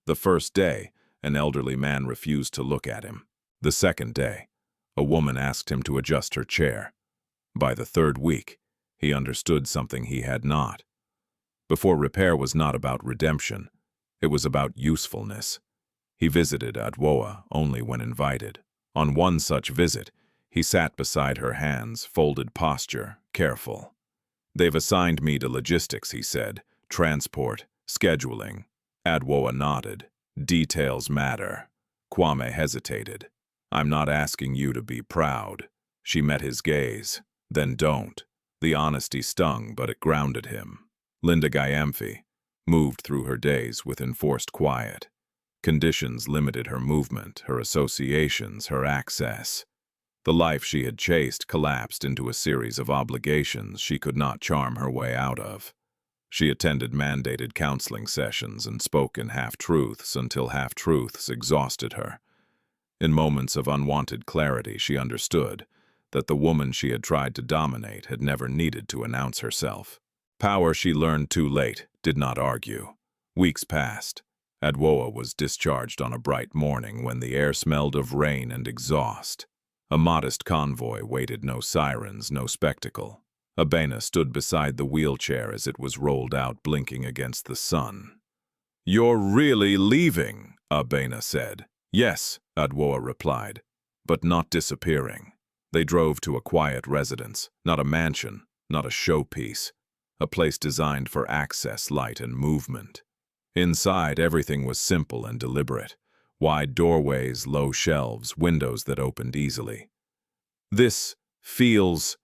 S1: The first day, an elderly man refused to look at him. The second day, a woman asked him to adjust her chair. By the third week, he understood something he had not. Before repair was not about redemption, It was about usefulness. He visited Adwoa only when invited. On one such visit, he sat beside her, hands, folded posture, careful. "They've assigned me to logistics," he said. "Transport, scheduling." Adwoa nodded. "Details matter." Kwame hesitated. "I'm not asking you to be proud." She met his gaze. "Then don't." The honesty stung, but it grounded him. Linda Gyamfi moved through her days with enforced quiet. Conditions limited her movement, her associations, her access. The life she had chased collapsed into a series of obligations she could not charm her way out of. She attended mandated counseling sessions and spoke in half-truths until half-truths exhausted her. In moments of unwanted clarity, she understood that the woman she had tried to dominate had never needed to announce herself. Power she learned too late, did not argue. Weeks passed. Adwoa was discharged on a bright morning when the air smelled of rain and exhaust. A modest convoy waited, no sirens, no spectacle. Abena stood beside the wheelchair as it was rolled out, blinking against the sun. "You're really leaving?" Abena said. "Yes," Adwoa replied, "but not disappearing." They drove to a quiet residence, not a mansion, not a showpiece, a place designed for access, light, and movement. Inside, everything was simple and deliberate. Wide doorways, low shelves, windows that opened easily. "This feels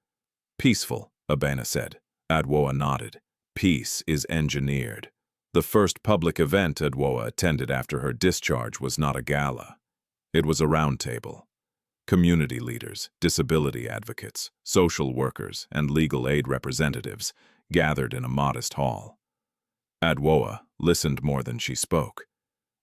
S1: peaceful," Abena said. Adwoa nodded. "Peace is engineered." The first public event Adwoa attended after her discharge was not a gala. It was a round table. Community leaders, disability advocates, social workers, and legal aid representatives gathered in a modest hall. Adwoa listened more than she spoke.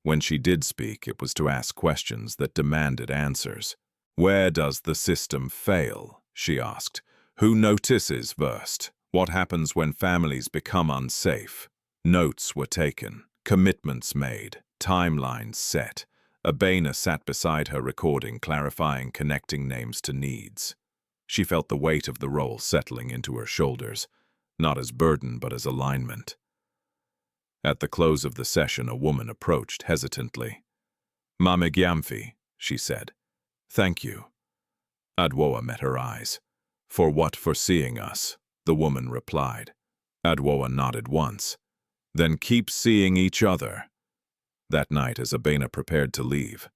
S1: When she did speak, it was to ask questions that demanded answers. "Where does the system fail?" she asked. "Who notices first? What happens when families become unsafe?" Notes were taken, commitments made, timelines set. Abena sat beside her, recording, clarifying, connecting names to needs. She felt the weight of the role settling into her shoulders, not as burden but as alignment. At the close of the session, a woman approached hesitantly. "Mama Gyamfi," she said. "Thank you." Adwoa met her eyes. "For what? For seeing us," the woman replied. Adwoa nodded once. "Then keep seeing each other." That night, as Abena prepared to leave,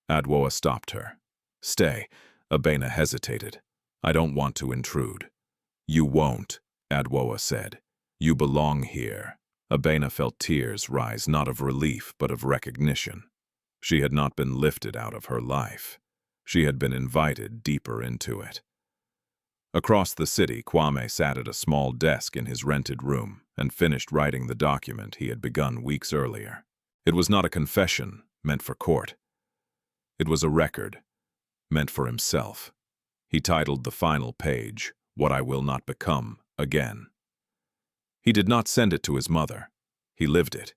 S1: Adwoa stopped her. "Stay." Abena hesitated. "I don't want to intrude." "You won't," Adwoa said. "You belong here." Abena felt tears rise, not of relief, but of recognition. She had not been lifted out of her life. She had been invited deeper into it. Across the city, Kwame sat at a small desk in his rented room and finished writing the document he had begun weeks earlier. It was not a confession meant for court. It was a record meant for himself. He titled the final page, "What I Will Not Become Again." He did not send it to his mother. He lived it.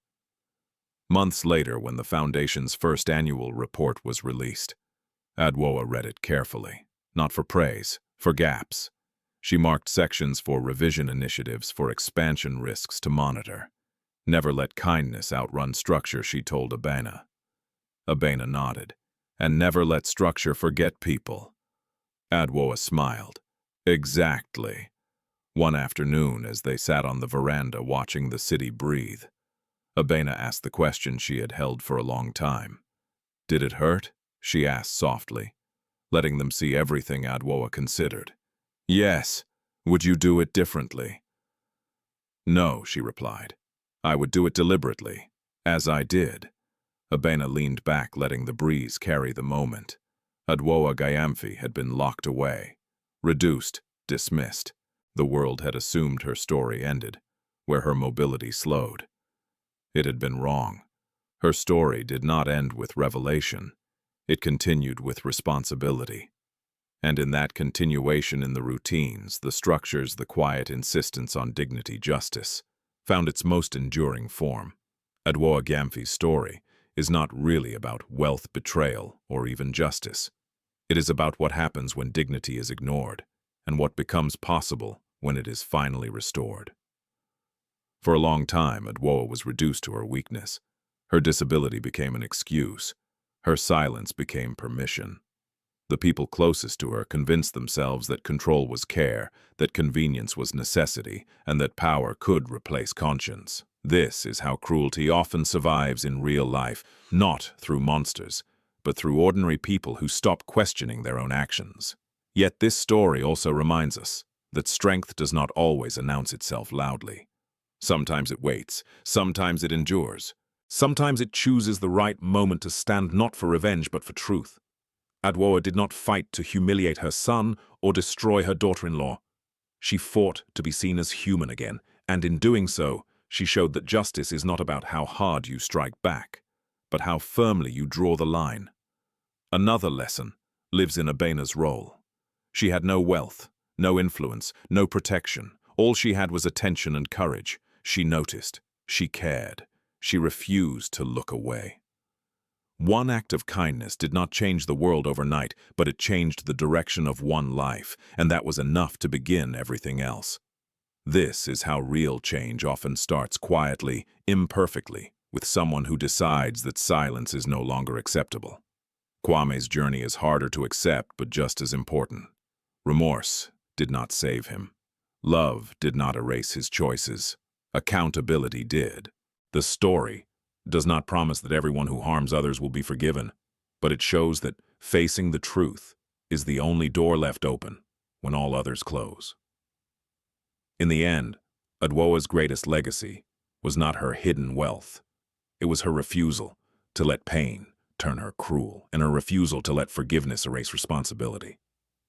S1: Months later, when the Foundation's first annual report was released, Adwoa read it carefully, not for praise, for gaps. She marked sections for revision initiatives, for expansion risks to monitor. "Never let kindness outrun structure," she told Abena. Abena nodded. "And never let structure forget people." Adwoa smiled. "Exactly." One afternoon, as they sat on the veranda watching the city breathe, Abena asked the question she had held for a long time. "Did it hurt?" she asked softly, letting them see everything Adwoa considered. "Yes. Would you do it differently?" "No," she replied. "I would do it deliberately, as I did." Abena leaned back, letting the breeze carry the moment. Adwoa Gyamfi had been locked away, reduced, dismissed. The world had assumed her story ended, where her mobility slowed. It had been wrong. Her story did not end with revelation. It continued with responsibility. And in that continuation, in the routines, the structures, the quiet insistence on dignity, justice, found its most enduring form. Adwoa Gyamfi's story is not really about wealth, betrayal, or even justice. It is about what happens when dignity is ignored, and what becomes possible when it is finally restored. For a long time, Adwoa was reduced to her weakness. Her disability became an excuse. Her silence became permission. The people closest to her convinced themselves that control was care, that convenience was necessity, and that power could replace conscience. This is how cruelty often survives in real life, not through monsters, but through ordinary people who stop questioning their own actions. Yet this story also reminds us that strength does not always announce itself loudly. Sometimes it waits, sometimes it endures, sometimes it chooses the right moment to stand not for revenge but for truth. Adwoa did not fight to humiliate her son or destroy her daughter-in-law. She fought to be seen as human again, and in doing so, she showed that justice is not about how hard you strike back, but how firmly you draw the line. Another lesson lives in Abena's role. She had no wealth, no influence, no protection. All she had was attention and courage. She noticed. She cared. She refused to look away. One act of kindness did not change the world overnight, but it changed the direction of one life, and that was enough to begin everything else. This is how real change often starts quietly, imperfectly, with someone who decides that silence is no longer acceptable. Kwame's journey is harder to accept, but just as important. Remorse did not save him. Love did not erase his choices. Accountability did. The story does not promise that everyone who harms others will be forgiven, but it shows that facing the truth is the only door left open when all others close. In the end, Adwoa's greatest legacy was not her hidden wealth. It was her refusal to let pain turn her cruel, and her refusal to let forgiveness erase responsibility.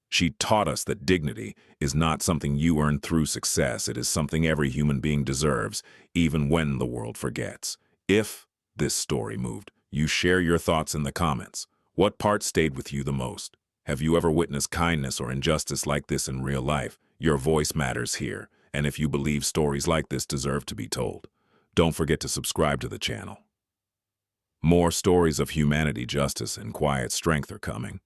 S1: She taught us that dignity is not something you earn through success. It is something every human being deserves, even when the world forgets. If this story moved, you share your thoughts in the comments. What part stayed with you the most? Have you ever witnessed kindness or injustice like this in real life? Your voice matters here, and if you believe stories like this deserve to be told, don't forget to subscribe to the channel. More stories of humanity, justice, and quiet strength are coming.